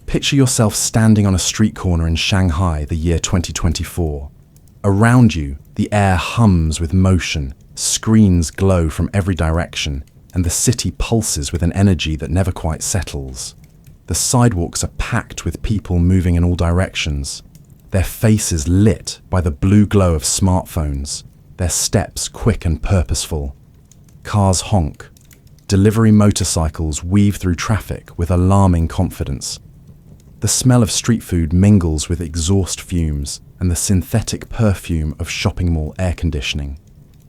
Picture yourself standing on a street corner in Shanghai, the year 2024. Around you, the air hums with motion, screens glow from every direction, and the city pulses with an energy that never quite settles. The sidewalks are packed with people moving in all directions, their faces lit by the blue glow of smartphones, their steps quick and purposeful. Cars honk. Delivery motorcycles weave through traffic with alarming confidence. The smell of street food mingles with exhaust fumes and the synthetic perfume of shopping mall air conditioning.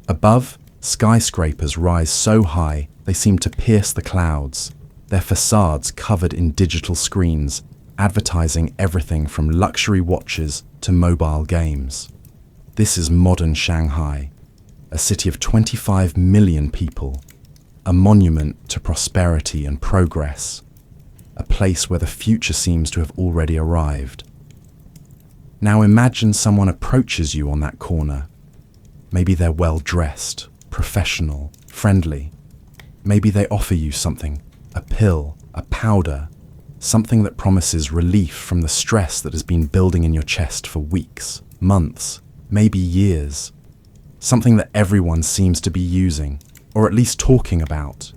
Above, skyscrapers rise so high they seem to pierce the clouds, their facades covered in digital screens, advertising everything from luxury watches to mobile games. This is modern Shanghai, a city of 25 million people, a monument to prosperity and progress, a place where the future seems to have already arrived. Now imagine someone approaches you on that corner. Maybe they're well-dressed, professional, friendly. Maybe they offer you something, a pill, a powder, something that promises relief from the stress that has been building in your chest for weeks, months, maybe years. Something that everyone seems to be using, or at least talking about.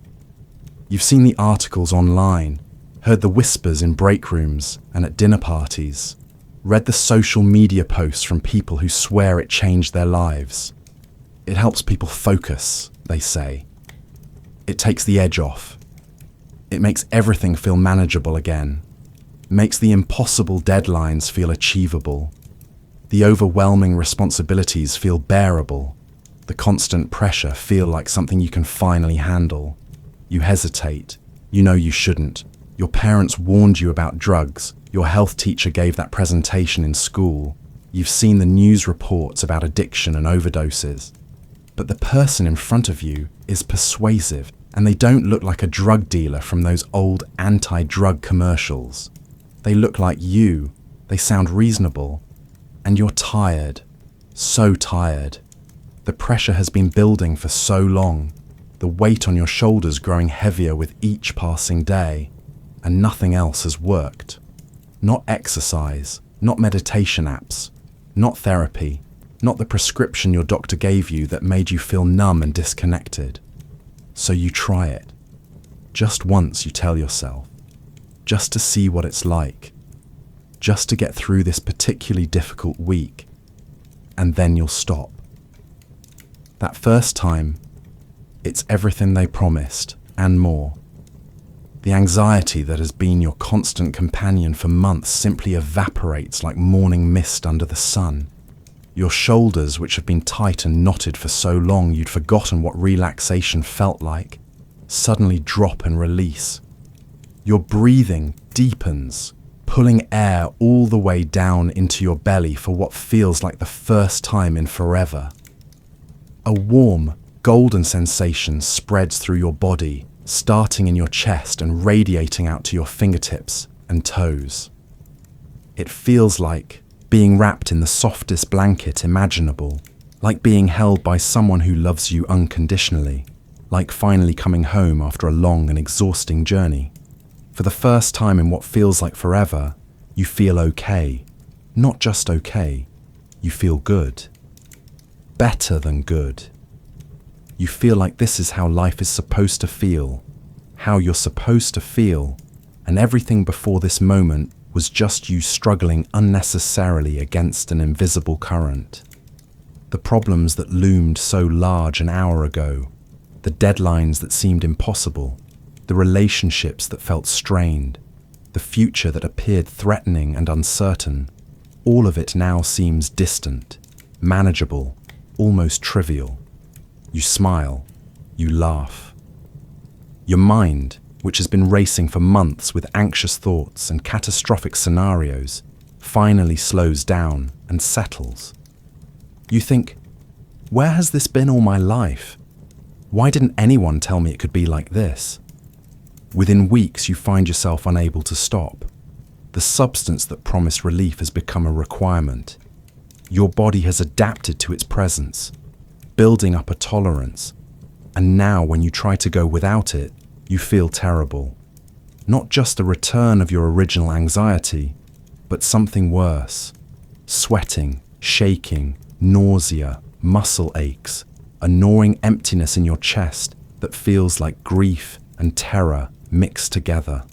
You've seen the articles online, heard the whispers in break rooms and at dinner parties, read the social media posts from people who swear it changed their lives. It helps people focus, they say. It takes the edge off. It makes everything feel manageable again. Makes the impossible deadlines feel achievable. The overwhelming responsibilities feel bearable. The constant pressure feel like something you can finally handle. You hesitate. You know you shouldn't. Your parents warned you about drugs. Your health teacher gave that presentation in school. You've seen the news reports about addiction and overdoses. But the person in front of you is persuasive, and they don't look like a drug dealer from those old anti-drug commercials. They look like you. They sound reasonable. And you're tired. So tired. The pressure has been building for so long, the weight on your shoulders growing heavier with each passing day, and nothing else has worked. Not exercise, not meditation apps, not therapy, not the prescription your doctor gave you that made you feel numb and disconnected. So you try it. Just once, you tell yourself. Just to see what it's like. Just to get through this particularly difficult week. And then you'll stop. That first time, it's everything they promised, and more. The anxiety that has been your constant companion for months simply evaporates like morning mist under the sun. Your shoulders, which have been tight and knotted for so long you'd forgotten what relaxation felt like, suddenly drop and release. Your breathing deepens, pulling air all the way down into your belly for what feels like the first time in forever. A warm, golden sensation spreads through your body, starting in your chest and radiating out to your fingertips and toes. It feels like being wrapped in the softest blanket imaginable, like being held by someone who loves you unconditionally, like finally coming home after a long and exhausting journey. For the first time in what feels like forever, you feel okay. Not just okay, you feel good. Better than good. You feel like this is how life is supposed to feel, how you're supposed to feel, and everything before this moment was just you struggling unnecessarily against an invisible current. The problems that loomed so large an hour ago, the deadlines that seemed impossible, the relationships that felt strained, the future that appeared threatening and uncertain, all of it now seems distant, manageable, almost trivial. You smile, you laugh. Your mind, which has been racing for months with anxious thoughts and catastrophic scenarios, finally slows down and settles. You think, where has this been all my life? Why didn't anyone tell me it could be like this? Within weeks, you find yourself unable to stop. The substance that promised relief has become a requirement. Your body has adapted to its presence, building up a tolerance, and now when you try to go without it, you feel terrible. Not just a return of your original anxiety, but something worse. Sweating, shaking, nausea, muscle aches, a gnawing emptiness in your chest that feels like grief and terror mixed together.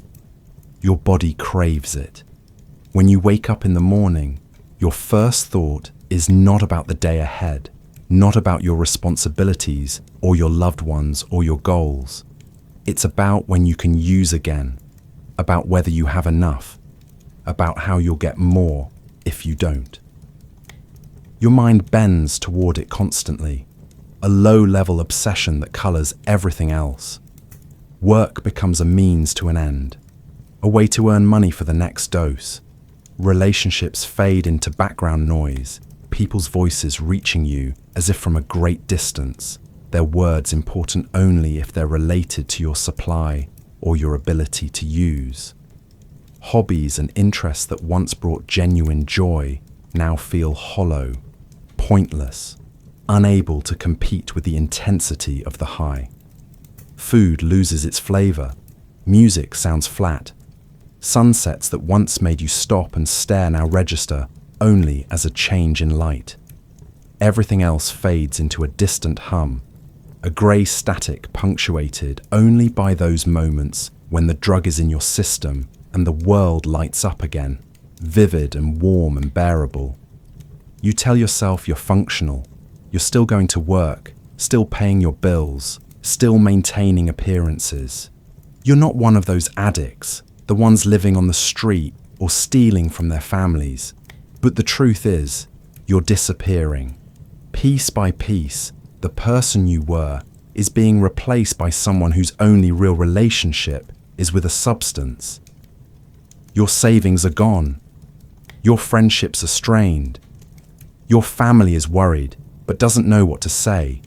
Your body craves it. When you wake up in the morning, your first thought is not about the day ahead, not about your responsibilities or your loved ones or your goals. It's about when you can use again, about whether you have enough, about how you'll get more if you don't. Your mind bends toward it constantly, a low-level obsession that colors everything else. Work becomes a means to an end, a way to earn money for the next dose. Relationships fade into background noise, people's voices reaching you as if from a great distance, their words important only if they're related to your supply or your ability to use. Hobbies and interests that once brought genuine joy now feel hollow, pointless, unable to compete with the intensity of the high. Food loses its flavor. Music sounds flat. Sunsets that once made you stop and stare now register only as a change in light. Everything else fades into a distant hum, a grey static punctuated only by those moments when the drug is in your system and the world lights up again, vivid and warm and bearable. You tell yourself you're functional, you're still going to work, still paying your bills, still maintaining appearances. You're not one of those addicts, the ones living on the street or stealing from their families. But the truth is, you're disappearing. Piece by piece, the person you were is being replaced by someone whose only real relationship is with a substance. Your savings are gone. Your friendships are strained. Your family is worried, but doesn't know what to say.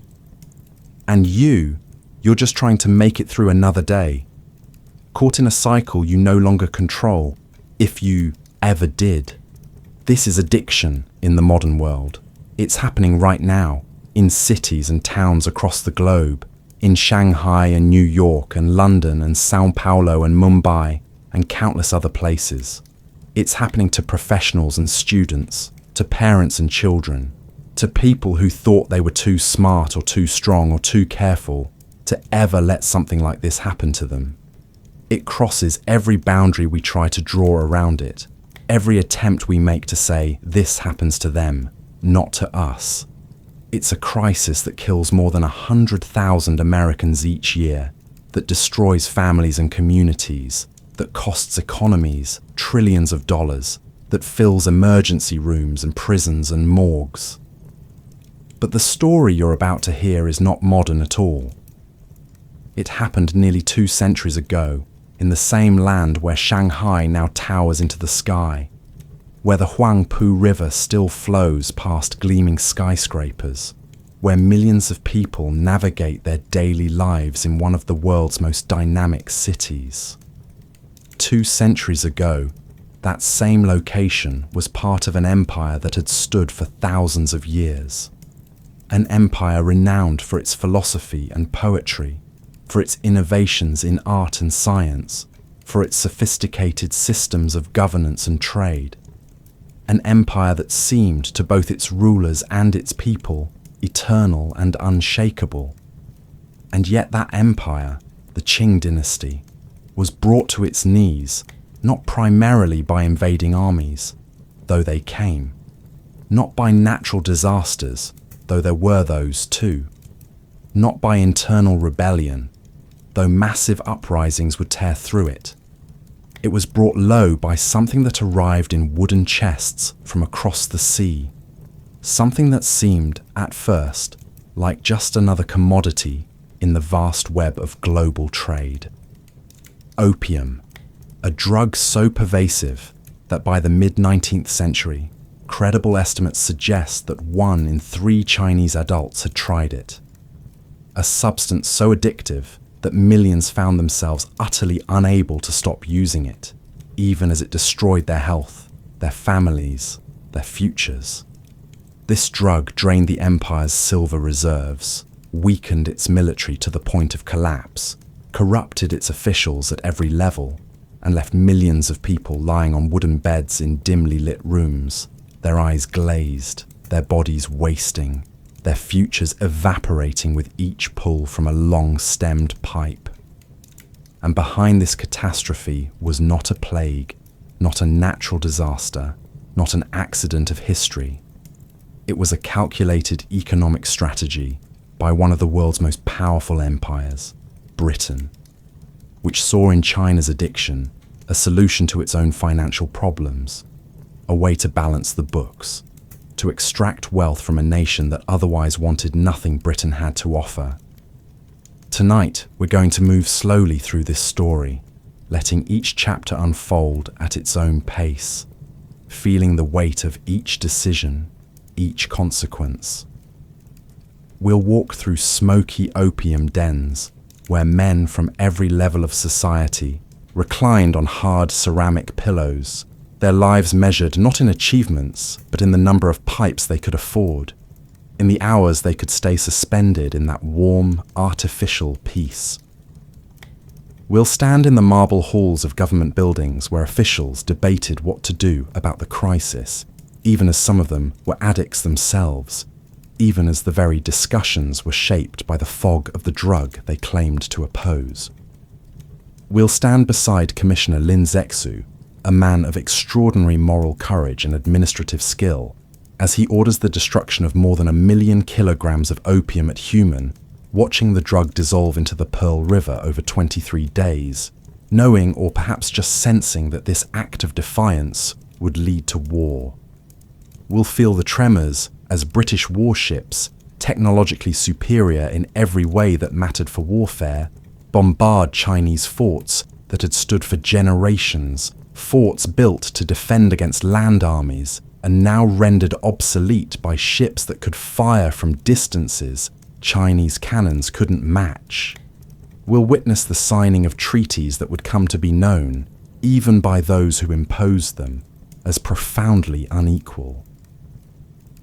And you're just trying to make it through another day, caught in a cycle you no longer control, if you ever did. This is addiction in the modern world. It's happening right now, in cities and towns across the globe, in Shanghai and New York and London and Sao Paulo and Mumbai and countless other places. It's happening to professionals and students, to parents and children, to people who thought they were too smart or too strong or too careful to ever let something like this happen to them. It crosses every boundary we try to draw around it, every attempt we make to say this happens to them, not to us. It's a crisis that kills more than 100,000 Americans each year, that destroys families and communities, that costs economies trillions of dollars, that fills emergency rooms and prisons and morgues. But the story you're about to hear is not modern at all. It happened nearly 2 centuries ago, in the same land where Shanghai now towers into the sky, where the Huangpu River still flows past gleaming skyscrapers, where millions of people navigate their daily lives in one of the world's most dynamic cities. 2 centuries ago, that same location was part of an empire that had stood for thousands of years. An empire renowned for its philosophy and poetry, for its innovations in art and science, for its sophisticated systems of governance and trade. An empire that seemed to both its rulers and its people eternal and unshakable. And yet that empire, the Qing dynasty, was brought to its knees not primarily by invading armies, though they came, not by natural disasters, though there were those too, not by internal rebellion, though massive uprisings would tear through it. It was brought low by something that arrived in wooden chests from across the sea, something that seemed, at first, like just another commodity in the vast web of global trade. Opium, a drug so pervasive that by the mid-19th century, credible estimates suggest that 1 in 3 Chinese adults had tried it. A substance so addictive that millions found themselves utterly unable to stop using it, even as it destroyed their health, their families, their futures. This drug drained the empire's silver reserves, weakened its military to the point of collapse, corrupted its officials at every level, and left millions of people lying on wooden beds in dimly lit rooms, their eyes glazed, their bodies wasting, their futures evaporating with each pull from a long-stemmed pipe. And behind this catastrophe was not a plague, not a natural disaster, not an accident of history. It was a calculated economic strategy by one of the world's most powerful empires, Britain, which saw in China's addiction a solution to its own financial problems, a way to balance the books, to extract wealth from a nation that otherwise wanted nothing Britain had to offer. Tonight, we're going to move slowly through this story, letting each chapter unfold at its own pace, feeling the weight of each decision, each consequence. We'll walk through smoky opium dens, where men from every level of society reclined on hard ceramic pillows, their lives measured not in achievements, but in the number of pipes they could afford, in the hours they could stay suspended in that warm, artificial peace. We'll stand in the marble halls of government buildings where officials debated what to do about the crisis, even as some of them were addicts themselves, even as the very discussions were shaped by the fog of the drug they claimed to oppose. We'll stand beside Commissioner Lin Zexu, a man of extraordinary moral courage and administrative skill, as he orders the destruction of more than 1 million kilograms of opium at Human, watching the drug dissolve into the Pearl River over 23 days, knowing or perhaps just sensing that this act of defiance would lead to war. We'll feel the tremors as British warships, technologically superior in every way that mattered for warfare, bombard Chinese forts that had stood for generations, forts built to defend against land armies, and now rendered obsolete by ships that could fire from distances Chinese cannons couldn't match. We'll witness the signing of treaties that would come to be known, even by those who imposed them, as profoundly unequal.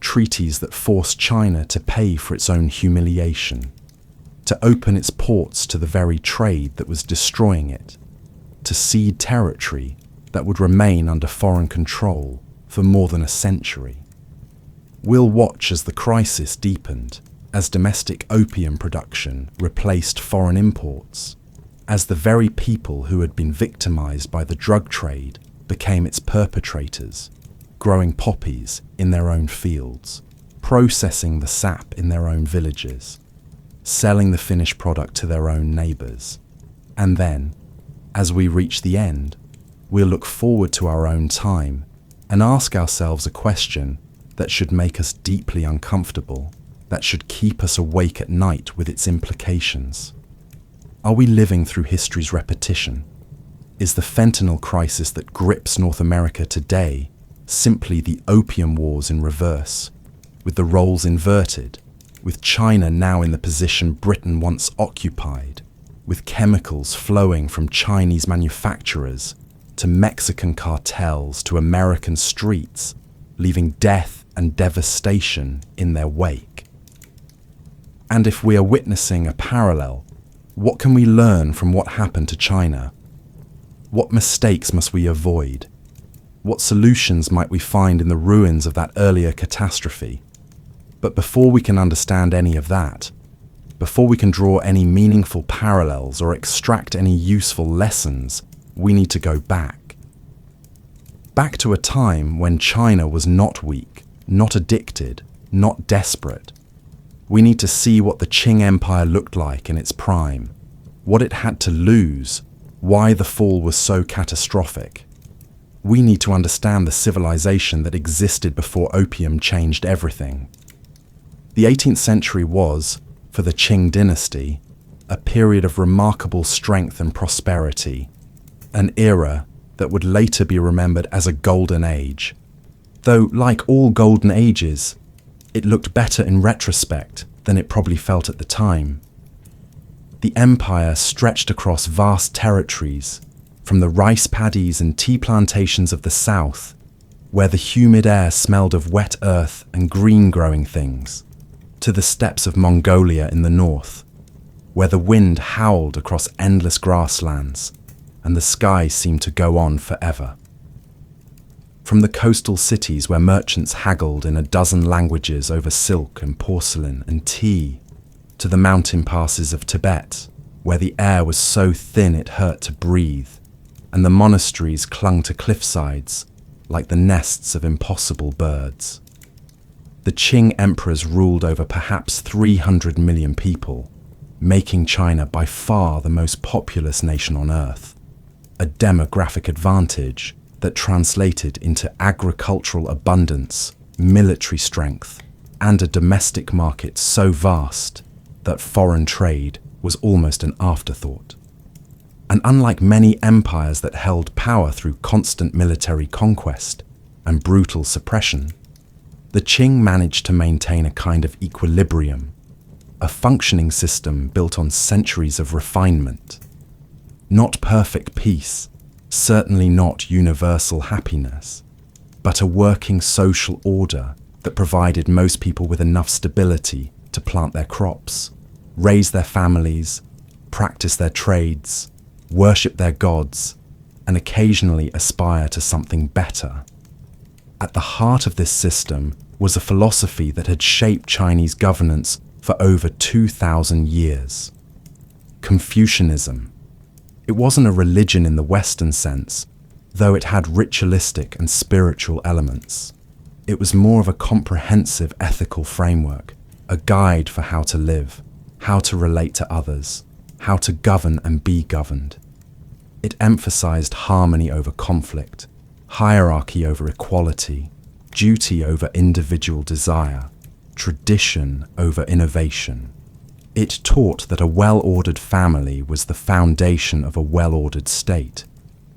Treaties that forced China to pay for its own humiliation, to open its ports to the very trade that was destroying it, to cede territory that would remain under foreign control for more than a century. We'll watch as the crisis deepened, as domestic opium production replaced foreign imports, as the very people who had been victimized by the drug trade became its perpetrators, growing poppies in their own fields, processing the sap in their own villages, selling the finished product to their own neighbors. And then, as we reach the end, we'll look forward to our own time and ask ourselves a question that should make us deeply uncomfortable, that should keep us awake at night with its implications. Are we living through history's repetition? Is the fentanyl crisis that grips North America today simply the Opium Wars in reverse, with the roles inverted, with China now in the position Britain once occupied, with chemicals flowing from Chinese manufacturers to Mexican cartels to American streets, leaving death and devastation in their wake? And if we are witnessing a parallel, what can we learn from what happened to China? What mistakes must we avoid? What solutions might we find in the ruins of that earlier catastrophe? But before we can understand any of that, before we can draw any meaningful parallels or extract any useful lessons, we need to go back. Back to a time when China was not weak, not addicted, not desperate. We need to see what the Qing Empire looked like in its prime, what it had to lose, why the fall was so catastrophic. We need to understand the civilization that existed before opium changed everything. The 18th century was, for the Qing dynasty, a period of remarkable strength and prosperity, an era that would later be remembered as a golden age. Though, like all golden ages, it looked better in retrospect than it probably felt at the time. The empire stretched across vast territories, from the rice paddies and tea plantations of the south, where the humid air smelled of wet earth and green growing things, to the steppes of Mongolia in the north, where the wind howled across endless grasslands, and the sky seemed to go on forever. From the coastal cities where merchants haggled in a dozen languages over silk and porcelain and tea, to the mountain passes of Tibet, where the air was so thin it hurt to breathe, and the monasteries clung to cliffsides like the nests of impossible birds. The Qing emperors ruled over perhaps 300 million people, making China by far the most populous nation on earth, a demographic advantage that translated into agricultural abundance, military strength, and a domestic market so vast that foreign trade was almost an afterthought. And unlike many empires that held power through constant military conquest and brutal suppression, the Qing managed to maintain a kind of equilibrium, a functioning system built on centuries of refinement. Not perfect peace, certainly not universal happiness, but a working social order that provided most people with enough stability to plant their crops, raise their families, practice their trades, worship their gods, and occasionally aspire to something better. At the heart of this system was a philosophy that had shaped Chinese governance for over 2,000 years. Confucianism. It wasn't a religion in the Western sense, though it had ritualistic and spiritual elements. It was more of a comprehensive ethical framework, a guide for how to live, how to relate to others, how to govern and be governed. It emphasized harmony over conflict, hierarchy over equality, duty over individual desire, tradition over innovation. It taught that a well-ordered family was the foundation of a well-ordered state,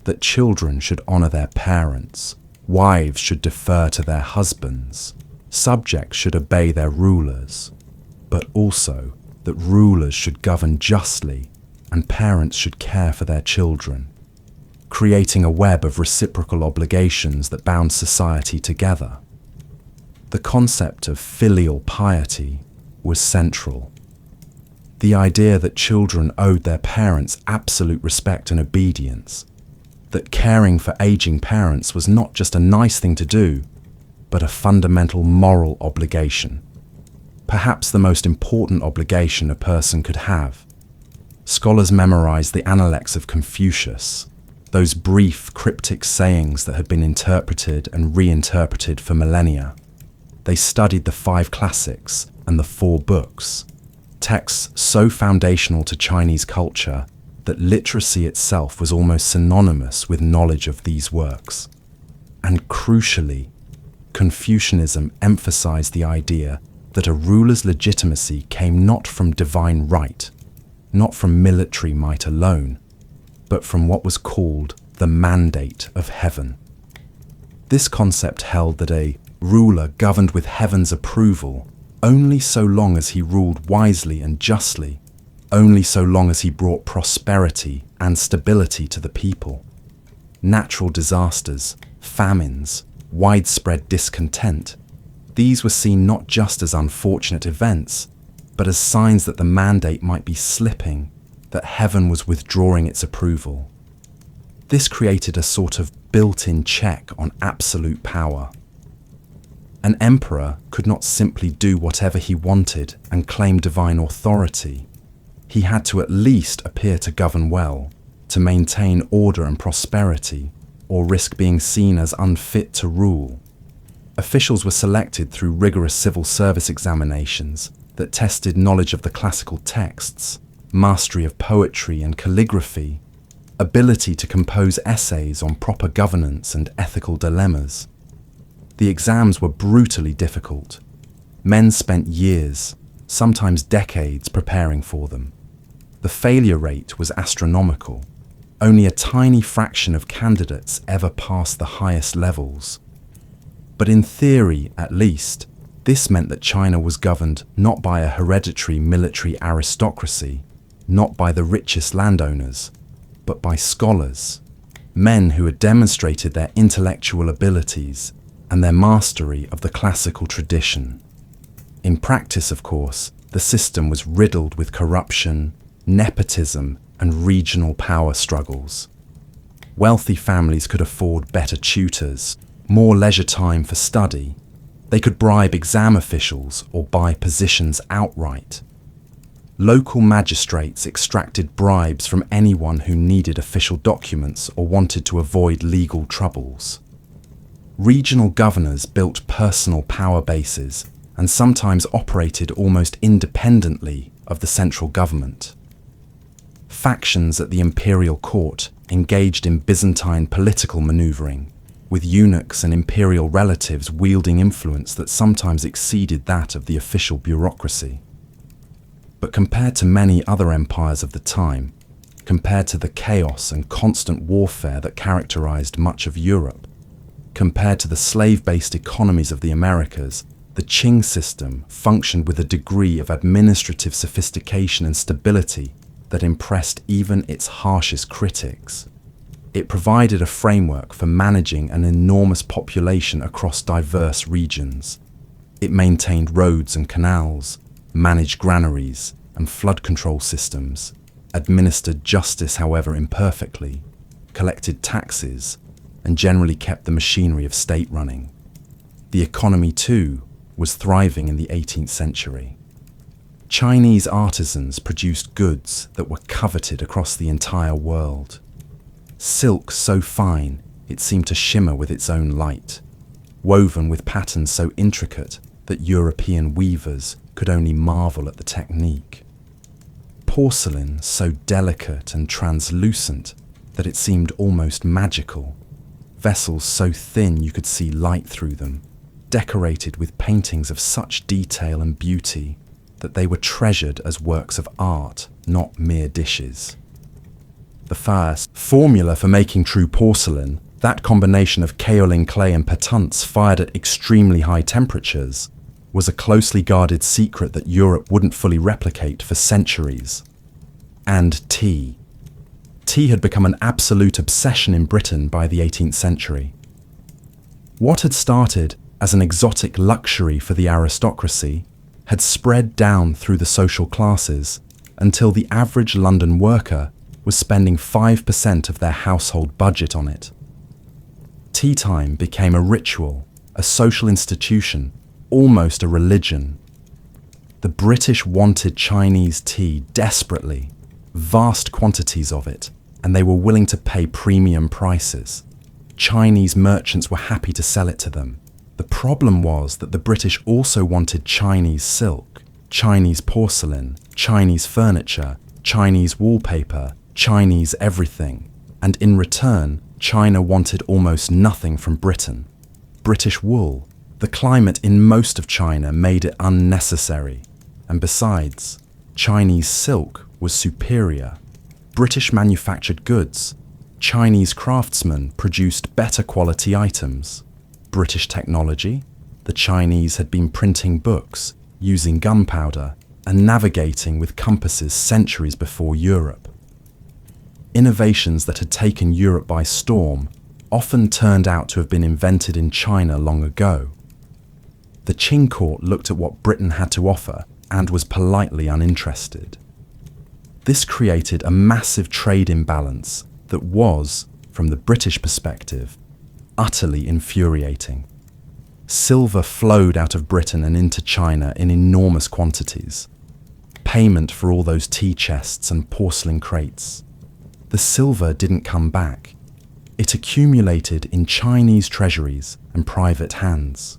that children should honor their parents, wives should defer to their husbands, subjects should obey their rulers, but also that rulers should govern justly and parents should care for their children, creating a web of reciprocal obligations that bound society together. The concept of filial piety was central. The idea that children owed their parents absolute respect and obedience, that caring for aging parents was not just a nice thing to do, but a fundamental moral obligation, perhaps the most important obligation a person could have. Scholars memorized the Analects of Confucius, those brief, cryptic sayings that had been interpreted and reinterpreted for millennia. They studied the 5 classics and the 4 books, texts so foundational to Chinese culture that literacy itself was almost synonymous with knowledge of these works. And crucially, Confucianism emphasized the idea that a ruler's legitimacy came not from divine right, not from military might alone, but from what was called the mandate of heaven. This concept held that a ruler governed with heaven's approval only so long as he ruled wisely and justly, only so long as he brought prosperity and stability to the people. Natural disasters, famines, widespread discontent, these were seen not just as unfortunate events, but as signs that the mandate might be slipping, that heaven was withdrawing its approval. This created a sort of built-in check on absolute power. An emperor could not simply do whatever he wanted and claim divine authority. He had to at least appear to govern well, to maintain order and prosperity, or risk being seen as unfit to rule. Officials were selected through rigorous civil service examinations that tested knowledge of the classical texts, mastery of poetry and calligraphy, ability to compose essays on proper governance and ethical dilemmas. The exams were brutally difficult. Men spent years, sometimes decades, preparing for them. The failure rate was astronomical. Only a tiny fraction of candidates ever passed the highest levels. But in theory, at least, this meant that China was governed not by a hereditary military aristocracy, not by the richest landowners, but by scholars, men who had demonstrated their intellectual abilities and their mastery of the classical tradition. In practice, of course, the system was riddled with corruption, nepotism, and regional power struggles. Wealthy families could afford better tutors, more leisure time for study. They could bribe exam officials or buy positions outright. Local magistrates extracted bribes from anyone who needed official documents or wanted to avoid legal troubles. Regional governors built personal power bases and sometimes operated almost independently of the central government. Factions at the imperial court engaged in Byzantine political maneuvering, with eunuchs and imperial relatives wielding influence that sometimes exceeded that of the official bureaucracy. But compared to many other empires of the time, compared to the chaos and constant warfare that characterized much of Europe, compared to the slave-based economies of the Americas, the Qing system functioned with a degree of administrative sophistication and stability that impressed even its harshest critics. It provided a framework for managing an enormous population across diverse regions. It maintained roads and canals, managed granaries and flood control systems, administered justice however imperfectly, collected taxes, and generally kept the machinery of state running. The economy, too, was thriving in the 18th century. Chinese artisans produced goods that were coveted across the entire world. Silk so fine it seemed to shimmer with its own light, woven with patterns so intricate that European weavers could only marvel at the technique. Porcelain so delicate and translucent that it seemed almost magical. Vessels so thin you could see light through them, decorated with paintings of such detail and beauty that they were treasured as works of art, not mere dishes. The first formula for making true porcelain, that combination of kaolin clay and pétunce fired at extremely high temperatures, was a closely guarded secret that Europe wouldn't fully replicate for centuries. And tea. Tea had become an absolute obsession in Britain by the 18th century. What had started as an exotic luxury for the aristocracy had spread down through the social classes until the average London worker was spending 5% of their household budget on it. Tea time became a ritual, a social institution, almost a religion. The British wanted Chinese tea desperately, vast quantities of it, and they were willing to pay premium prices. Chinese merchants were happy to sell it to them. The problem was that the British also wanted Chinese silk, Chinese porcelain, Chinese furniture, Chinese wallpaper, Chinese everything, and in return, China wanted almost nothing from Britain. British wool. The climate in most of China made it unnecessary, and besides, Chinese silk was superior. British manufactured goods. Chinese craftsmen produced better quality items. British technology. The Chinese had been printing books, using gunpowder, and navigating with compasses centuries before Europe. Innovations that had taken Europe by storm often turned out to have been invented in China long ago. The Qing court looked at what Britain had to offer and was politely uninterested. This created a massive trade imbalance that was, from the British perspective, utterly infuriating. Silver flowed out of Britain and into China in enormous quantities. Payment for all those tea chests and porcelain crates. The silver didn't come back. It accumulated in Chinese treasuries and private hands.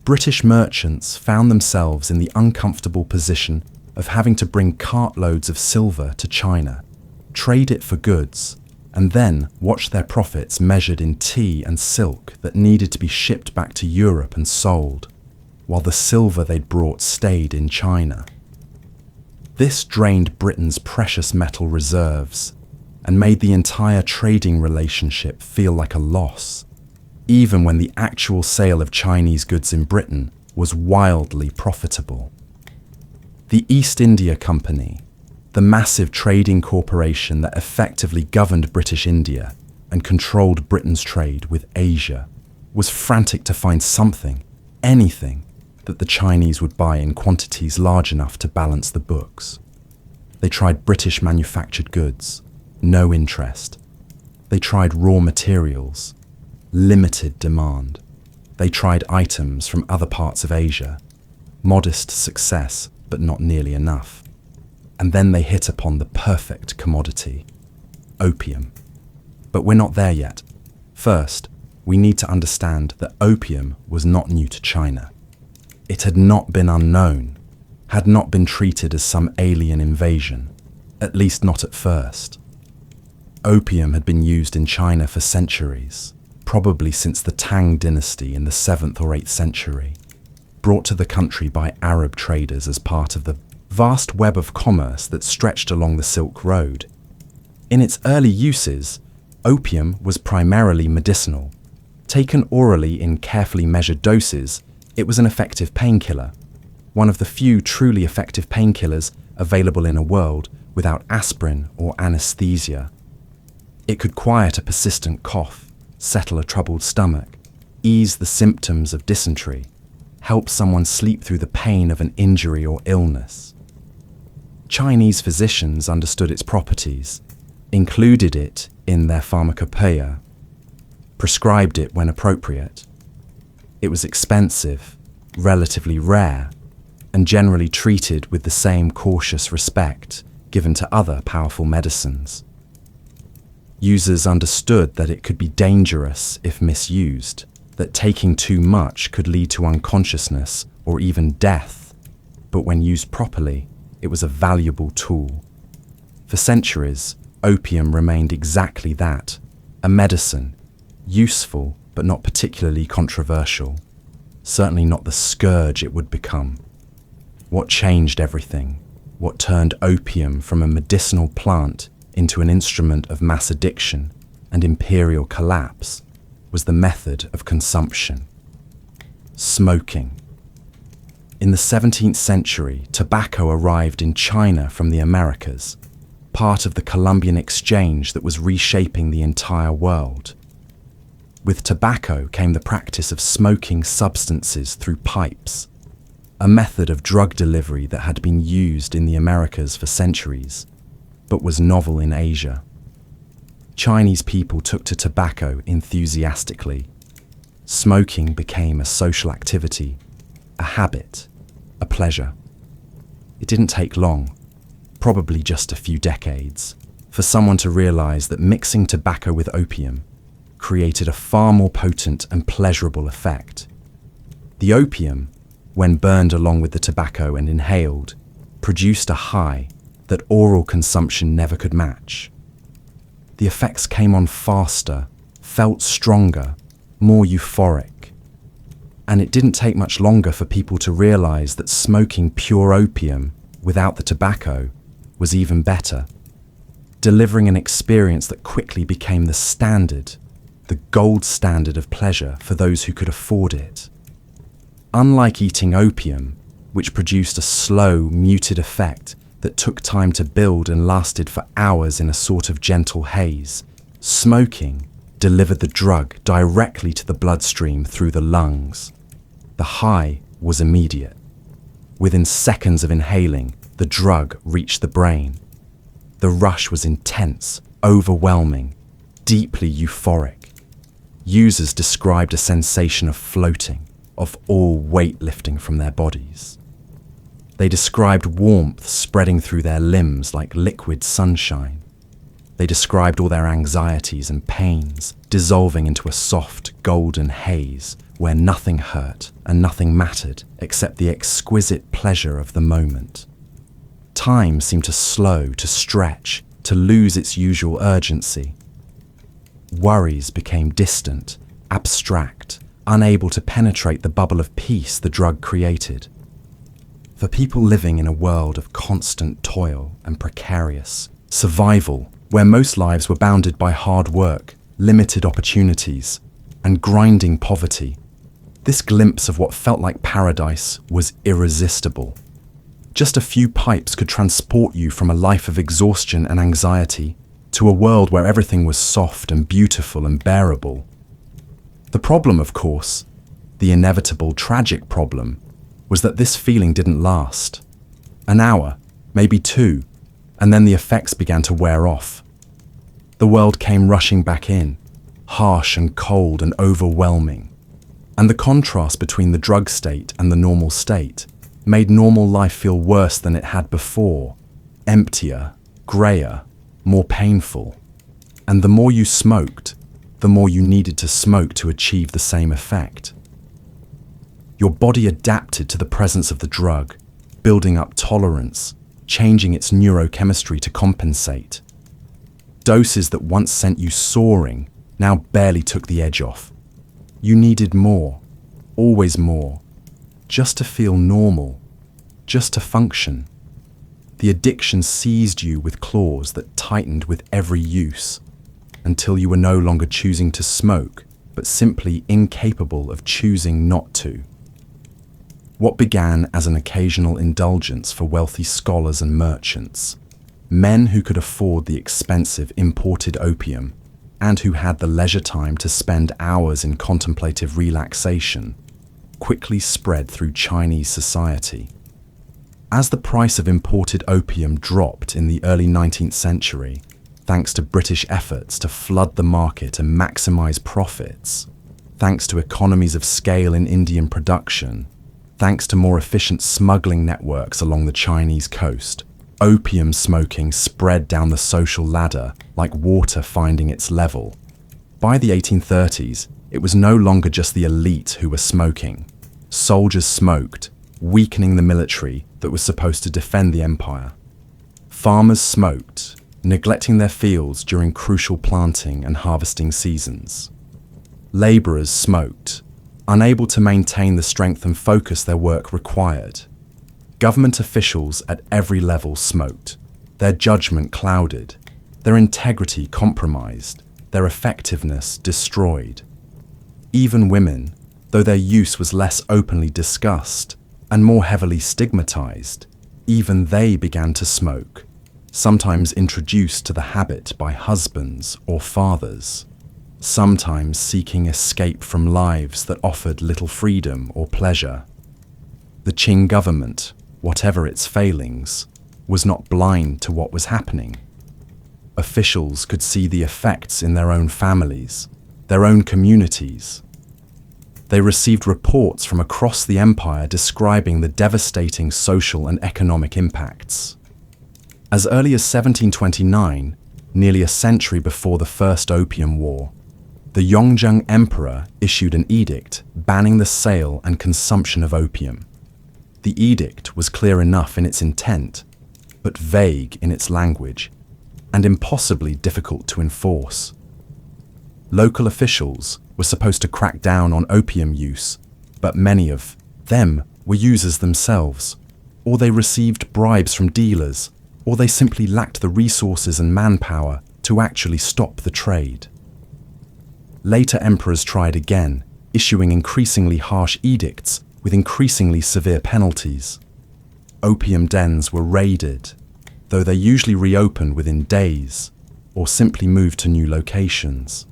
British merchants found themselves in the uncomfortable position of having to bring cartloads of silver to China, trade it for goods, and then watch their profits measured in tea and silk that needed to be shipped back to Europe and sold, while the silver they'd brought stayed in China. This drained Britain's precious metal reserves and made the entire trading relationship feel like a loss, even when the actual sale of Chinese goods in Britain was wildly profitable. The East India Company, the massive trading corporation that effectively governed British India and controlled Britain's trade with Asia, was frantic to find something, anything, that the Chinese would buy in quantities large enough to balance the books. They tried British manufactured goods. No interest. They tried raw materials, limited demand. They tried items from other parts of Asia, modest success, but not nearly enough. And then they hit upon the perfect commodity, opium. But we're not there yet. First, we need to understand that opium was not new to China. It had not been unknown, had not been treated as some alien invasion, at least not at first. Opium had been used in China for centuries, probably since the Tang dynasty in the 7th or 8th century, brought to the country by Arab traders as part of the vast web of commerce that stretched along the Silk Road. In its early uses, opium was primarily medicinal. Taken orally in carefully measured doses, it was an effective painkiller, one of the few truly effective painkillers available in a world without aspirin or anesthesia. It could quiet a persistent cough, settle a troubled stomach, ease the symptoms of dysentery, help someone sleep through the pain of an injury or illness. Chinese physicians understood its properties, included it in their pharmacopoeia, prescribed it when appropriate. It was expensive, relatively rare, and generally treated with the same cautious respect given to other powerful medicines. Users understood that it could be dangerous if misused, that taking too much could lead to unconsciousness or even death, but when used properly, it was a valuable tool. For centuries, opium remained exactly that, a medicine, useful but not particularly controversial, certainly not the scourge it would become. What changed everything, what turned opium from a medicinal plant into an instrument of mass addiction and imperial collapse, was the method of consumption. Smoking. In the 17th century, tobacco arrived in China from the Americas, part of the Columbian exchange that was reshaping the entire world. With tobacco came the practice of smoking substances through pipes, a method of drug delivery that had been used in the Americas for centuries, but was novel in Asia. Chinese people took to tobacco enthusiastically. Smoking became a social activity, a habit, a pleasure. It didn't take long, probably just a few decades, for someone to realize that mixing tobacco with opium created a far more potent and pleasurable effect. The opium, when burned along with the tobacco and inhaled, produced a high that oral consumption never could match. The effects came on faster, felt stronger, more euphoric. And it didn't take much longer for people to realize that smoking pure opium without the tobacco was even better, delivering an experience that quickly became the standard, the gold standard of pleasure for those who could afford it. Unlike eating opium, which produced a slow, muted effect that took time to build and lasted for hours in a sort of gentle haze, smoking delivered the drug directly to the bloodstream through the lungs. The high was immediate. Within seconds of inhaling, the drug reached the brain. The rush was intense, overwhelming, deeply euphoric. Users described a sensation of floating, of all weight lifting from their bodies. They described warmth spreading through their limbs like liquid sunshine. They described all their anxieties and pains dissolving into a soft, golden haze where nothing hurt and nothing mattered except the exquisite pleasure of the moment. Time seemed to slow, to stretch, to lose its usual urgency. Worries became distant, abstract, unable to penetrate the bubble of peace the drug created. For people living in a world of constant toil and precarious survival, where most lives were bounded by hard work, limited opportunities, and grinding poverty, this glimpse of what felt like paradise was irresistible. Just a few pipes could transport you from a life of exhaustion and anxiety to a world where everything was soft and beautiful and bearable. The problem, of course, the inevitable tragic problem, was that this feeling didn't last. An hour, maybe two, and then the effects began to wear off. The world came rushing back in, harsh and cold and overwhelming. And the contrast between the drug state and the normal state made normal life feel worse than it had before, emptier, greyer, more painful. And the more you smoked, the more you needed to smoke to achieve the same effect. Your body adapted to the presence of the drug, building up tolerance, changing its neurochemistry to compensate. Doses that once sent you soaring now barely took the edge off. You needed more, always more, just to feel normal, just to function. The addiction seized you with claws that tightened with every use, until you were no longer choosing to smoke, but simply incapable of choosing not to. What began as an occasional indulgence for wealthy scholars and merchants, men who could afford the expensive imported opium, and who had the leisure time to spend hours in contemplative relaxation, quickly spread through Chinese society. As the price of imported opium dropped in the early 19th century, thanks to British efforts to flood the market and maximize profits, thanks to economies of scale in Indian production, thanks to more efficient smuggling networks along the Chinese coast, opium smoking spread down the social ladder like water finding its level. By the 1830s, it was no longer just the elite who were smoking. Soldiers smoked, weakening the military that was supposed to defend the empire. Farmers smoked, neglecting their fields during crucial planting and harvesting seasons. Laborers smoked, unable to maintain the strength and focus their work required. Government officials at every level smoked, their judgment clouded, their integrity compromised, their effectiveness destroyed. Even women, though their use was less openly discussed and more heavily stigmatized, even they began to smoke, sometimes introduced to the habit by husbands or fathers, sometimes seeking escape from lives that offered little freedom or pleasure. The Qing government, whatever its failings, was not blind to what was happening. Officials could see the effects in their own families, their own communities. They received reports from across the empire describing the devastating social and economic impacts. As early as 1729, nearly a century before the First Opium War, the Yongzheng Emperor issued an edict banning the sale and consumption of opium. The edict was clear enough in its intent, but vague in its language, and impossibly difficult to enforce. Local officials were supposed to crack down on opium use, but many of them were users themselves, or they received bribes from dealers, or they simply lacked the resources and manpower to actually stop the trade. Later emperors tried again, issuing increasingly harsh edicts with increasingly severe penalties. Opium dens were raided, though they usually reopened within days or simply moved to new locations.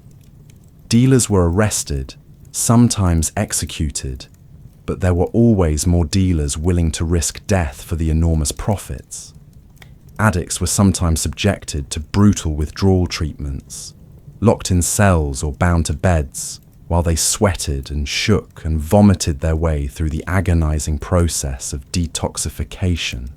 Dealers were arrested, sometimes executed, but there were always more dealers willing to risk death for the enormous profits. Addicts were sometimes subjected to brutal withdrawal treatments, locked in cells or bound to beds, while they sweated and shook and vomited their way through the agonizing process of detoxification.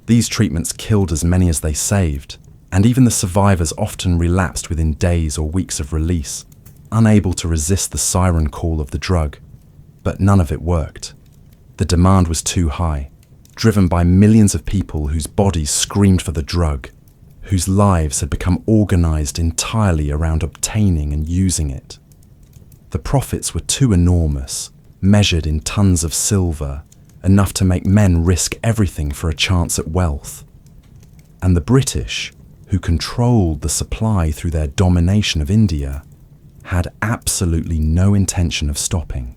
These treatments killed as many as they saved, and even the survivors often relapsed within days or weeks of release, unable to resist the siren call of the drug. But none of it worked. The demand was too high, driven by millions of people whose bodies screamed for the drug, whose lives had become organized entirely around obtaining and using it. The profits were too enormous, measured in tons of silver, enough to make men risk everything for a chance at wealth. And the British, who controlled the supply through their domination of India, had absolutely no intention of stopping.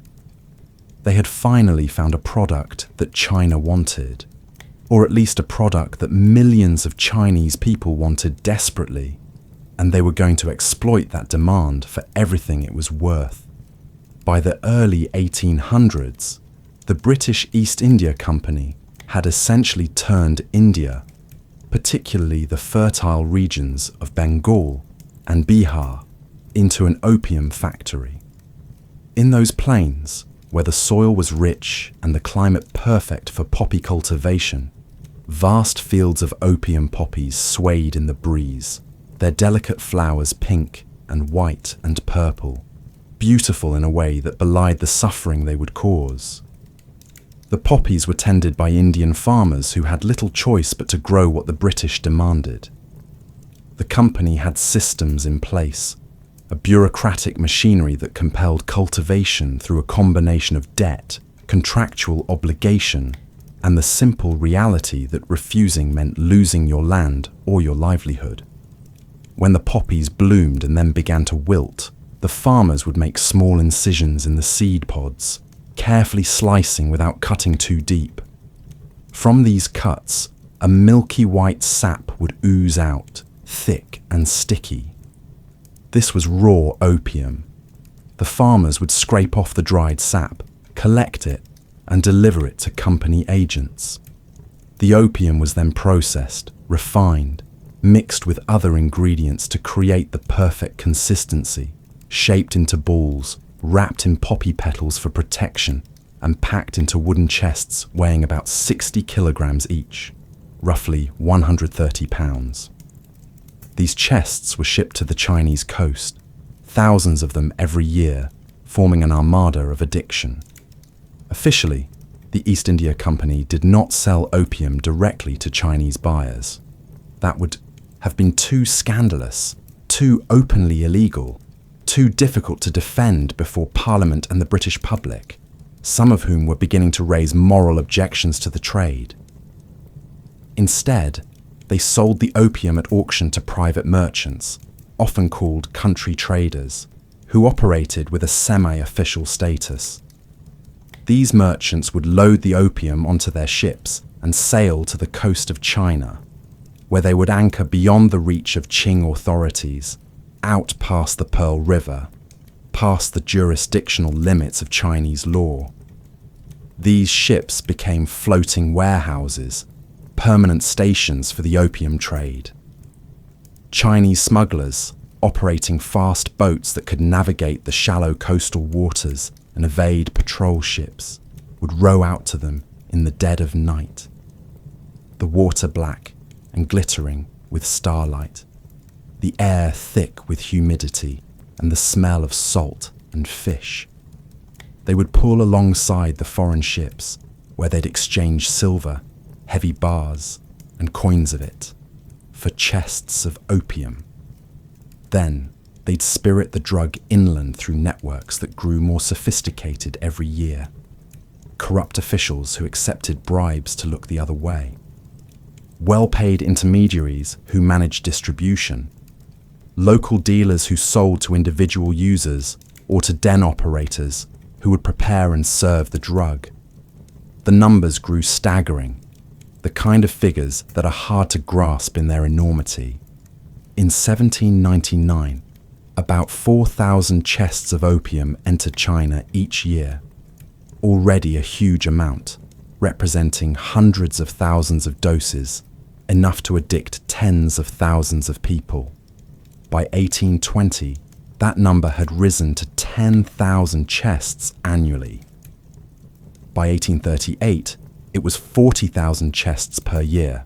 They had finally found a product that China wanted, or at least a product that millions of Chinese people wanted desperately, and they were going to exploit that demand for everything it was worth. By the early 1800s, the British East India Company had essentially turned India, particularly the fertile regions of Bengal and Bihar, into an opium factory. In those plains, where the soil was rich and the climate perfect for poppy cultivation, vast fields of opium poppies swayed in the breeze, their delicate flowers pink and white and purple, beautiful in a way that belied the suffering they would cause. The poppies were tended by Indian farmers who had little choice but to grow what the British demanded. The company had systems in place, a bureaucratic machinery that compelled cultivation through a combination of debt, contractual obligation, and the simple reality that refusing meant losing your land or your livelihood. When the poppies bloomed and then began to wilt, the farmers would make small incisions in the seed pods, carefully slicing without cutting too deep. From these cuts, a milky white sap would ooze out, thick and sticky. This was raw opium. The farmers would scrape off the dried sap, collect it, and deliver it to company agents. The opium was then processed, refined, mixed with other ingredients to create the perfect consistency, shaped into balls, wrapped in poppy petals for protection, and packed into wooden chests weighing about 60 kilograms each, roughly 130 pounds. These chests were shipped to the Chinese coast, thousands of them every year, forming an armada of addiction. Officially, the East India Company did not sell opium directly to Chinese buyers. That would have been too scandalous, too openly illegal, too difficult to defend before Parliament and the British public, some of whom were beginning to raise moral objections to the trade. Instead, they sold the opium at auction to private merchants, often called country traders, who operated with a semi-official status. These merchants would load the opium onto their ships and sail to the coast of China, where they would anchor beyond the reach of Qing authorities, out past the Pearl River, past the jurisdictional limits of Chinese law. These ships became floating warehouses, permanent stations for the opium trade. Chinese smugglers, operating fast boats that could navigate the shallow coastal waters and evade patrol ships, would row out to them in the dead of night. The water black and glittering with starlight, the air thick with humidity and the smell of salt and fish. They would pull alongside the foreign ships, where they'd exchange silver, heavy bars, and coins of it, for chests of opium. Then they'd spirit the drug inland through networks that grew more sophisticated every year. Corrupt officials who accepted bribes to look the other way. Well-paid intermediaries who managed distribution. Local dealers who sold to individual users or to den operators who would prepare and serve the drug. The numbers grew staggering, the kind of figures that are hard to grasp in their enormity. In 1799, about 4,000 chests of opium entered China each year, already a huge amount, representing hundreds of thousands of doses, enough to addict tens of thousands of people. By 1820, that number had risen to 10,000 chests annually. By 1838, it was 40,000 chests per year,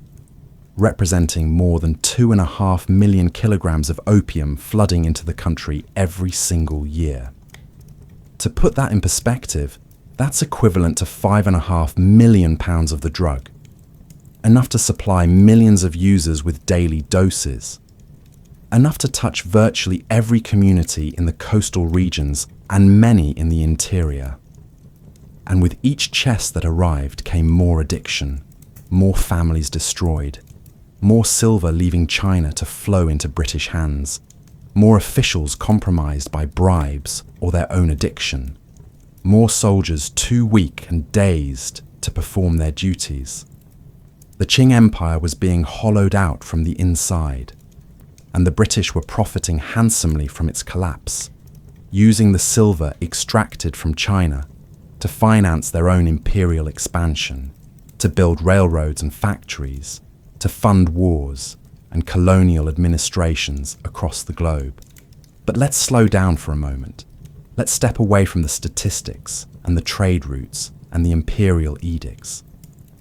representing more than 2.5 million kilograms of opium flooding into the country every single year. To put that in perspective, that's equivalent to 5.5 million pounds of the drug, enough to supply millions of users with daily doses, enough to touch virtually every community in the coastal regions and many in the interior. And with each chest that arrived came more addiction, more families destroyed, more silver leaving China to flow into British hands, more officials compromised by bribes or their own addiction, more soldiers too weak and dazed to perform their duties. The Qing Empire was being hollowed out from the inside, and the British were profiting handsomely from its collapse, using the silver extracted from China to finance their own imperial expansion, to build railroads and factories, to fund wars and colonial administrations across the globe. But let's slow down for a moment. Let's step away from the statistics and the trade routes and the imperial edicts,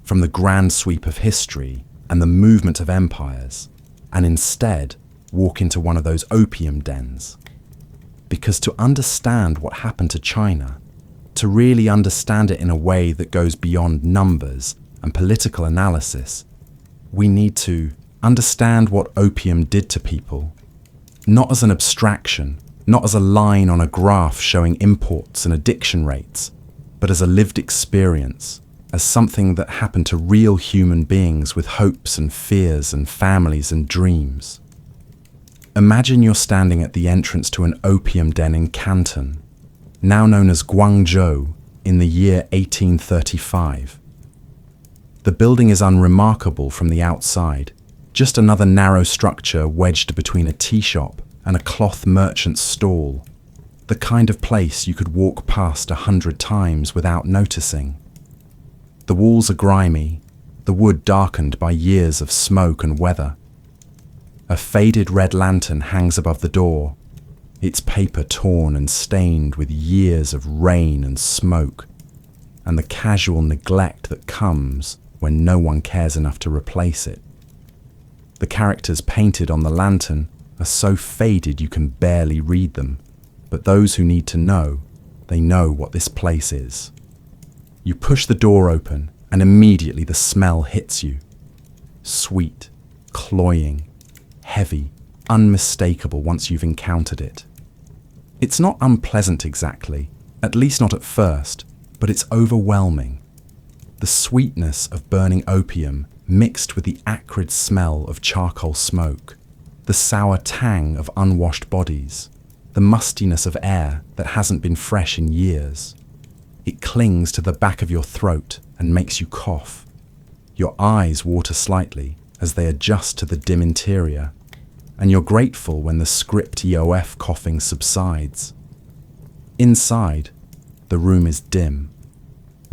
from the grand sweep of history and the movement of empires, and instead walk into one of those opium dens. Because to understand what happened to China, to really understand it in a way that goes beyond numbers and political analysis, we need to understand what opium did to people, not as an abstraction, not as a line on a graph showing imports and addiction rates, but as a lived experience, as something that happened to real human beings with hopes and fears and families and dreams. Imagine you're standing at the entrance to an opium den in Canton, now known as Guangzhou, in the year 1835. The building is unremarkable from the outside, just another narrow structure wedged between a tea shop and a cloth merchant's stall, the kind of place you could walk past 100 times without noticing. The walls are grimy, the wood darkened by years of smoke and weather. A faded red lantern hangs above the door, its paper torn and stained with years of rain and smoke, and the casual neglect that comes when no one cares enough to replace it. The characters painted on the lantern are so faded you can barely read them, but those who need to know, they know what this place is. You push the door open and immediately the smell hits you. Sweet, cloying, heavy, unmistakable once you've encountered it. It's not unpleasant exactly, at least not at first, but it's overwhelming. The sweetness of burning opium mixed with the acrid smell of charcoal smoke, the sour tang of unwashed bodies, the mustiness of air that hasn't been fresh in years. It clings to the back of your throat and makes you cough. Your eyes water slightly as they adjust to the dim interior, and you're grateful when the script EOF coughing subsides. Inside, the room is dim,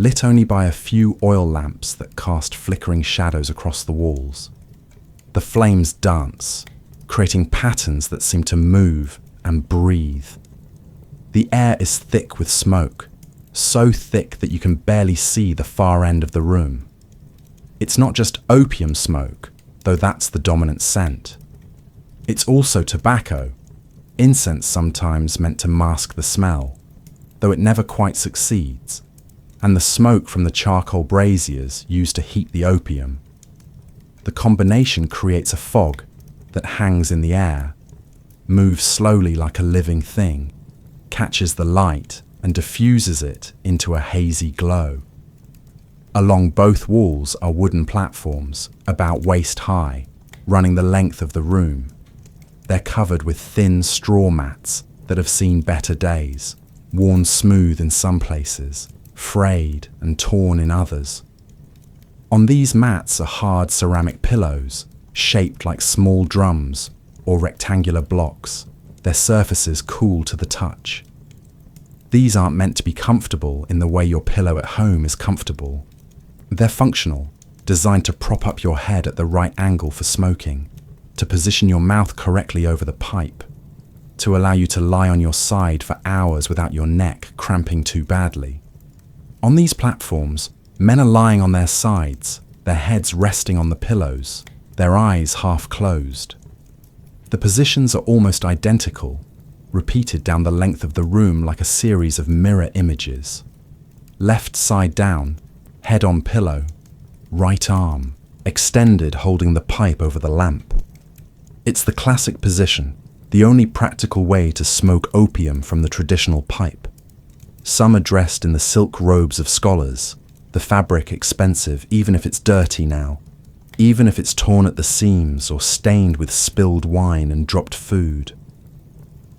lit only by a few oil lamps that cast flickering shadows across the walls. The flames dance, creating patterns that seem to move and breathe. The air is thick with smoke, so thick that you can barely see the far end of the room. It's not just opium smoke, though that's the dominant scent. It's also tobacco, incense sometimes meant to mask the smell, though it never quite succeeds, and the smoke from the charcoal braziers used to heat the opium. The combination creates a fog that hangs in the air, moves slowly like a living thing, catches the light and diffuses it into a hazy glow. Along both walls are wooden platforms, about waist high, running the length of the room. They're covered with thin straw mats that have seen better days, worn smooth in some places, frayed and torn in others. On these mats are hard ceramic pillows, shaped like small drums or rectangular blocks, their surfaces cool to the touch. These aren't meant to be comfortable in the way your pillow at home is comfortable. They're functional, designed to prop up your head at the right angle for smoking, to position your mouth correctly over the pipe, to allow you to lie on your side for hours without your neck cramping too badly. On these platforms, men are lying on their sides, their heads resting on the pillows, their eyes half closed. The positions are almost identical, repeated down the length of the room like a series of mirror images. Left side down, head on pillow, right arm, extended holding the pipe over the lamp. It's the classic position, the only practical way to smoke opium from the traditional pipe. Some are dressed in the silk robes of scholars, the fabric expensive even if it's dirty now, even if it's torn at the seams or stained with spilled wine and dropped food.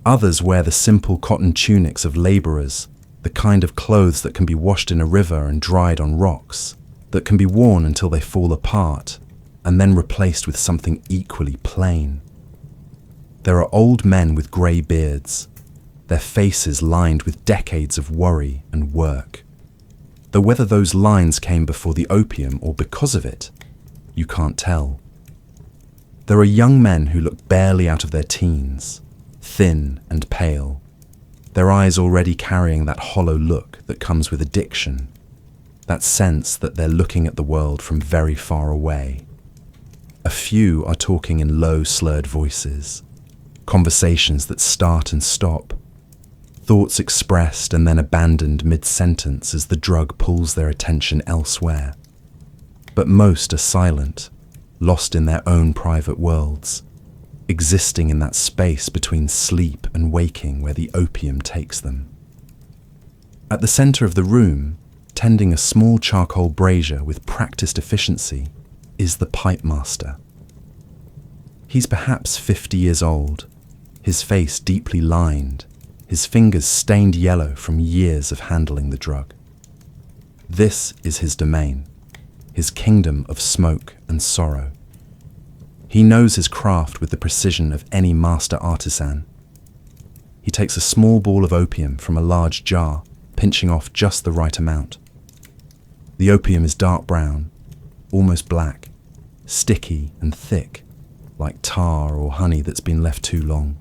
Others wear the simple cotton tunics of labourers, the kind of clothes that can be washed in a river and dried on rocks, that can be worn until they fall apart, and then replaced with something equally plain. There are old men with grey beards, their faces lined with decades of worry and work. Though whether those lines came before the opium or because of it, you can't tell. There are young men who look barely out of their teens, thin and pale, their eyes already carrying that hollow look that comes with addiction, that sense that they're looking at the world from very far away. A few are talking in low, slurred voices, conversations that start and stop, thoughts expressed and then abandoned mid-sentence as the drug pulls their attention elsewhere. But most are silent, lost in their own private worlds, existing in that space between sleep and waking where the opium takes them. At the center of the room, tending a small charcoal brazier with practiced efficiency, is the pipe master. He's perhaps 50 years old, his face deeply lined, his fingers stained yellow from years of handling the drug. This is his domain, his kingdom of smoke and sorrow. He knows his craft with the precision of any master artisan. He takes a small ball of opium from a large jar, pinching off just the right amount. The opium is dark brown, almost black, sticky and thick, like tar or honey that's been left too long.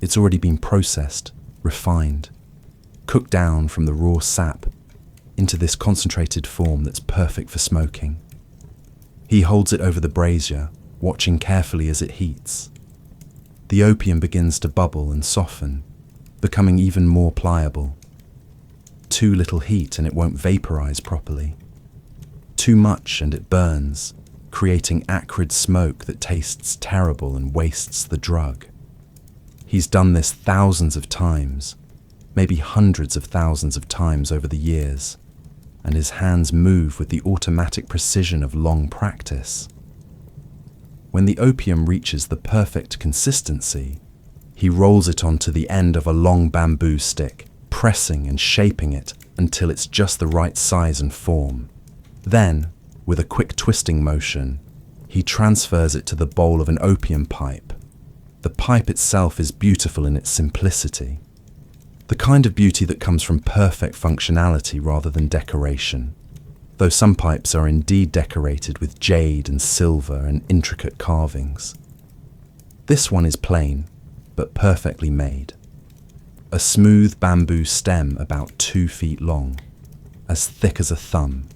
It's already been processed, refined, cooked down from the raw sap into this concentrated form that's perfect for smoking. He holds it over the brazier, watching carefully as it heats. The opium begins to bubble and soften, becoming even more pliable. Too little heat and it won't vaporize properly. Too much and it burns, creating acrid smoke that tastes terrible and wastes the drug. He's done this thousands of times, maybe hundreds of thousands of times over the years, and his hands move with the automatic precision of long practice. When the opium reaches the perfect consistency, he rolls it onto the end of a long bamboo stick, pressing and shaping it until it's just the right size and form. Then, with a quick twisting motion, he transfers it to the bowl of an opium pipe. The pipe itself is beautiful in its simplicity, the kind of beauty that comes from perfect functionality rather than decoration, though some pipes are indeed decorated with jade and silver and intricate carvings. This one is plain, but perfectly made. A smooth bamboo stem about 2 feet long, as thick as a thumb,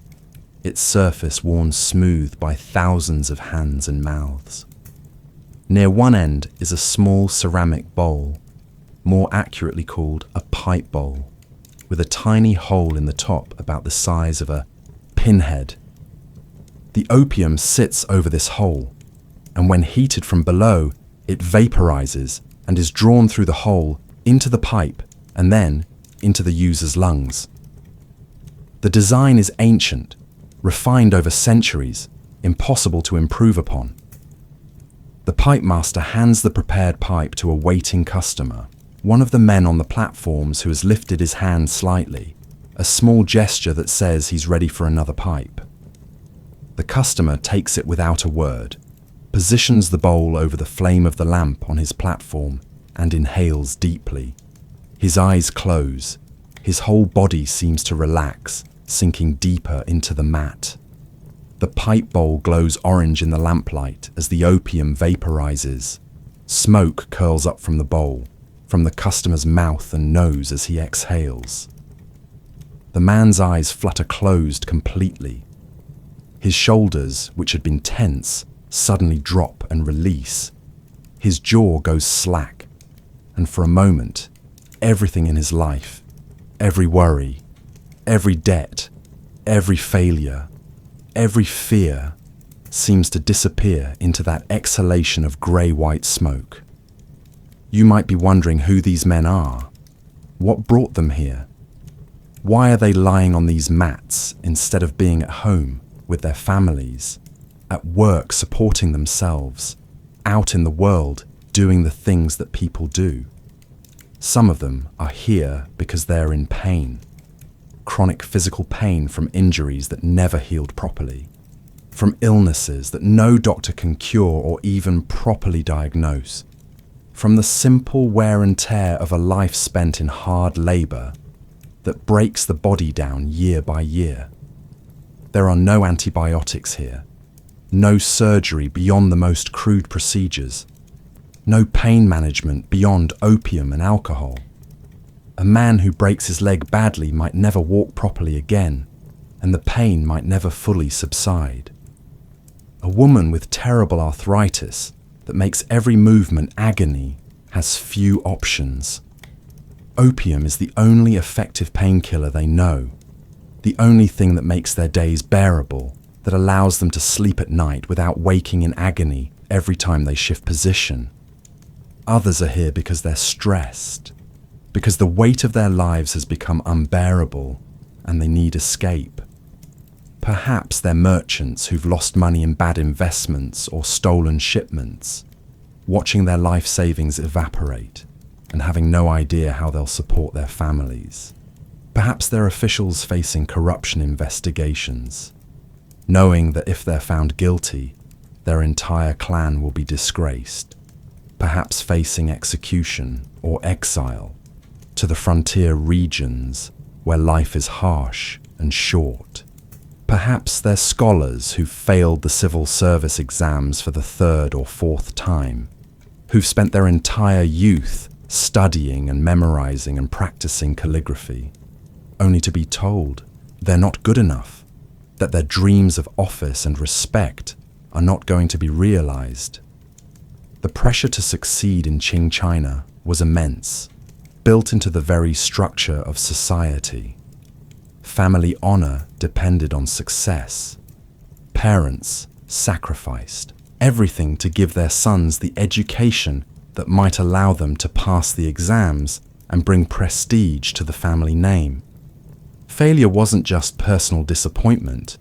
its surface worn smooth by thousands of hands and mouths. Near one end is a small ceramic bowl, more accurately called a pipe bowl, with a tiny hole in the top about the size of a pinhead. The opium sits over this hole, and when heated from below, it vaporizes and is drawn through the hole into the pipe and then into the user's lungs. The design is ancient, refined over centuries, impossible to improve upon. The pipe master hands the prepared pipe to a waiting customer, one of the men on the platforms who has lifted his hand slightly, a small gesture that says he's ready for another pipe. The customer takes it without a word, positions the bowl over the flame of the lamp on his platform, and inhales deeply. His eyes close, his whole body seems to relax, sinking deeper into the mat. The pipe bowl glows orange in the lamplight as the opium vaporizes. Smoke curls up from the bowl, from the customer's mouth and nose as he exhales. The man's eyes flutter closed completely. His shoulders, which had been tense, suddenly drop and release. His jaw goes slack, and for a moment, everything in his life, every worry, every debt, every failure, every fear seems to disappear into that exhalation of grey-white smoke. You might be wondering who these men are. What brought them here? Why are they lying on these mats instead of being at home with their families, at work supporting themselves, out in the world doing the things that people do? Some of them are here because they're in pain. Chronic physical pain from injuries that never healed properly, from illnesses that no doctor can cure or even properly diagnose, from the simple wear and tear of a life spent in hard labour that breaks the body down year by year. There are no antibiotics here, No surgery beyond the most crude procedures. No pain management beyond opium and alcohol. A man who breaks his leg badly might never walk properly again, and the pain might never fully subside. A woman with terrible arthritis that makes every movement agony has few options. Opium is the only effective painkiller they know, the only thing that makes their days bearable, that allows them to sleep at night without waking in agony every time they shift position. Others are here because they're stressed, because the weight of their lives has become unbearable and they need escape. Perhaps they're merchants who've lost money in bad investments or stolen shipments, watching their life savings evaporate and having no idea how they'll support their families. Perhaps they're officials facing corruption investigations, knowing that if they're found guilty, their entire clan will be disgraced, perhaps facing execution or exile to the frontier regions where life is harsh and short. Perhaps they're scholars who've failed the civil service exams for the third or fourth time, who've spent their entire youth studying and memorizing and practicing calligraphy, only to be told they're not good enough, that their dreams of office and respect are not going to be realized. The pressure to succeed in Qing China was immense, built into the very structure of society. Family honor depended on success. Parents sacrificed everything to give their sons the education that might allow them to pass the exams and bring prestige to the family name. Failure wasn't just personal disappointment.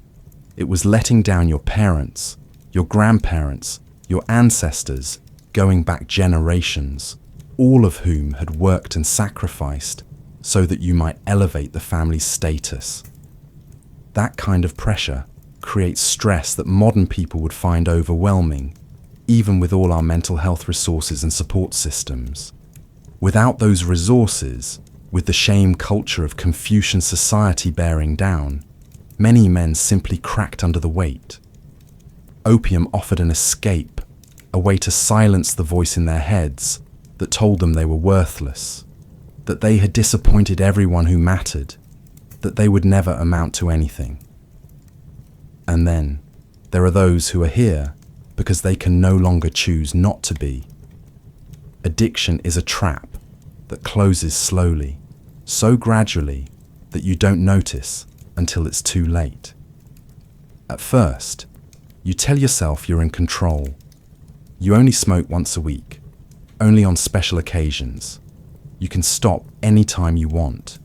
It was letting down your parents, your grandparents, your ancestors, going back generations, all of whom had worked and sacrificed so that you might elevate the family's status. That kind of pressure creates stress that modern people would find overwhelming, even with all our mental health resources and support systems. Without those resources, with the shame culture of Confucian society bearing down, many men simply cracked under the weight. Opium offered an escape, a way to silence the voice in their heads that told them they were worthless, that they had disappointed everyone who mattered, that they would never amount to anything. And then, there are those who are here because they can no longer choose not to be. Addiction is a trap that closes slowly, so gradually that you don't notice until it's too late. At first, you tell yourself you're in control. You only smoke once a week, only on special occasions. You can stop any time you want.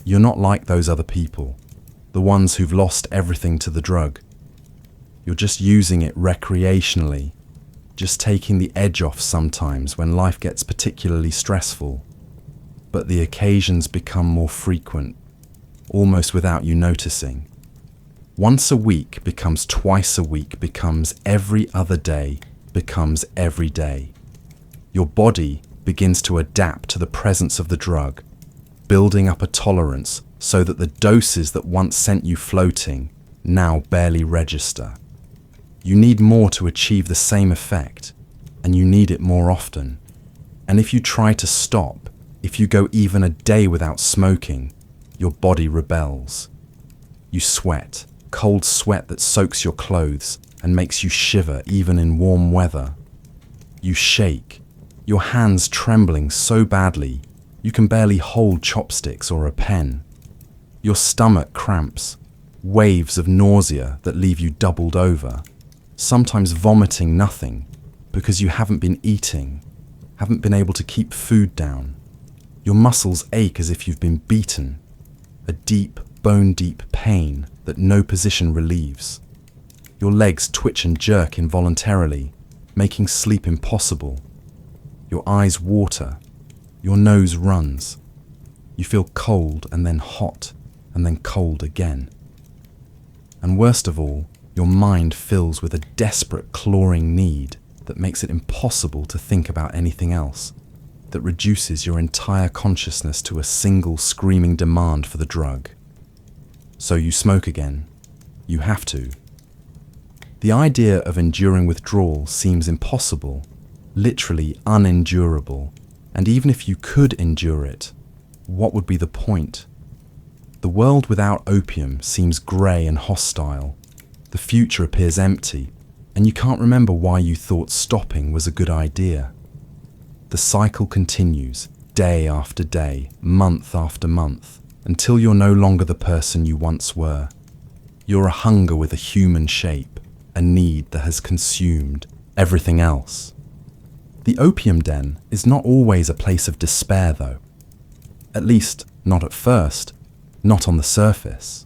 You're not like those other people, the ones who've lost everything to the drug. You're just using it recreationally, just taking the edge off sometimes when life gets particularly stressful. But the occasions become more frequent, almost without you noticing. Once a week becomes twice a week, becomes every other day, becomes every day. Your body begins to adapt to the presence of the drug, building up a tolerance so that the doses that once sent you floating now barely register. You need more to achieve the same effect, and you need it more often. And if you try to stop, if you go even a day without smoking, your body rebels. You sweat, cold sweat that soaks your clothes and makes you shiver even in warm weather. You shake, your hands trembling so badly you can barely hold chopsticks or a pen. Your stomach cramps, waves of nausea that leave you doubled over, sometimes vomiting nothing because you haven't been eating, haven't been able to keep food down. Your muscles ache as if you've been beaten, a deep, bone-deep pain that no position relieves. Your legs twitch and jerk involuntarily, making sleep impossible. Your eyes water, your nose runs. You feel cold and then hot and then cold again. And worst of all, your mind fills with a desperate clawing need that makes it impossible to think about anything else, that reduces your entire consciousness to a single screaming demand for the drug. So you smoke again. You have to. The idea of enduring withdrawal seems impossible, literally unendurable, and even if you could endure it, what would be the point? The world without opium seems grey and hostile. The future appears empty, and you can't remember why you thought stopping was a good idea. The cycle continues, day after day, month after month, until you're no longer the person you once were. You're a hunger with a human shape, a need that has consumed everything else. The opium den is not always a place of despair, though. At least, not at first, not on the surface.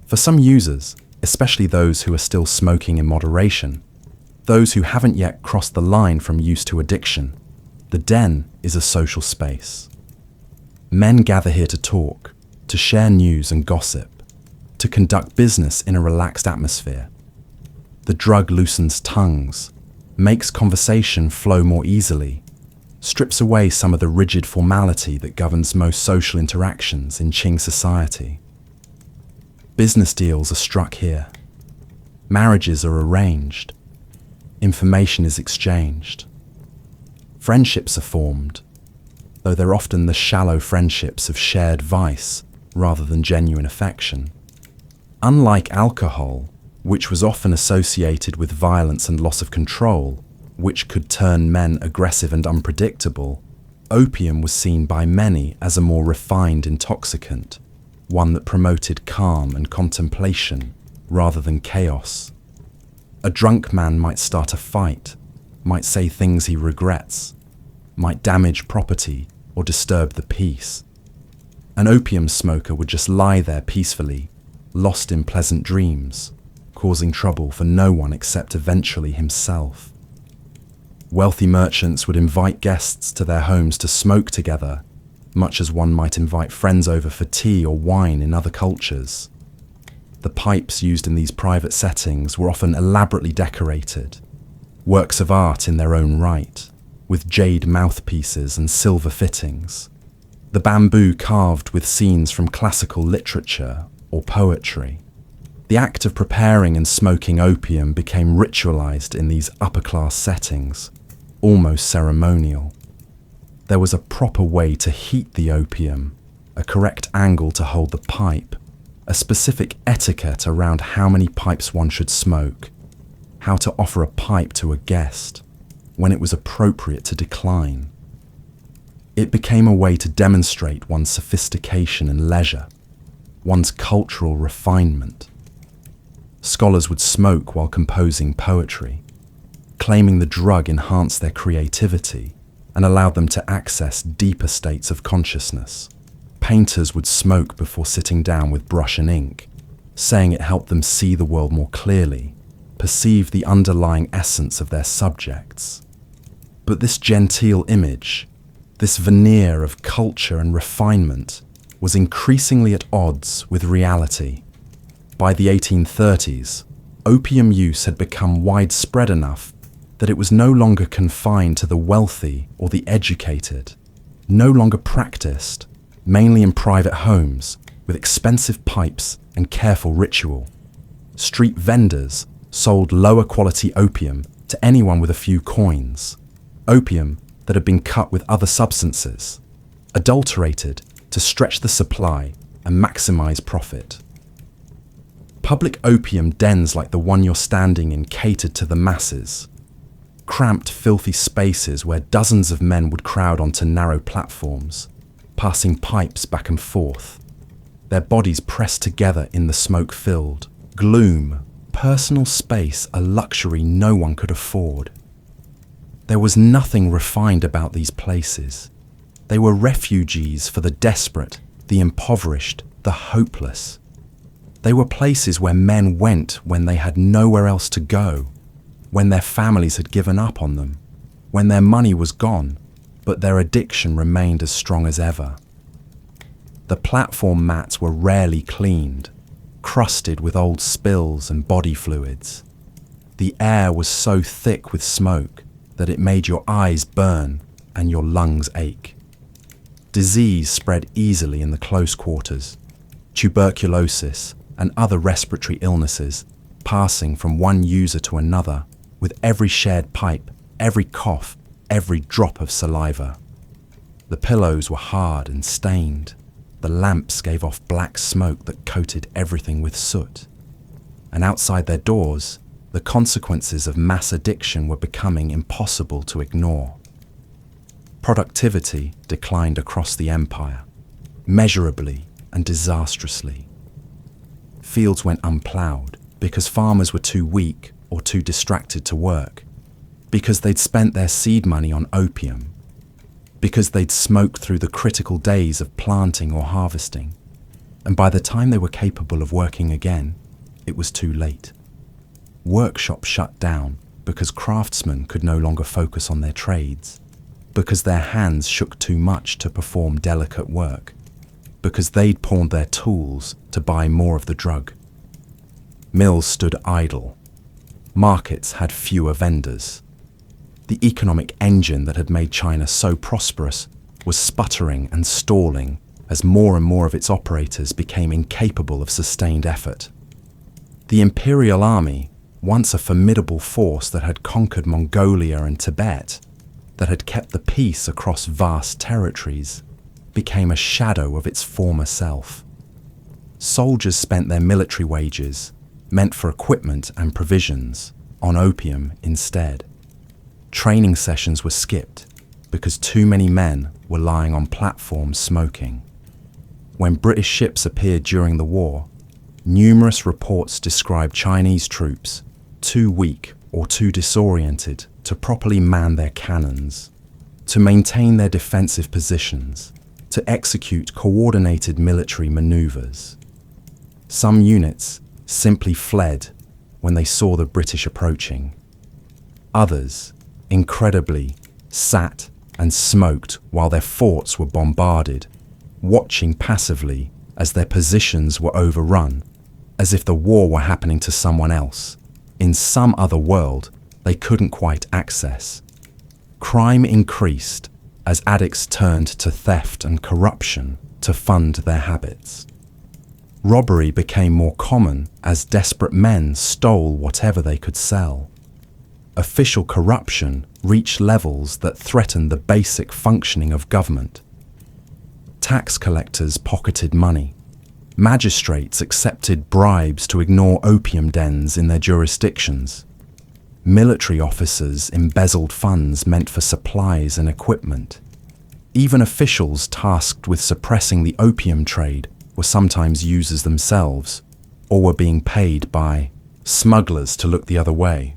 For some users, especially those who are still smoking in moderation, those who haven't yet crossed the line from use to addiction, the den is a social space. Men gather here to talk, to share news and gossip, to conduct business in a relaxed atmosphere. The drug loosens tongues, makes conversation flow more easily, strips away some of the rigid formality that governs most social interactions in Qing society. Business deals are struck here. Marriages are arranged. Information is exchanged. Friendships are formed, though they're often the shallow friendships of shared vice rather than genuine affection. Unlike alcohol, which was often associated with violence and loss of control, which could turn men aggressive and unpredictable, opium was seen by many as a more refined intoxicant, one that promoted calm and contemplation rather than chaos. A drunk man might start a fight, might say things he regrets, might damage property or disturb the peace. An opium smoker would just lie there peacefully, lost in pleasant dreams, causing trouble for no one except eventually himself. Wealthy merchants would invite guests to their homes to smoke together, much as one might invite friends over for tea or wine in other cultures. The pipes used in these private settings were often elaborately decorated, works of art in their own right, with jade mouthpieces and silver fittings. The bamboo carved with scenes from classical literature or poetry. The act of preparing and smoking opium became ritualized in these upper-class settings, almost ceremonial. There was a proper way to heat the opium, a correct angle to hold the pipe, a specific etiquette around how many pipes one should smoke, how to offer a pipe to a guest, when it was appropriate to decline. It became a way to demonstrate one's sophistication and leisure, one's cultural refinement. Scholars would smoke while composing poetry, claiming the drug enhanced their creativity and allowed them to access deeper states of consciousness. Painters would smoke before sitting down with brush and ink, saying it helped them see the world more clearly, perceive the underlying essence of their subjects. But this genteel image, this veneer of culture and refinement, was increasingly at odds with reality. By the 1830s, opium use had become widespread enough that it was no longer confined to the wealthy or the educated, no longer practiced, mainly in private homes, with expensive pipes and careful ritual. Street vendors sold lower quality opium to anyone with a few coins, opium that had been cut with other substances, adulterated to stretch the supply and maximize profit. Public opium dens like the one you're standing in catered to the masses. Cramped, filthy spaces where dozens of men would crowd onto narrow platforms, passing pipes back and forth, their bodies pressed together in the smoke-filled gloom, personal space a luxury no one could afford. There was nothing refined about these places. They were refuges for the desperate, the impoverished, the hopeless. They were places where men went when they had nowhere else to go, when their families had given up on them, when their money was gone, but their addiction remained as strong as ever. The platform mats were rarely cleaned, crusted with old spills and body fluids. The air was so thick with smoke that it made your eyes burn and your lungs ache. Disease spread easily in the close quarters. Tuberculosis and other respiratory illnesses passing from one user to another, with every shared pipe, every cough, every drop of saliva. The pillows were hard and stained. The lamps gave off black smoke that coated everything with soot. And outside their doors, the consequences of mass addiction were becoming impossible to ignore. Productivity declined across the empire, measurably and disastrously. Fields went unplowed because farmers were too weak or too distracted to work, because they'd spent their seed money on opium, because they'd smoked through the critical days of planting or harvesting, and by the time they were capable of working again, it was too late. Workshops shut down because craftsmen could no longer focus on their trades, because their hands shook too much to perform delicate work, because they'd pawned their tools to buy more of the drug. Mills stood idle. Markets had fewer vendors. The economic engine that had made China so prosperous was sputtering and stalling as more and more of its operators became incapable of sustained effort. The Imperial Army, once a formidable force that had conquered Mongolia and Tibet, that had kept the peace across vast territories, became a shadow of its former self. Soldiers spent their military wages, meant for equipment and provisions, on opium instead. Training sessions were skipped because too many men were lying on platforms smoking. When British ships appeared during the war, numerous reports described Chinese troops too weak or too disoriented to properly man their cannons, to maintain their defensive positions, to execute coordinated military maneuvers. Some units simply fled when they saw the British approaching. Others, incredibly, sat and smoked while their forts were bombarded, watching passively as their positions were overrun, as if the war were happening to someone else, in some other world they couldn't quite access. Crime increased as addicts turned to theft and corruption to fund their habits. Robbery became more common as desperate men stole whatever they could sell. Official corruption reached levels that threatened the basic functioning of government. Tax collectors pocketed money. Magistrates accepted bribes to ignore opium dens in their jurisdictions. Military officers embezzled funds meant for supplies and equipment. Even officials tasked with suppressing the opium trade were sometimes users themselves, or were being paid by smugglers to look the other way.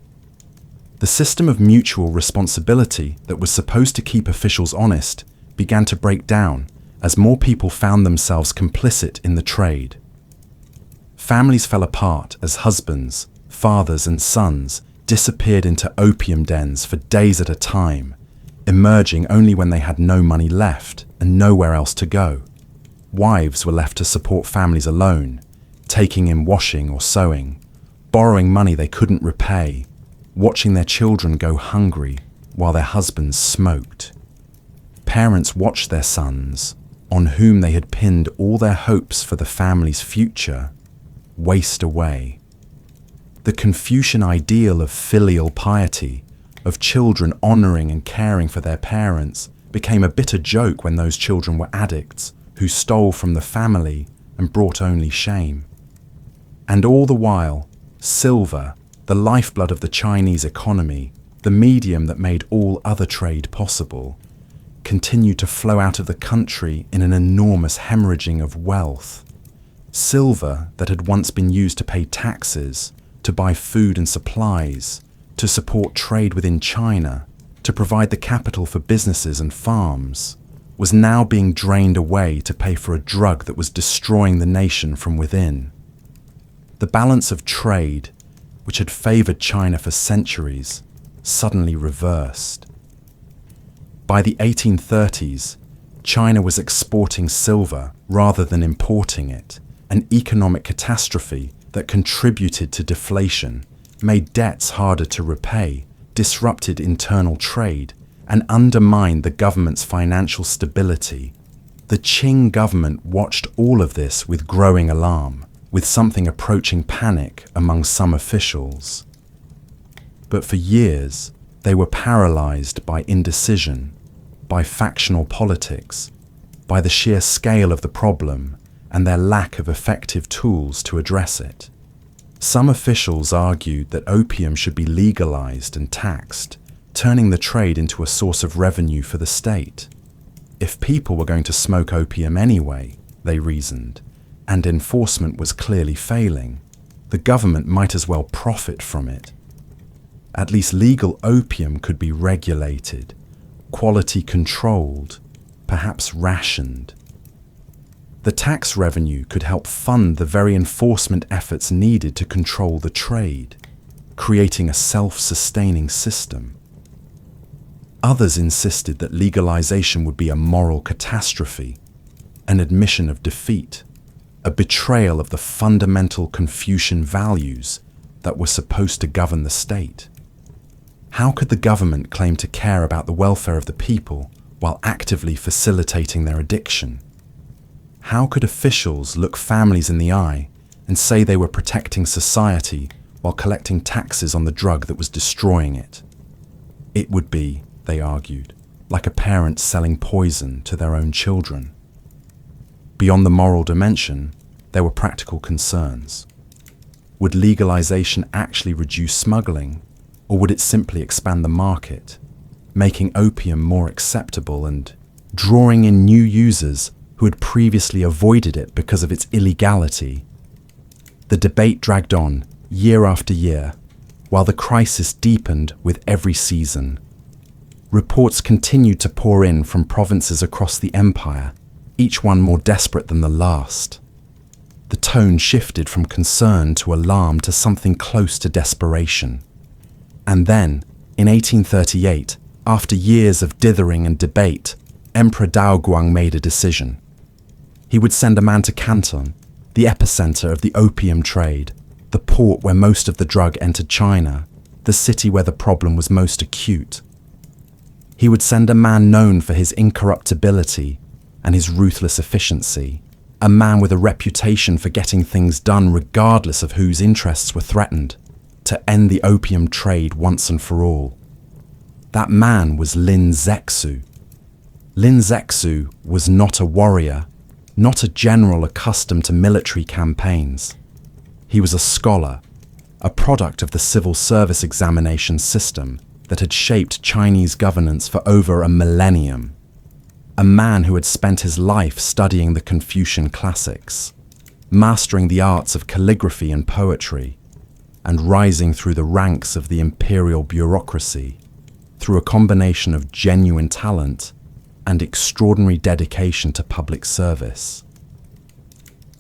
The system of mutual responsibility that was supposed to keep officials honest began to break down as more people found themselves complicit in the trade. Families fell apart as husbands, fathers and sons disappeared into opium dens for days at a time, emerging only when they had no money left and nowhere else to go. Wives were left to support families alone, taking in washing or sewing, borrowing money they couldn't repay, watching their children go hungry while their husbands smoked. Parents watched their sons, on whom they had pinned all their hopes for the family's future, waste away. The Confucian ideal of filial piety, of children honoring and caring for their parents, became a bitter joke when those children were addicts who stole from the family and brought only shame. And all the while, silver, the lifeblood of the Chinese economy, the medium that made all other trade possible, continued to flow out of the country in an enormous hemorrhaging of wealth. Silver that had once been used to pay taxes, to buy food and supplies, to support trade within China, to provide the capital for businesses and farms, was now being drained away to pay for a drug that was destroying the nation from within. The balance of trade, which had favored China for centuries, suddenly reversed. By the 1830s, China was exporting silver rather than importing it, an economic catastrophe that contributed to deflation, made debts harder to repay, disrupted internal trade, and undermined the government's financial stability. The Qing government watched all of this with growing alarm, with something approaching panic among some officials. But for years, they were paralyzed by indecision, by factional politics, by the sheer scale of the problem and their lack of effective tools to address it. Some officials argued that opium should be legalized and taxed, turning the trade into a source of revenue for the state. If people were going to smoke opium anyway, they reasoned, and enforcement was clearly failing, the government might as well profit from it. At least legal opium could be regulated, quality controlled, perhaps rationed. The tax revenue could help fund the very enforcement efforts needed to control the trade, creating a self-sustaining system. Others insisted that legalization would be a moral catastrophe, an admission of defeat, a betrayal of the fundamental Confucian values that were supposed to govern the state. How could the government claim to care about the welfare of the people while actively facilitating their addiction? How could officials look families in the eye and say they were protecting society while collecting taxes on the drug that was destroying it? It would be, they argued, like a parent selling poison to their own children. Beyond the moral dimension, there were practical concerns. Would legalization actually reduce smuggling, or would it simply expand the market, making opium more acceptable and drawing in new users who had previously avoided it because of its illegality? The debate dragged on year after year, while the crisis deepened with every season. Reports continued to pour in from provinces across the empire, each one more desperate than the last. The tone shifted from concern to alarm to something close to desperation. And then, in 1838, after years of dithering and debate, Emperor Daoguang made a decision. He would send a man to Canton, the epicenter of the opium trade, the port where most of the drug entered China, the city where the problem was most acute. He would send a man known for his incorruptibility and his ruthless efficiency, a man with a reputation for getting things done regardless of whose interests were threatened, to end the opium trade once and for all. That man was Lin Zexu. Lin Zexu was not a warrior, not a general accustomed to military campaigns. He was a scholar, a product of the civil service examination system that had shaped Chinese governance for over a millennium. A man who had spent his life studying the Confucian classics, mastering the arts of calligraphy and poetry, and rising through the ranks of the imperial bureaucracy through a combination of genuine talent and extraordinary dedication to public service.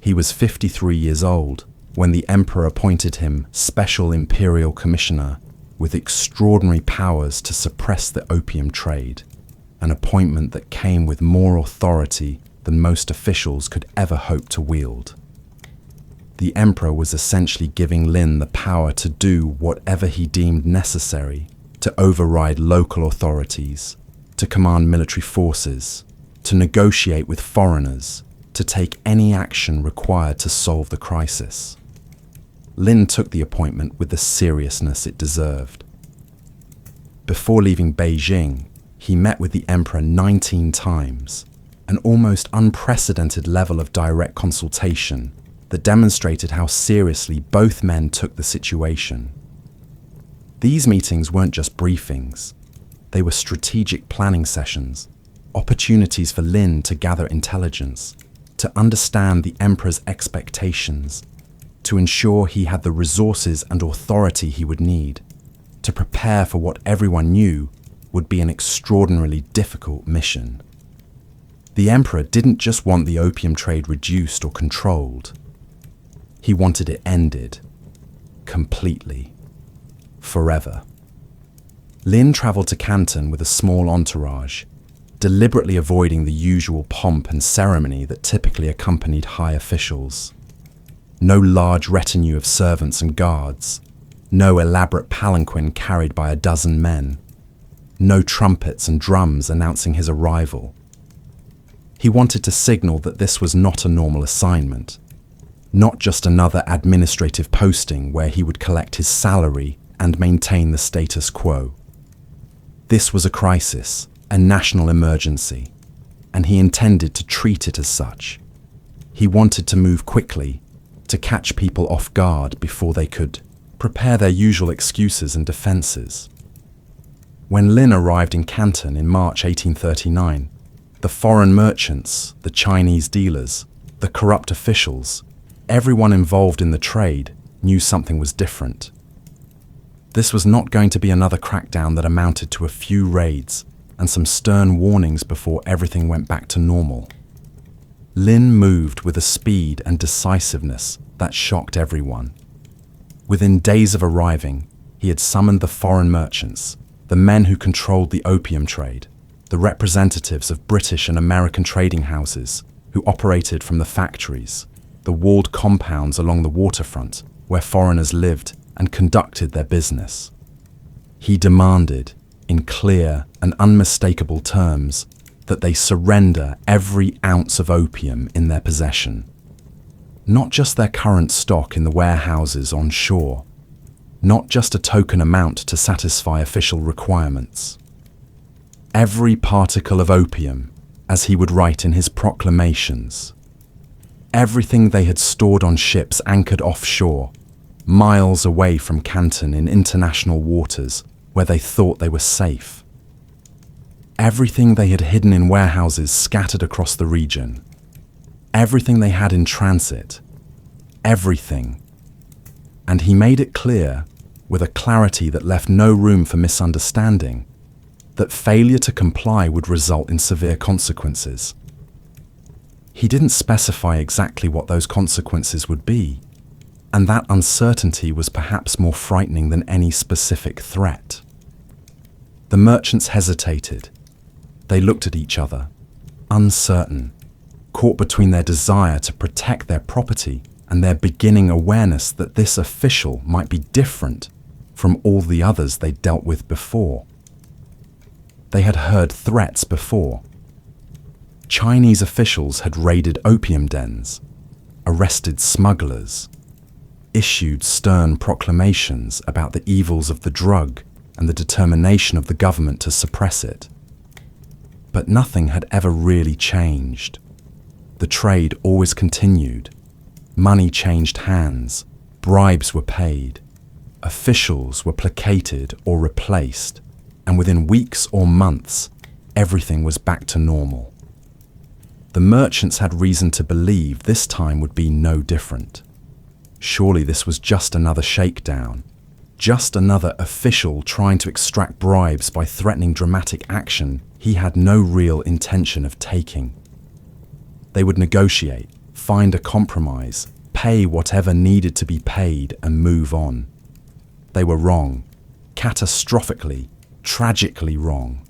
He was 53 years old when the emperor appointed him Special Imperial Commissioner with extraordinary powers to suppress the opium trade, an appointment that came with more authority than most officials could ever hope to wield. The emperor was essentially giving Lin the power to do whatever he deemed necessary to override local authorities, to command military forces, to negotiate with foreigners, to take any action required to solve the crisis. Lin took the appointment with the seriousness it deserved. Before leaving Beijing, he met with the emperor 19 times, an almost unprecedented level of direct consultation that demonstrated how seriously both men took the situation. These meetings weren't just briefings. They were strategic planning sessions, opportunities for Lin to gather intelligence, to understand the emperor's expectations, to ensure he had the resources and authority he would need, to prepare for what everyone knew would be an extraordinarily difficult mission. The emperor didn't just want the opium trade reduced or controlled. He wanted it ended, completely, forever. Lin travelled to Canton with a small entourage, deliberately avoiding the usual pomp and ceremony that typically accompanied high officials. No large retinue of servants and guards, no elaborate palanquin carried by a dozen men, no trumpets and drums announcing his arrival. He wanted to signal that this was not a normal assignment. not just another administrative posting where he would collect his salary and maintain the status quo. This was a crisis, a national emergency, and he intended to treat it as such. He wanted to move quickly, to catch people off guard before they could prepare their usual excuses and defenses. When Lin arrived in Canton in March 1839, the foreign merchants, the Chinese dealers, the corrupt officials, everyone involved in the trade knew something was different. This was not going to be another crackdown that amounted to a few raids and some stern warnings before everything went back to normal. Lin moved with a speed and decisiveness that shocked everyone. Within days of arriving, he had summoned the foreign merchants, the men who controlled the opium trade, the representatives of British and American trading houses who operated from the factories, the walled compounds along the waterfront where foreigners lived and conducted their business. He demanded, in clear and unmistakable terms, that they surrender every ounce of opium in their possession. Not just their current stock in the warehouses on shore, not just a token amount to satisfy official requirements. Every particle of opium, as he would write in his proclamations. Everything they had stored on ships anchored offshore, miles away from Canton in international waters where they thought they were safe. Everything they had hidden in warehouses scattered across the region. Everything they had in transit. Everything. And he made it clear, with a clarity that left no room for misunderstanding, that failure to comply would result in severe consequences. He didn't specify exactly what those consequences would be, and that uncertainty was perhaps more frightening than any specific threat. The merchants hesitated. They looked at each other, uncertain, caught between their desire to protect their property and their beginning awareness that this official might be different from all the others they dealt with before. They had heard threats before. Chinese officials had raided opium dens, arrested smugglers, issued stern proclamations about the evils of the drug and the determination of the government to suppress it. But nothing had ever really changed. The trade always continued. Money changed hands, bribes were paid, officials were placated or replaced, and within weeks or months, everything was back to normal. The merchants had reason to believe this time would be no different. Surely this was just another shakedown, just another official trying to extract bribes by threatening dramatic action he had no real intention of taking. They would negotiate, find a compromise, pay whatever needed to be paid and move on. They were wrong, catastrophically, tragically wrong.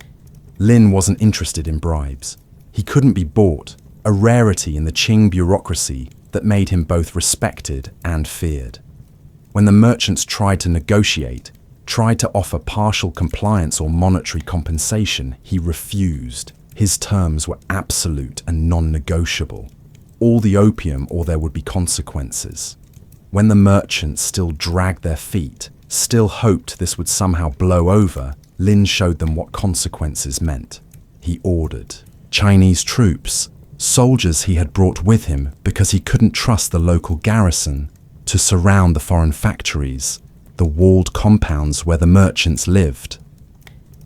Lin wasn't interested in bribes. He couldn't be bought, a rarity in the Qing bureaucracy that made him both respected and feared. When the merchants tried to negotiate, tried to offer partial compliance or monetary compensation, he refused. His terms were absolute and non-negotiable. All the opium or there would be consequences. When the merchants still dragged their feet, still hoped this would somehow blow over, Lin showed them what consequences meant. He ordered Chinese troops, soldiers he had brought with him because he couldn't trust the local garrison, to surround the foreign factories, the walled compounds where the merchants lived.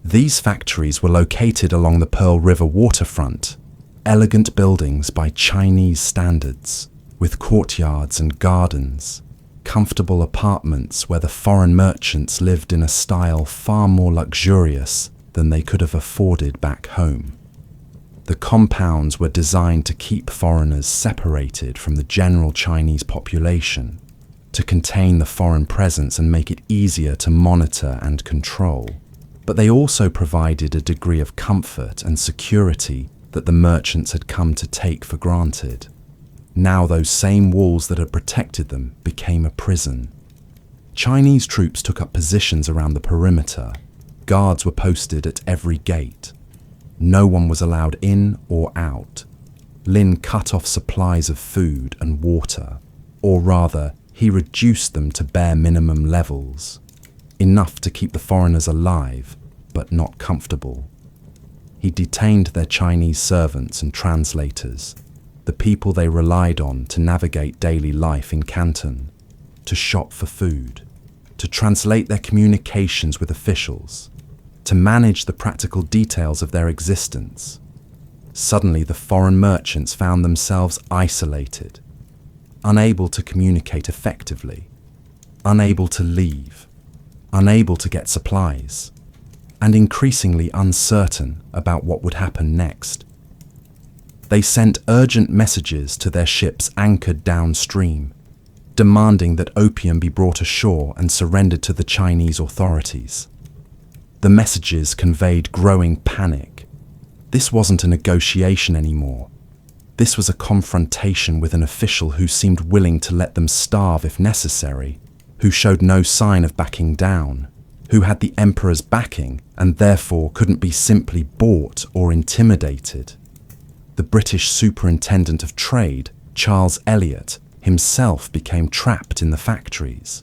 These factories were located along the Pearl River waterfront, elegant buildings by Chinese standards, with courtyards and gardens, comfortable apartments where the foreign merchants lived in a style far more luxurious than they could have afforded back home. The compounds were designed to keep foreigners separated from the general Chinese population, to contain the foreign presence and make it easier to monitor and control. But they also provided a degree of comfort and security that the merchants had come to take for granted. Now those same walls that had protected them became a prison. Chinese troops took up positions around the perimeter. Guards were posted at every gate. No one was allowed in or out. Lin cut off supplies of food and water. Or rather, he reduced them to bare minimum levels, enough to keep the foreigners alive, but not comfortable. He detained their Chinese servants and translators, the people they relied on to navigate daily life in Canton, to shop for food, to translate their communications with officials, to manage the practical details of their existence. Suddenly, the foreign merchants found themselves isolated, unable to communicate effectively, unable to leave, unable to get supplies, and increasingly uncertain about what would happen next. They sent urgent messages to their ships anchored downstream, demanding that opium be brought ashore and surrendered to the Chinese authorities. The messages conveyed growing panic. This wasn't a negotiation anymore. This was a confrontation with an official who seemed willing to let them starve if necessary, who showed no sign of backing down, who had the emperor's backing and therefore couldn't be simply bought or intimidated. The British Superintendent of Trade, Charles Elliot, himself became trapped in the factories.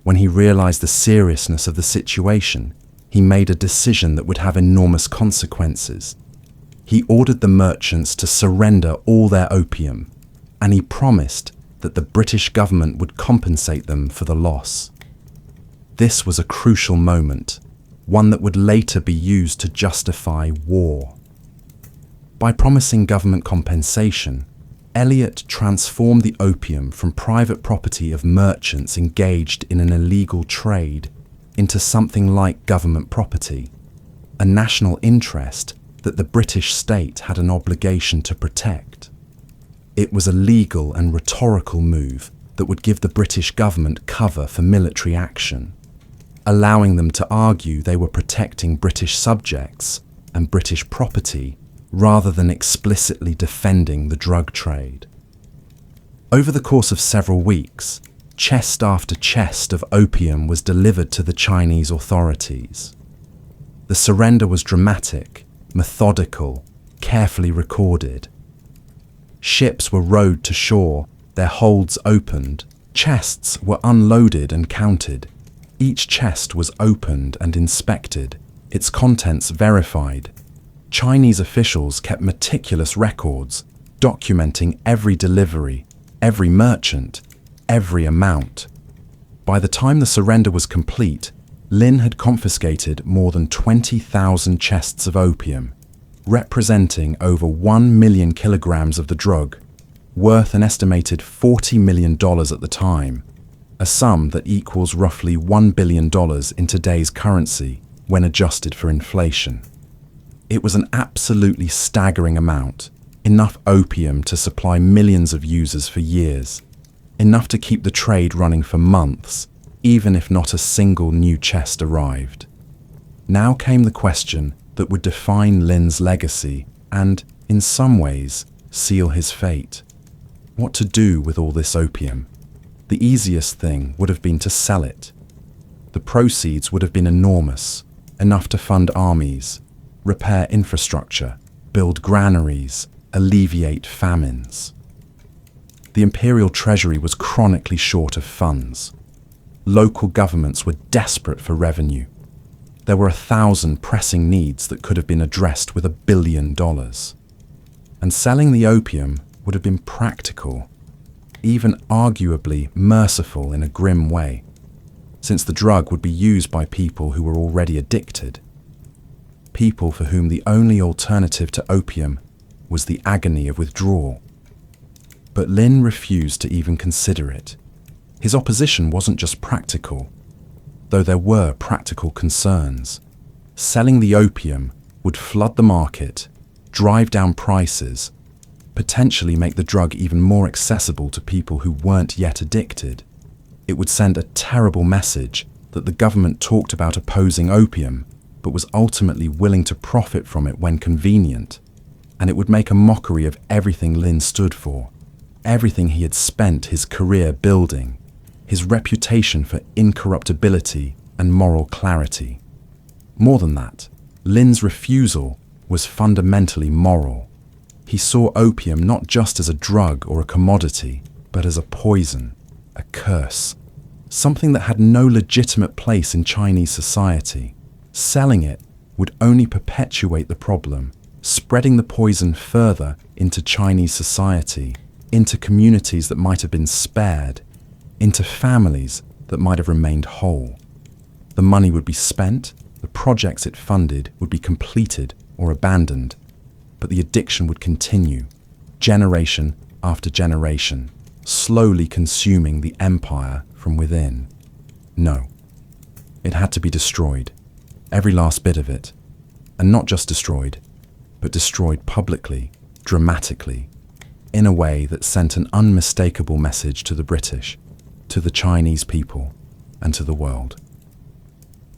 When he realized the seriousness of the situation, he made a decision that would have enormous consequences. He ordered the merchants to surrender all their opium, and he promised that the British government would compensate them for the loss. This was a crucial moment, one that would later be used to justify war. By promising government compensation, Elliot transformed the opium from private property of merchants engaged in an illegal trade into something like government property, a national interest that the British state had an obligation to protect. It was a legal and rhetorical move that would give the British government cover for military action, allowing them to argue they were protecting British subjects and British property rather than explicitly defending the drug trade. Over the course of several weeks, chest after chest of opium was delivered to the Chinese authorities. The surrender was dramatic, methodical, carefully recorded. Ships were rowed to shore, their holds opened, chests were unloaded and counted. Each chest was opened and inspected, its contents verified. Chinese officials kept meticulous records, documenting every delivery, every merchant, every amount. By the time the surrender was complete, Lin had confiscated more than 20,000 chests of opium, representing over 1 million kilograms of the drug, worth an estimated $40 million at the time, a sum that equals roughly $1 billion in today's currency when adjusted for inflation. It was an absolutely staggering amount, enough opium to supply millions of users for years, enough to keep the trade running for months, even if not a single new chest arrived. Now came the question that would define Lin's legacy and, in some ways, seal his fate. What to do with all this opium? The easiest thing would have been to sell it. The proceeds would have been enormous, enough to fund armies, repair infrastructure, build granaries, alleviate famines. The imperial treasury was chronically short of funds. Local governments were desperate for revenue. There were 1,000 pressing needs that could have been addressed with $1 billion. And selling the opium would have been practical, even arguably merciful in a grim way, since the drug would be used by people who were already addicted. People for whom the only alternative to opium was the agony of withdrawal. But Lin refused to even consider it. His opposition wasn't just practical, though there were practical concerns. Selling the opium would flood the market, drive down prices, potentially make the drug even more accessible to people who weren't yet addicted. It would send a terrible message that the government talked about opposing opium, but was ultimately willing to profit from it when convenient. And it would make a mockery of everything Lin stood for, everything he had spent his career building, his reputation for incorruptibility and moral clarity. More than that, Lin's refusal was fundamentally moral. He saw opium not just as a drug or a commodity, but as a poison, a curse, something that had no legitimate place in Chinese society. Selling it would only perpetuate the problem, spreading the poison further into Chinese society, into communities that might have been spared, into families that might have remained whole. The money would be spent, the projects it funded would be completed or abandoned, but the addiction would continue, generation after generation, slowly consuming the empire from within. No, it had to be destroyed, every last bit of it, and not just destroyed, but destroyed publicly, dramatically, in a way that sent an unmistakable message to the British, to the Chinese people, and to the world.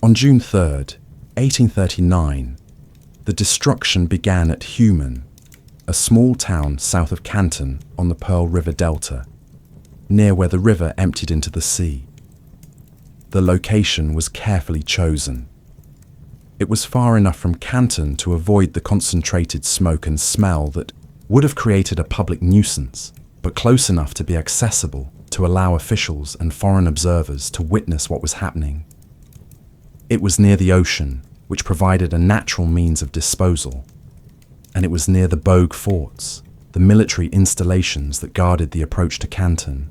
On June 3rd, 1839, the destruction began at Human, a small town south of Canton on the Pearl River Delta, near where the river emptied into the sea. The location was carefully chosen. It was far enough from Canton to avoid the concentrated smoke and smell that would have created a public nuisance, but close enough to be accessible to allow officials and foreign observers to witness what was happening. It was near the ocean, which provided a natural means of disposal, and it was near the Bogue forts, the military installations that guarded the approach to Canton,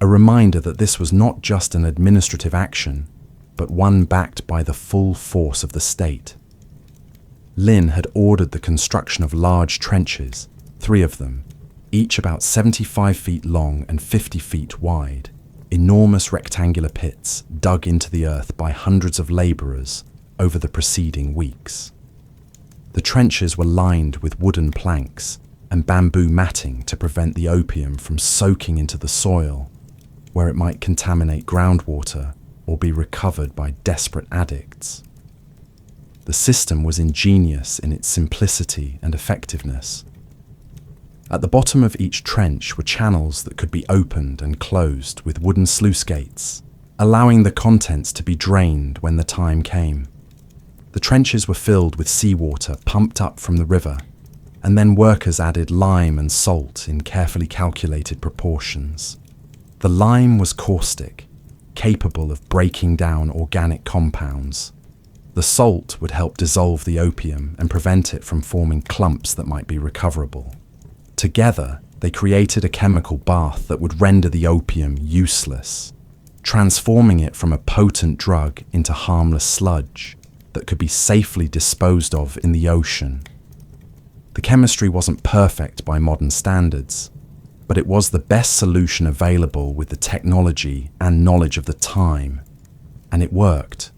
a reminder that this was not just an administrative action, but one backed by the full force of the state. Lin had ordered the construction of large trenches, 3 of them, each about 75 feet long and 50 feet wide, enormous rectangular pits dug into the earth by hundreds of labourers over the preceding weeks. The trenches were lined with wooden planks and bamboo matting to prevent the opium from soaking into the soil, where it might contaminate groundwater or be recovered by desperate addicts. The system was ingenious in its simplicity and effectiveness. At the bottom of each trench were channels that could be opened and closed with wooden sluice gates, allowing the contents to be drained when the time came. The trenches were filled with seawater pumped up from the river, and then workers added lime and salt in carefully calculated proportions. The lime was caustic, capable of breaking down organic compounds. The salt would help dissolve the opium and prevent it from forming clumps that might be recoverable. Together, they created a chemical bath that would render the opium useless, transforming it from a potent drug into harmless sludge that could be safely disposed of in the ocean. The chemistry wasn't perfect by modern standards, but it was the best solution available with the technology and knowledge of the time, and it worked.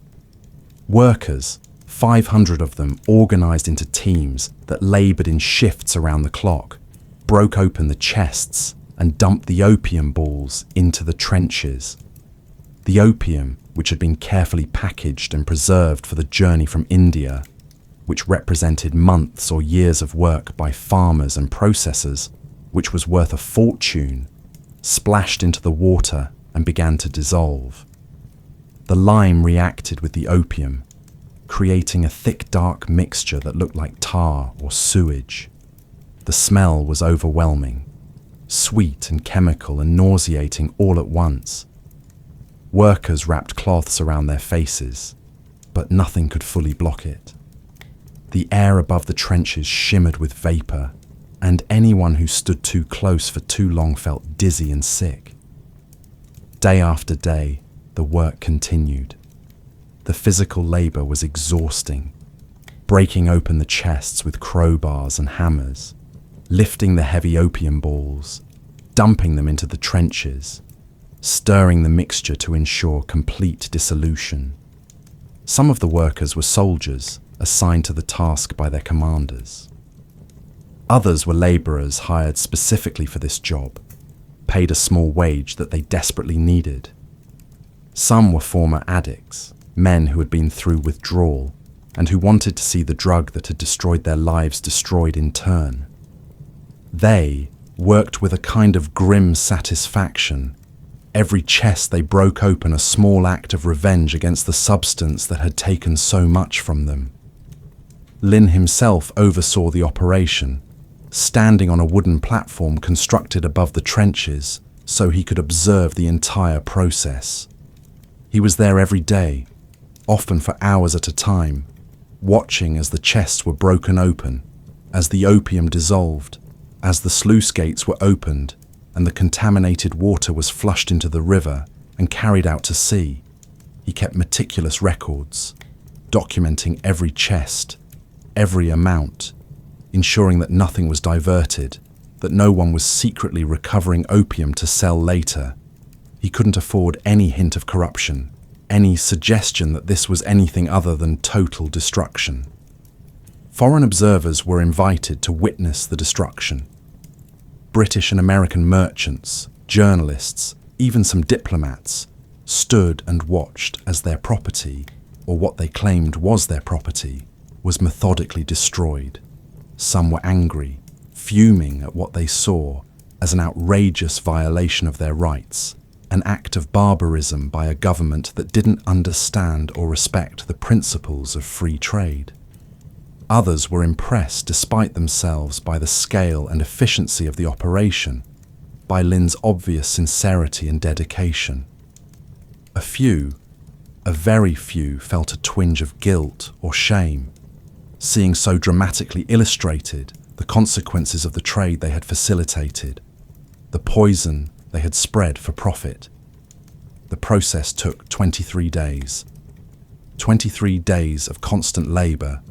Workers, 500 of them organized into teams that labored in shifts around the clock, broke open the chests and dumped the opium balls into the trenches. The opium, which had been carefully packaged and preserved for the journey from India, which represented months or years of work by farmers and processors, which was worth a fortune, splashed into the water and began to dissolve. The lime reacted with the opium, creating a thick, dark mixture that looked like tar or sewage. The smell was overwhelming, sweet and chemical and nauseating all at once. Workers wrapped cloths around their faces, but nothing could fully block it. The air above the trenches shimmered with vapour, and anyone who stood too close for too long felt dizzy and sick. Day after day, the work continued. The physical labour was exhausting, breaking open the chests with crowbars and hammers, lifting the heavy opium balls, dumping them into the trenches, stirring the mixture to ensure complete dissolution. Some of the workers were soldiers assigned to the task by their commanders. Others were labourers hired specifically for this job, paid a small wage that they desperately needed. Some were former addicts, men who had been through withdrawal and who wanted to see the drug that had destroyed their lives destroyed in turn. They worked with a kind of grim satisfaction. Every chest they broke open a small act of revenge against the substance that had taken so much from them. Lin himself oversaw the operation, standing on a wooden platform constructed above the trenches, so he could observe the entire process. He was there every day, often for hours at a time, watching as the chests were broken open, as the opium dissolved, as the sluice gates were opened and the contaminated water was flushed into the river and carried out to sea. He kept meticulous records, documenting every chest, every amount, ensuring that nothing was diverted, that no one was secretly recovering opium to sell later. He couldn't afford any hint of corruption, any suggestion that this was anything other than total destruction. Foreign observers were invited to witness the destruction. British and American merchants, journalists, even some diplomats, stood and watched as their property, or what they claimed was their property, was methodically destroyed. Some were angry, fuming at what they saw as an outrageous violation of their rights, an act of barbarism by a government that didn't understand or respect the principles of free trade. Others were impressed despite themselves by the scale and efficiency of the operation, by Lin's obvious sincerity and dedication. A few, a very few, felt a twinge of guilt or shame, seeing so dramatically illustrated the consequences of the trade they had facilitated, the poison they had spread for profit. The process took 23 days. 23 days of constant labour,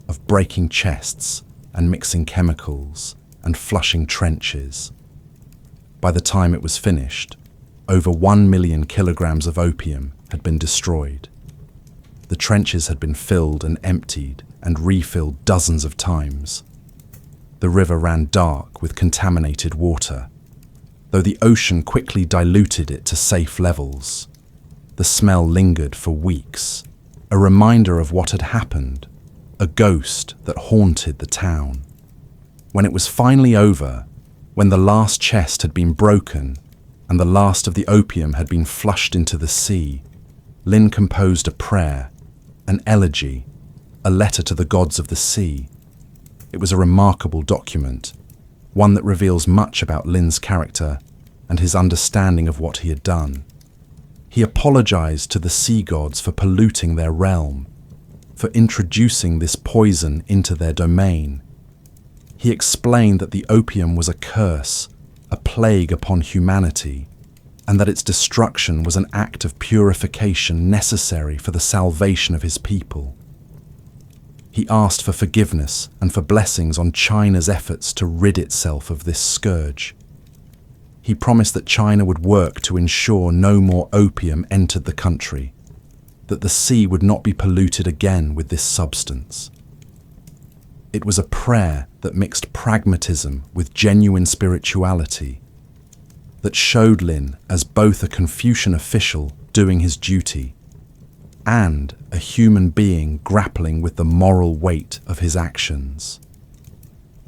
of breaking chests and mixing chemicals and flushing trenches. By the time it was finished, over 1 million kilograms of opium had been destroyed. The trenches had been filled and emptied and refilled dozens of times. The river ran dark with contaminated water, though the ocean quickly diluted it to safe levels. The smell lingered for weeks, a reminder of what had happened, a ghost that haunted the town. When it was finally over, when the last chest had been broken and the last of the opium had been flushed into the sea, Lin composed a prayer, an elegy, a letter to the gods of the sea. It was a remarkable document, one that reveals much about Lin's character and his understanding of what he had done. He apologized to the sea gods for polluting their realm, for introducing this poison into their domain. He explained that the opium was a curse, a plague upon humanity, and that its destruction was an act of purification necessary for the salvation of his people. He asked for forgiveness and for blessings on China's efforts to rid itself of this scourge. He promised that China would work to ensure no more opium entered the country, that the sea would not be polluted again with this substance. It was a prayer that mixed pragmatism with genuine spirituality, that showed Lin as both a Confucian official doing his duty and a human being grappling with the moral weight of his actions.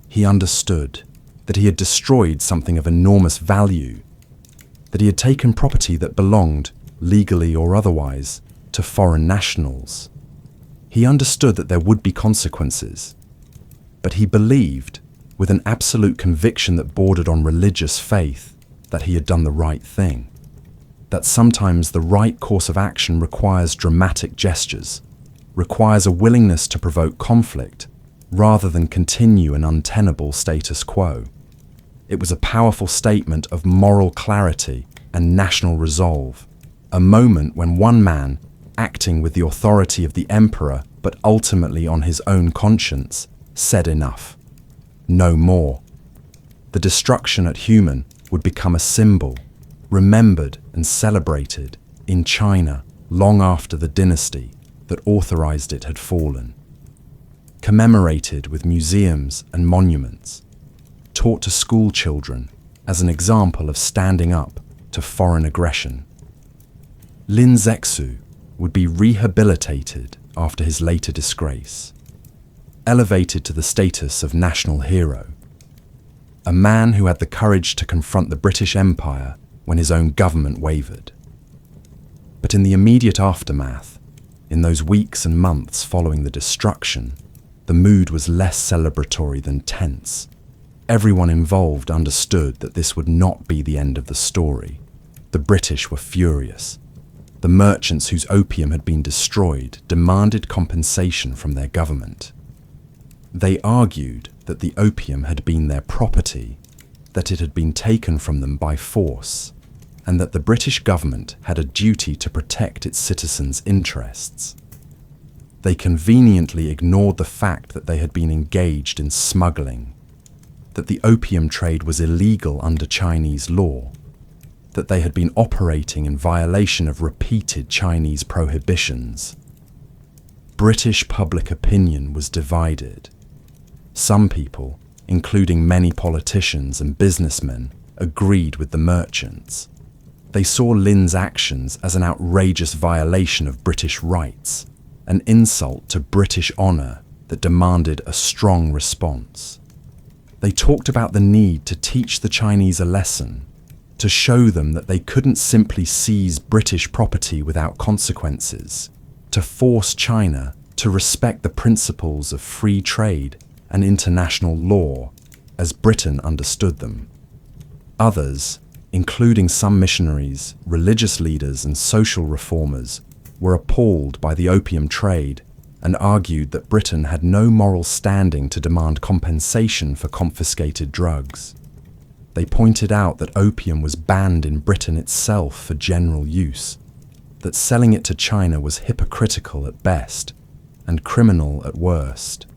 He understood that he had destroyed something of enormous value, that he had taken property that belonged, legally or otherwise, to foreign nationals. He understood that there would be consequences, but he believed, with an absolute conviction that bordered on religious faith, that he had done the right thing. That sometimes the right course of action requires dramatic gestures, requires a willingness to provoke conflict, rather than continue an untenable status quo. It was a powerful statement of moral clarity and national resolve, a moment when one man, acting with the authority of the emperor but ultimately on his own conscience, said enough. No more. The destruction at Human would become a symbol, remembered and celebrated in China long after the dynasty that authorized it had fallen. Commemorated with museums and monuments, taught to school children as an example of standing up to foreign aggression. Lin Zexu would be rehabilitated after his later disgrace, elevated to the status of national hero, a man who had the courage to confront the British Empire when his own government wavered. But in the immediate aftermath, in those weeks and months following the destruction, the mood was less celebratory than tense. Everyone involved understood that this would not be the end of the story. The British were furious. The merchants whose opium had been destroyed demanded compensation from their government. They argued that the opium had been their property, that it had been taken from them by force, and that the British government had a duty to protect its citizens' interests. They conveniently ignored the fact that they had been engaged in smuggling, that the opium trade was illegal under Chinese law, that they had been operating in violation of repeated Chinese prohibitions. British public opinion was divided. Some people, including many politicians and businessmen, agreed with the merchants. They saw Lin's actions as an outrageous violation of British rights, an insult to British honour that demanded a strong response. They talked about the need to teach the Chinese a lesson, to show them that they couldn't simply seize British property without consequences, to force China to respect the principles of free trade and international law as Britain understood them. Others, including some missionaries, religious leaders and social reformers, were appalled by the opium trade and argued that Britain had no moral standing to demand compensation for confiscated drugs. They pointed out that opium was banned in Britain itself for general use, that selling it to China was hypocritical at best and criminal at worst.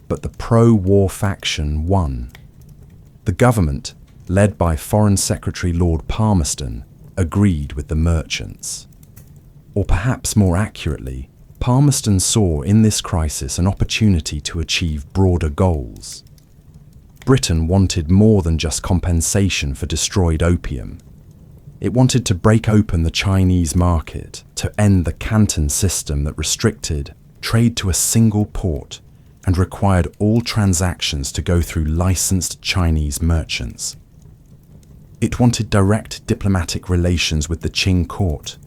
But the pro-war faction won. The government, led by Foreign Secretary Lord Palmerston, agreed with the merchants. Or perhaps more accurately, Palmerston saw in this crisis an opportunity to achieve broader goals. Britain wanted more than just compensation for destroyed opium. It wanted to break open the Chinese market, to end the Canton system that restricted trade to a single port and required all transactions to go through licensed Chinese merchants. It wanted direct diplomatic relations with the Qing court,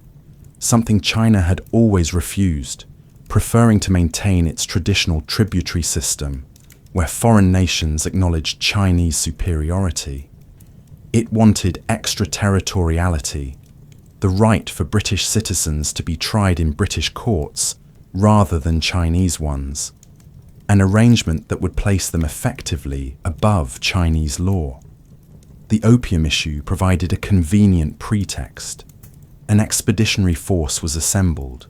something China had always refused, preferring to maintain its traditional tributary system, where foreign nations acknowledged Chinese superiority. It wanted extraterritoriality, the right for British citizens to be tried in British courts rather than Chinese ones, an arrangement that would place them effectively above Chinese law. The opium issue provided a convenient pretext. An expeditionary force was assembled,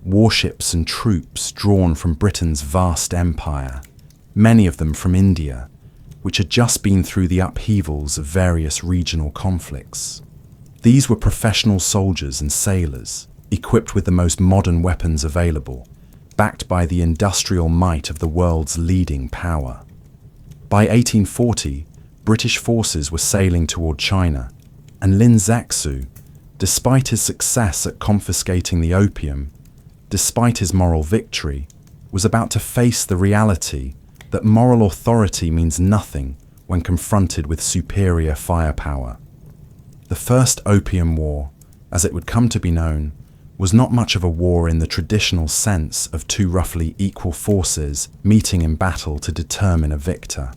warships and troops drawn from Britain's vast empire, many of them from India, which had just been through the upheavals of various regional conflicts. These were professional soldiers and sailors, equipped with the most modern weapons available, backed by the industrial might of the world's leading power. By 1840, British forces were sailing toward China, and Lin Zexu, despite his success at confiscating the opium, despite his moral victory, was about to face the reality that moral authority means nothing when confronted with superior firepower. The First Opium War, as it would come to be known, was not much of a war in the traditional sense of two roughly equal forces meeting in battle to determine a victor.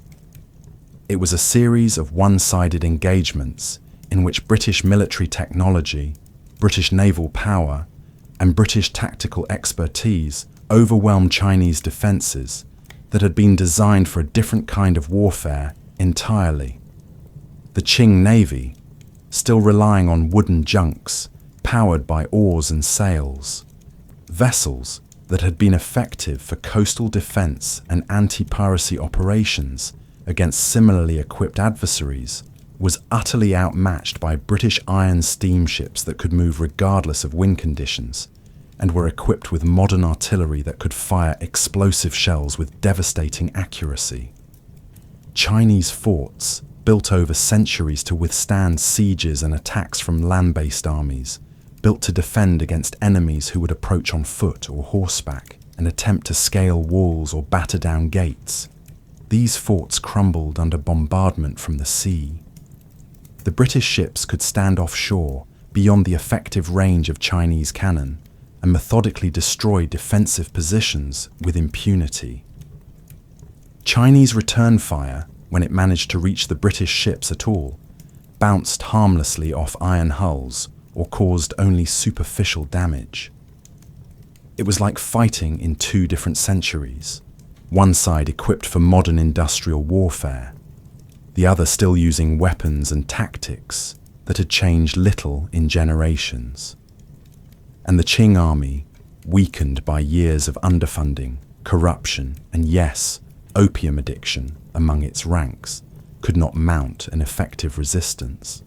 It was a series of one-sided engagements in which British military technology, British naval power, and British tactical expertise overwhelmed Chinese defences that had been designed for a different kind of warfare entirely. The Qing Navy, still relying on wooden junks powered by oars and sails, vessels that had been effective for coastal defence and anti-piracy operations against similarly equipped adversaries, was utterly outmatched by British iron steamships that could move regardless of wind conditions and were equipped with modern artillery that could fire explosive shells with devastating accuracy. Chinese forts, built over centuries to withstand sieges and attacks from land-based armies, built to defend against enemies who would approach on foot or horseback and attempt to scale walls or batter down gates. These forts crumbled under bombardment from the sea. The British ships could stand offshore beyond the effective range of Chinese cannon and methodically destroy defensive positions with impunity. Chinese return fire when it managed to reach the British ships at all, bounced harmlessly off iron hulls or caused only superficial damage. It was like fighting in two different centuries, one side equipped for modern industrial warfare, the other still using weapons and tactics that had changed little in generations. And the Qing army, weakened by years of underfunding, corruption, and yes, opium addiction among its ranks, could not mount an effective resistance.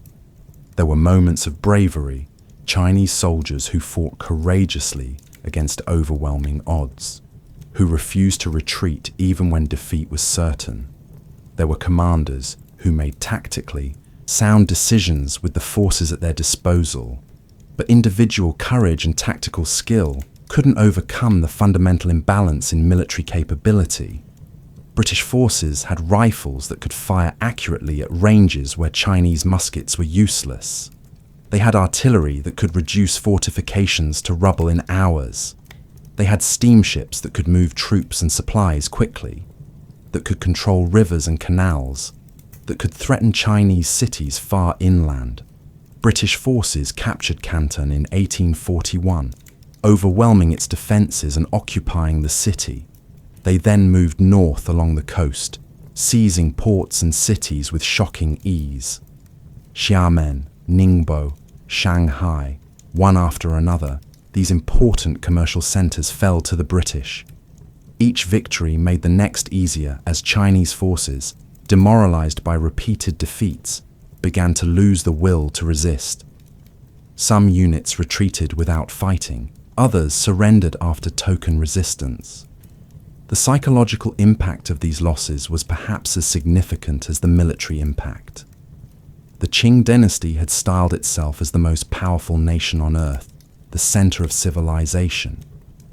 There were moments of bravery, Chinese soldiers who fought courageously against overwhelming odds, who refused to retreat even when defeat was certain. There were commanders who made tactically sound decisions with the forces at their disposal, but individual courage and tactical skill couldn't overcome the fundamental imbalance in military capability. British forces had rifles that could fire accurately at ranges where Chinese muskets were useless. They had artillery that could reduce fortifications to rubble in hours. They had steamships that could move troops and supplies quickly, that could control rivers and canals, that could threaten Chinese cities far inland. British forces captured Canton in 1841, overwhelming its defences and occupying the city. They then moved north along the coast, seizing ports and cities with shocking ease. Xiamen, Ningbo, Shanghai, one after another, these important commercial centres fell to the British. Each victory made the next easier as Chinese forces, demoralised by repeated defeats, began to lose the will to resist. Some units retreated without fighting, others surrendered after token resistance. The psychological impact of these losses was perhaps as significant as the military impact. The Qing dynasty had styled itself as the most powerful nation on earth, the centre of civilization,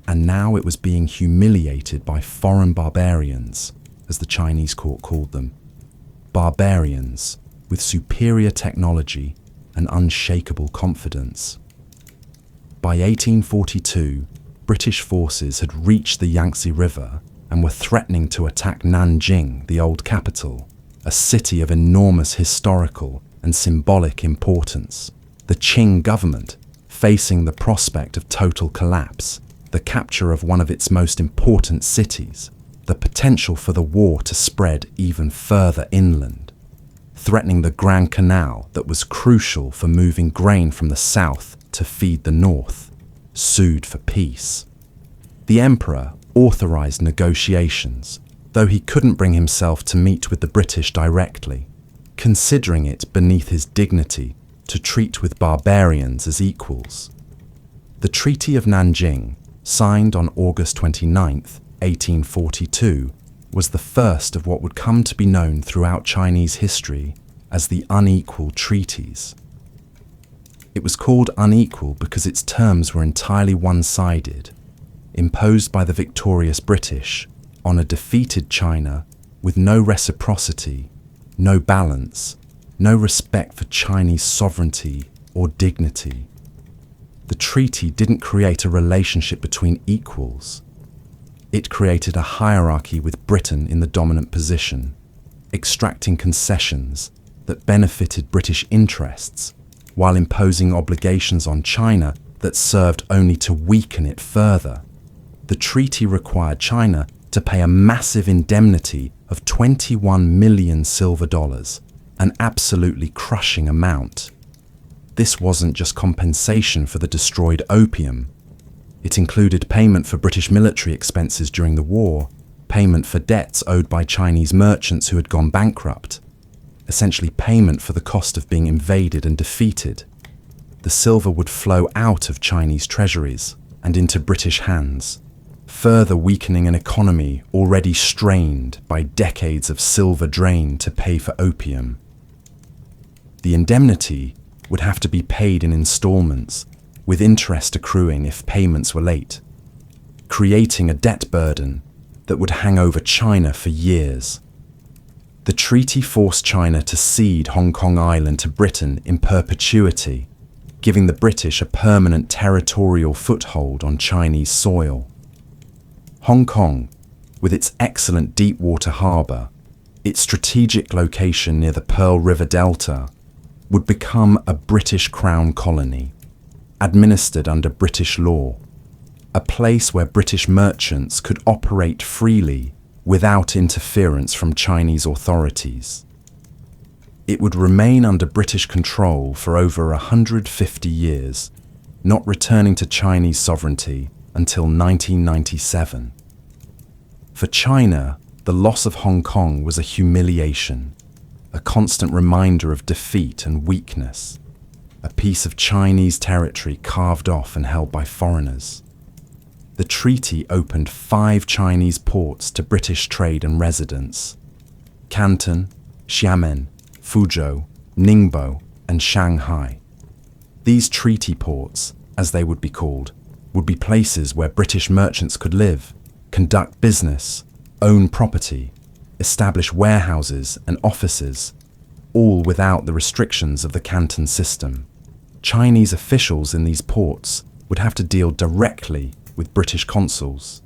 and now it was being humiliated by foreign barbarians, as the Chinese court called them. Barbarians with superior technology and unshakable confidence. By 1842, British forces had reached the Yangtze River and were threatening to attack Nanjing, the old capital, a city of enormous historical and symbolic importance. The Qing government, facing the prospect of total collapse, the capture of one of its most important cities, the potential for the war to spread even further inland, threatening the Grand Canal that was crucial for moving grain from the south to feed the north, sued for peace. The emperor authorized negotiations, though he couldn't bring himself to meet with the British directly, considering it beneath his dignity to treat with barbarians as equals. The Treaty of Nanjing, signed on August 29, 1842, was the first of what would come to be known throughout Chinese history as the unequal treaties. It was called unequal because its terms were entirely one-sided, imposed by the victorious British on a defeated China with no reciprocity, no balance, no respect for Chinese sovereignty or dignity. The treaty didn't create a relationship between equals. It created a hierarchy with Britain in the dominant position, extracting concessions that benefited British interests while imposing obligations on China that served only to weaken it further. The treaty required China to pay a massive indemnity of 21 million silver dollars, an absolutely crushing amount. This wasn't just compensation for the destroyed opium. It included payment for British military expenses during the war, payment for debts owed by Chinese merchants who had gone bankrupt, essentially payment for the cost of being invaded and defeated. The silver would flow out of Chinese treasuries and into British hands, further weakening an economy already strained by decades of silver drain to pay for opium. The indemnity would have to be paid in installments, with interest accruing if payments were late, creating a debt burden that would hang over China for years. The treaty forced China to cede Hong Kong Island to Britain in perpetuity, giving the British a permanent territorial foothold on Chinese soil. Hong Kong, with its excellent deep water harbour, Its strategic location near the Pearl River Delta would become a British Crown colony, administered under British law, a place where British merchants could operate freely without interference from Chinese authorities. It would remain under British control for over 150 years, not returning to Chinese sovereignty until 1997. For China, the loss of Hong Kong was a humiliation, a constant reminder of defeat and weakness, a piece of Chinese territory carved off and held by foreigners. The treaty opened 5 Chinese ports to British trade and residents: Canton, Xiamen, Fuzhou, Ningbo, and Shanghai. These treaty ports, as they would be called, would be places where British merchants could live, conduct business, own property, establish warehouses and offices, all without the restrictions of the Canton system. Chinese officials in these ports would have to deal directly with British consuls,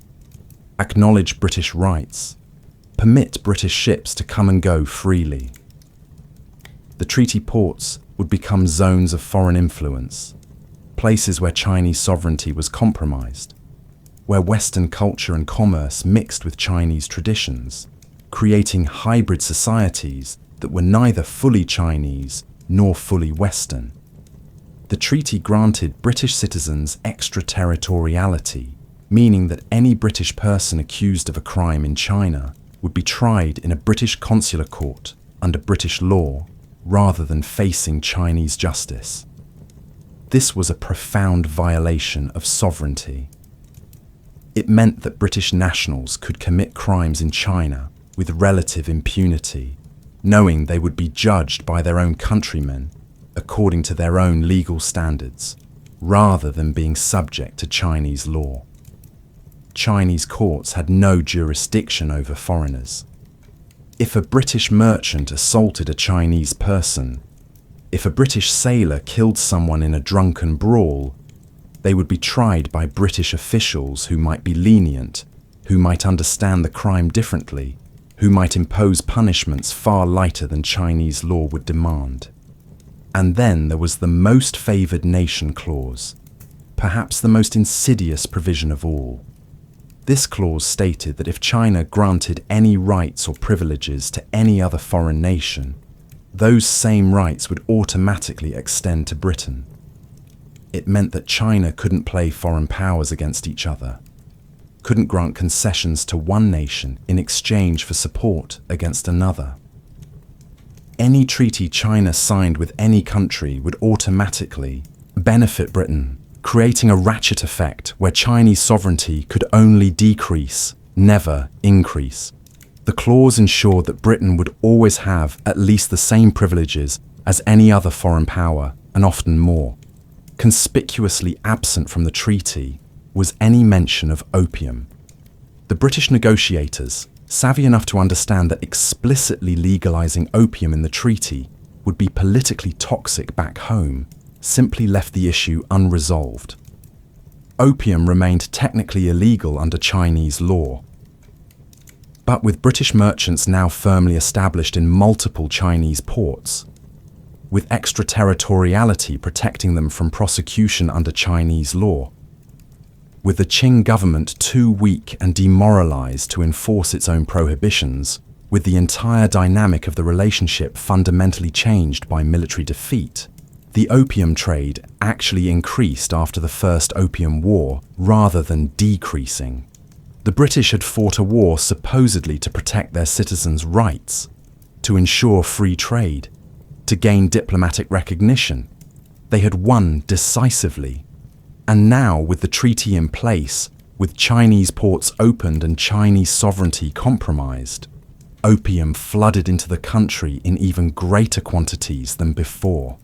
acknowledge British rights, permit British ships to come and go freely. The treaty ports would become zones of foreign influence, places where Chinese sovereignty was compromised, where Western culture and commerce mixed with Chinese traditions, creating hybrid societies that were neither fully Chinese nor fully Western. The treaty granted British citizens extraterritoriality, meaning that any British person accused of a crime in China would be tried in a British consular court under British law rather than facing Chinese justice. This was a profound violation of sovereignty. It meant that British nationals could commit crimes in China with relative impunity, knowing they would be judged by their own countrymen according to their own legal standards, rather than being subject to Chinese law. Chinese courts had no jurisdiction over foreigners. If a British merchant assaulted a Chinese person, if a British sailor killed someone in a drunken brawl, they would be tried by British officials who might be lenient, who might understand the crime differently, who might impose punishments far lighter than Chinese law would demand. And then there was the most favoured nation clause, perhaps the most insidious provision of all. This clause stated that if China granted any rights or privileges to any other foreign nation, those same rights would automatically extend to Britain. It meant that China couldn't play foreign powers against each other, couldn't grant concessions to one nation in exchange for support against another. Any treaty China signed with any country would automatically benefit Britain, creating a ratchet effect where Chinese sovereignty could only decrease, never increase. The clause ensured that Britain would always have at least the same privileges as any other foreign power, and often more. Conspicuously absent from the treaty was any mention of opium. The British negotiators, savvy enough to understand that explicitly legalizing opium in the treaty would be politically toxic back home, simply left the issue unresolved. Opium remained technically illegal under Chinese law. But with British merchants now firmly established in multiple Chinese ports, with extraterritoriality protecting them from prosecution under Chinese law, with the Qing government too weak and demoralized to enforce its own prohibitions, with the entire dynamic of the relationship fundamentally changed by military defeat, the opium trade actually increased after the First Opium War rather than decreasing. The British had fought a war supposedly to protect their citizens' rights, to ensure free trade, to gain diplomatic recognition. They had won decisively. And now, with the treaty in place, with Chinese ports opened and Chinese sovereignty compromised, opium flooded into the country in even greater quantities than before.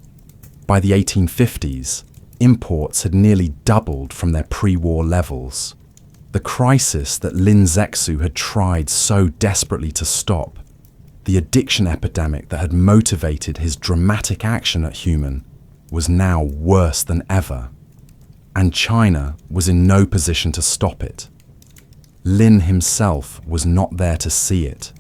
By the 1850s, imports had nearly doubled from their pre-war levels. The crisis that Lin Zexu had tried so desperately to stop, the addiction epidemic that had motivated his dramatic action at Human, was now worse than ever. And China was in no position to stop it. Lin himself was not there to see it.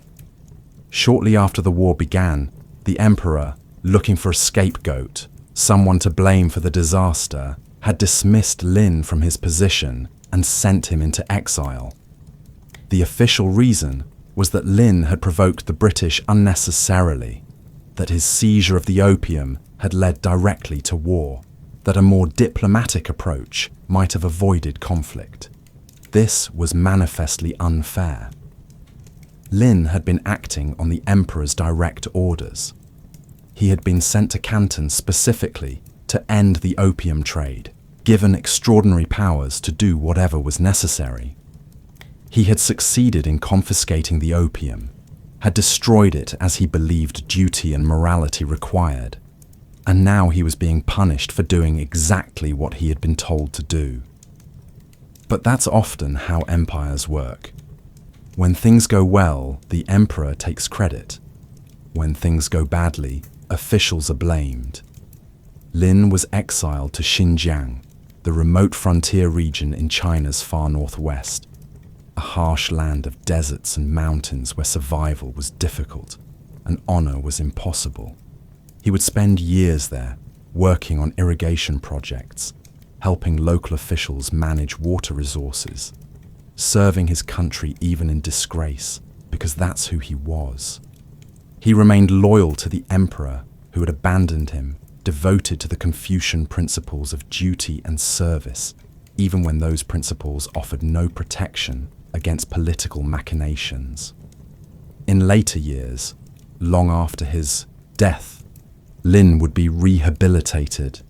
Shortly after the war began, the emperor, looking for a scapegoat, someone to blame for the disaster, had dismissed Lin from his position and sent him into exile. The official reason was that Lin had provoked the British unnecessarily, that his seizure of the opium had led directly to war, that a more diplomatic approach might have avoided conflict. This was manifestly unfair. Lin had been acting on the emperor's direct orders. He had been sent to Canton specifically to end the opium trade, given extraordinary powers to do whatever was necessary. He had succeeded in confiscating the opium, had destroyed it as he believed duty and morality required, and now he was being punished for doing exactly what he had been told to do. But that's often how empires work. When things go well, the emperor takes credit. When things go badly, officials are blamed. Lin was exiled to Xinjiang, the remote frontier region in China's far northwest, a harsh land of deserts and mountains where survival was difficult and honor was impossible. He would spend years there, working on irrigation projects, helping local officials manage water resources, serving his country even in disgrace, because that's who he was. He remained loyal to the emperor who had abandoned him, devoted to the Confucian principles of duty and service, even when those principles offered no protection against political machinations. In later years, long after his death, Lin would be rehabilitated.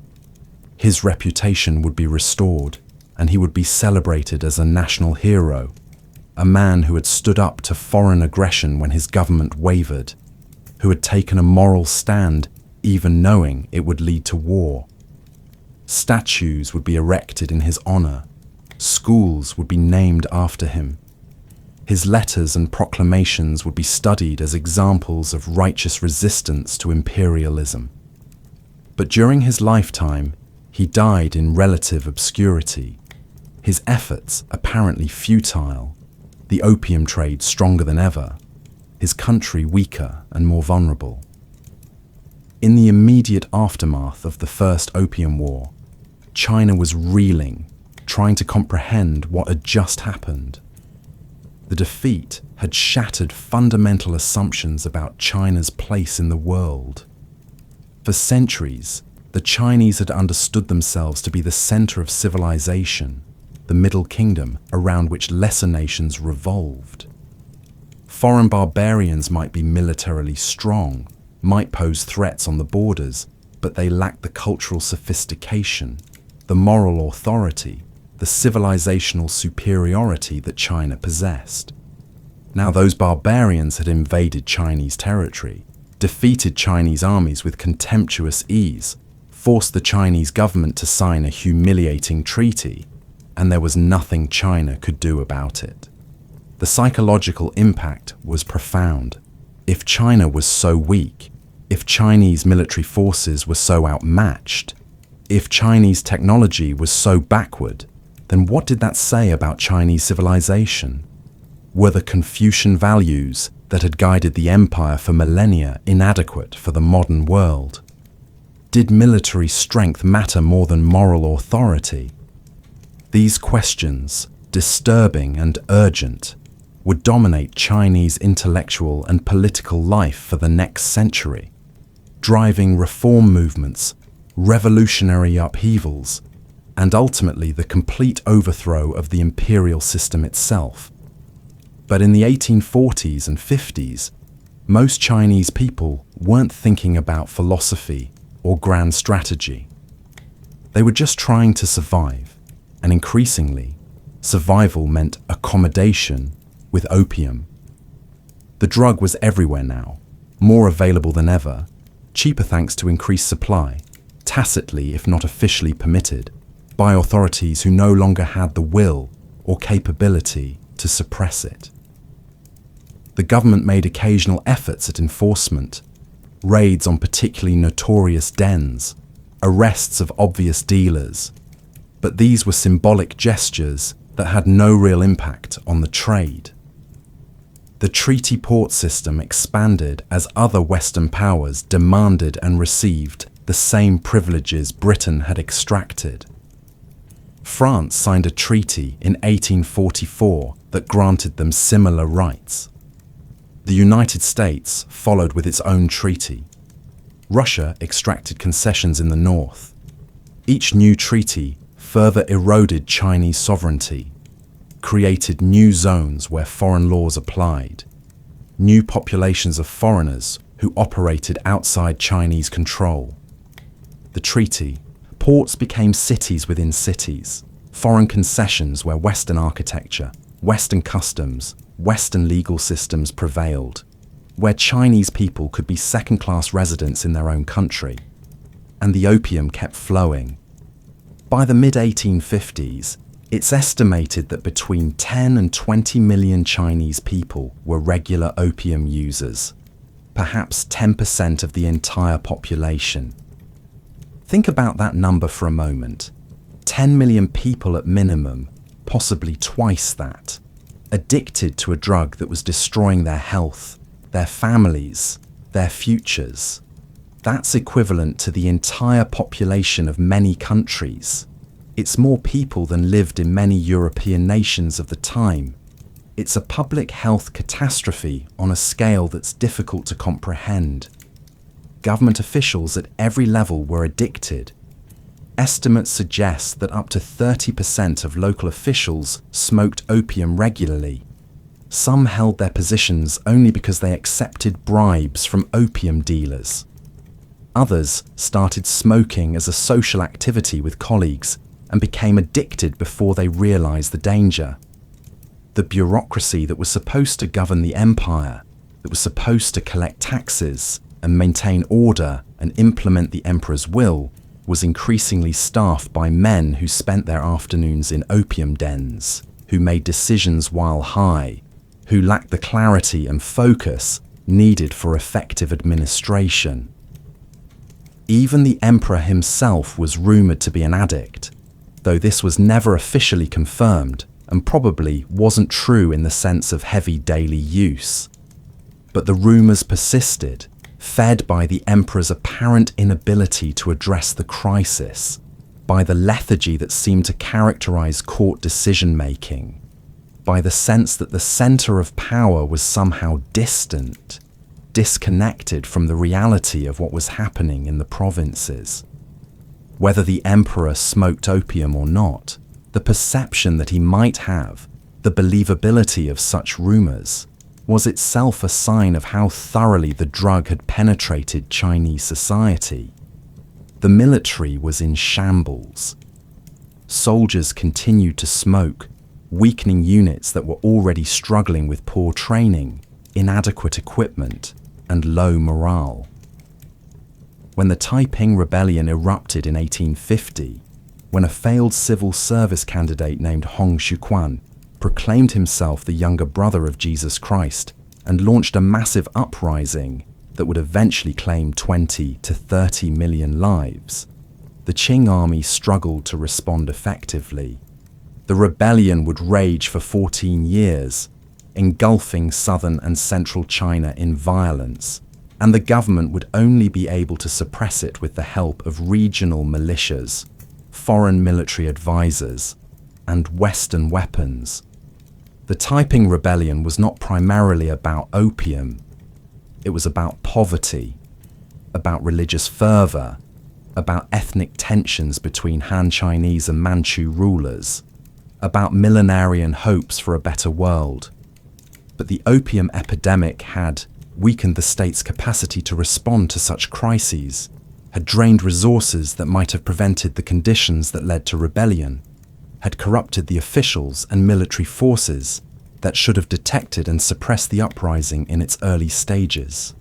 His reputation would be restored, and he would be celebrated as a national hero, a man who had stood up to foreign aggression when his government wavered, who had taken a moral stand even knowing it would lead to war. Statues would be erected in his honor. Schools would be named after him. His letters and proclamations would be studied as examples of righteous resistance to imperialism. But during his lifetime, he died in relative obscurity, his efforts apparently futile, the opium trade stronger than ever, his country weaker and more vulnerable. In the immediate aftermath of the First Opium War, China was reeling, trying to comprehend what had just happened. The defeat had shattered fundamental assumptions about China's place in the world. For centuries, the Chinese had understood themselves to be the center of civilization, the Middle Kingdom around which lesser nations revolved. Foreign barbarians might be militarily strong, might pose threats on the borders, but they lacked the cultural sophistication, the moral authority, the civilizational superiority that China possessed. Now those barbarians had invaded Chinese territory, defeated Chinese armies with contemptuous ease, forced the Chinese government to sign a humiliating treaty, and there was nothing China could do about it. The psychological impact was profound. If China was so weak, if Chinese military forces were so outmatched, if Chinese technology was so backward, then what did that say about Chinese civilization? Were the Confucian values that had guided the empire for millennia inadequate for the modern world? Did military strength matter more than moral authority? These questions, disturbing and urgent, would dominate Chinese intellectual and political life for the next century, driving reform movements, revolutionary upheavals, and ultimately the complete overthrow of the imperial system itself. But in the 1840s and 50s, most Chinese people weren't thinking about philosophy or grand strategy. They were just trying to survive, and increasingly, survival meant accommodation with opium. The drug was everywhere now, more available than ever, cheaper thanks to increased supply, tacitly if not officially permitted, by authorities who no longer had the will or capability to suppress it. The government made occasional efforts at enforcement, raids on particularly notorious dens, arrests of obvious dealers, but these were symbolic gestures that had no real impact on the trade. The treaty port system expanded as other Western powers demanded and received the same privileges Britain had extracted. France signed a treaty in 1844 that granted them similar rights. The United States followed with its own treaty. Russia extracted concessions in the north. Each new treaty further eroded Chinese sovereignty, created new zones where foreign laws applied, new populations of foreigners who operated outside Chinese control. The treaty, ports became cities within cities, foreign concessions where Western architecture, Western customs, Western legal systems prevailed, where Chinese people could be second-class residents in their own country. And the opium kept flowing. By the mid-1850s, it's estimated that between 10 and 20 million Chinese people were regular opium users, perhaps 10% of the entire population. Think about that number for a moment. 10 million people at minimum, possibly twice that, addicted to a drug that was destroying their health, their families, their futures. That's equivalent to the entire population of many countries. It's more people than lived in many European nations of the time. It's a public health catastrophe on a scale that's difficult to comprehend. Government officials at every level were addicted. Estimates suggest that up to 30% of local officials smoked opium regularly. Some held their positions only because they accepted bribes from opium dealers. Others started smoking as a social activity with colleagues and became addicted before they realized the danger. The bureaucracy that was supposed to govern the empire, that was supposed to collect taxes and maintain order and implement the emperor's will, was increasingly staffed by men who spent their afternoons in opium dens, who made decisions while high, who lacked the clarity and focus needed for effective administration. Even the emperor himself was rumored to be an addict, though this was never officially confirmed and probably wasn't true in the sense of heavy daily use. But the rumors persisted, fed by the emperor's apparent inability to address the crisis, by the lethargy that seemed to characterize court decision-making, by the sense that the center of power was somehow distant, disconnected from the reality of what was happening in the provinces. Whether the emperor smoked opium or not, the perception that he might have, the believability of such rumors, was itself a sign of how thoroughly the drug had penetrated Chinese society. The military was in shambles. Soldiers continued to smoke, weakening units that were already struggling with poor training, inadequate equipment, and low morale. When the Taiping Rebellion erupted in 1850, when a failed civil service candidate named Hong Xiuquan proclaimed himself the younger brother of Jesus Christ and launched a massive uprising that would eventually claim 20 to 30 million lives, the Qing army struggled to respond effectively. The rebellion would rage for 14 years, engulfing southern and central China in violence, and the government would only be able to suppress it with the help of regional militias, foreign military advisors, and Western weapons. The Taiping Rebellion was not primarily about opium. It was about poverty, about religious fervor, about ethnic tensions between Han Chinese and Manchu rulers, about millenarian hopes for a better world. But the opium epidemic had weakened the state's capacity to respond to such crises, had drained resources that might have prevented the conditions that led to rebellion, had corrupted the officials and military forces that should have detected and suppressed the uprising in its early stages.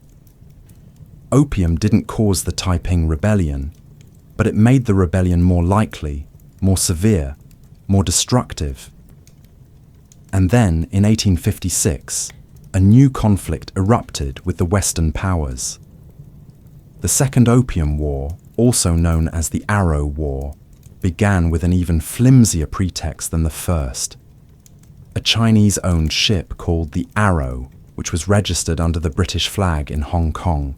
Opium didn't cause the Taiping Rebellion, but it made the rebellion more likely, more severe, more destructive. And then, in 1856, a new conflict erupted with the Western powers. The Second Opium War, also known as the Arrow War, began with an even flimsier pretext than the first. A Chinese-owned ship called the Arrow which was registered under the British flag in Hong Kong,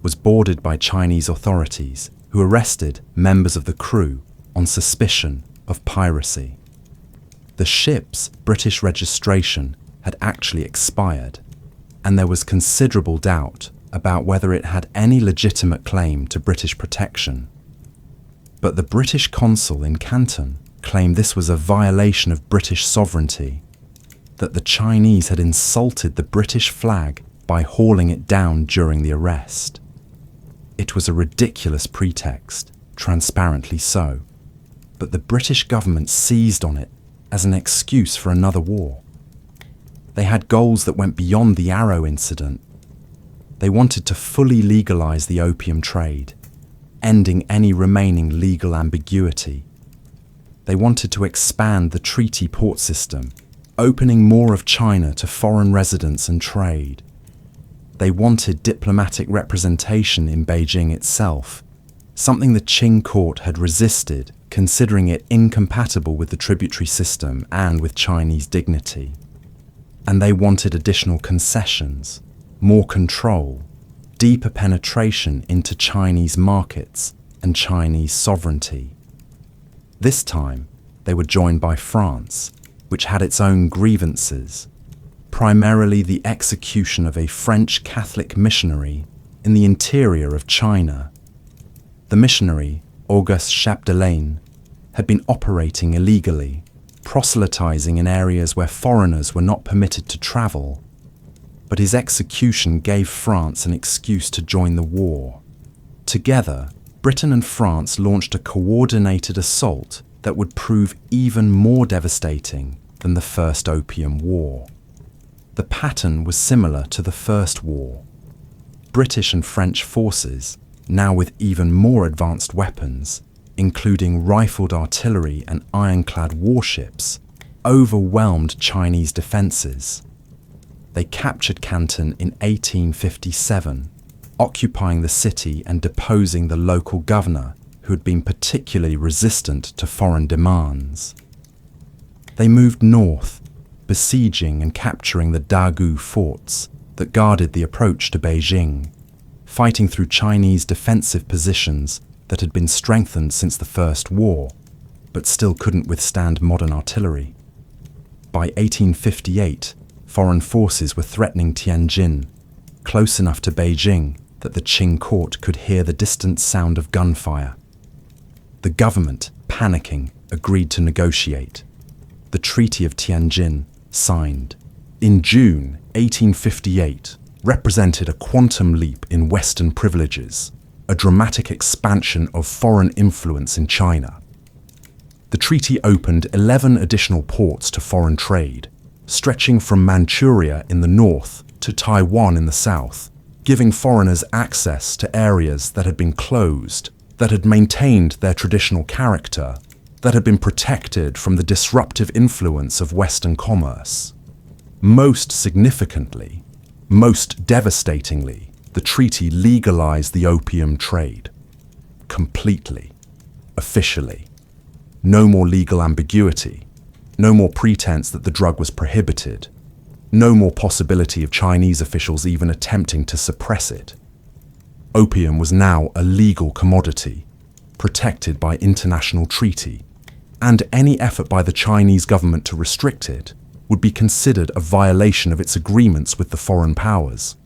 was boarded by Chinese authorities, who arrested members of the crew on suspicion of piracy. The ship's British registration had actually expired, and there was considerable doubt about whether it had any legitimate claim to British protection. But the British consul in Canton claimed this was a violation of British sovereignty, that the Chinese had insulted the British flag by hauling it down during the arrest. It was a ridiculous pretext, transparently so, but the British government seized on it as an excuse for another war. They had goals that went beyond the Arrow incident. They wanted to fully legalize the opium trade, ending any remaining legal ambiguity. They wanted to expand the treaty port system, opening more of China to foreign residents and trade. They wanted diplomatic representation in Beijing itself, something the Qing court had resisted, considering it incompatible with the tributary system and with Chinese dignity. And they wanted additional concessions, more control, deeper penetration into Chinese markets and Chinese sovereignty. This time, they were joined by France, which had its own grievances, primarily the execution of a French Catholic missionary in the interior of China. The missionary, Auguste Chapdelaine, had been operating illegally, proselytizing in areas where foreigners were not permitted to travel. But his execution gave France an excuse to join the war. Together, Britain and France launched a coordinated assault that would prove even more devastating than the First Opium War. The pattern was similar to the First War. British and French forces, now with even more advanced weapons, including rifled artillery and ironclad warships, overwhelmed Chinese defences. They captured Canton in 1857, occupying the city and deposing the local governor, who had been particularly resistant to foreign demands. They moved north, besieging and capturing the Dagu forts that guarded the approach to Beijing, fighting through Chinese defensive positions that had been strengthened since the First War, but still couldn't withstand modern artillery. By 1858, foreign forces were threatening Tianjin, close enough to Beijing that the Qing court could hear the distant sound of gunfire. The government, panicking, agreed to negotiate. The Treaty of Tianjin, signed in June 1858, represented a quantum leap in Western privileges, a dramatic expansion of foreign influence in China. The treaty opened 11 additional ports to foreign trade, stretching from Manchuria in the north to Taiwan in the south, giving foreigners access to areas that had been closed, that had maintained their traditional character, that had been protected from the disruptive influence of Western commerce. Most significantly, most devastatingly, the treaty legalized the opium trade. Completely. Officially. No more legal ambiguity. No more pretense that the drug was prohibited. No more possibility of Chinese officials even attempting to suppress it. Opium was now a legal commodity, protected by international treaty, and any effort by the Chinese government to restrict it would be considered a violation of its agreements with the foreign powers.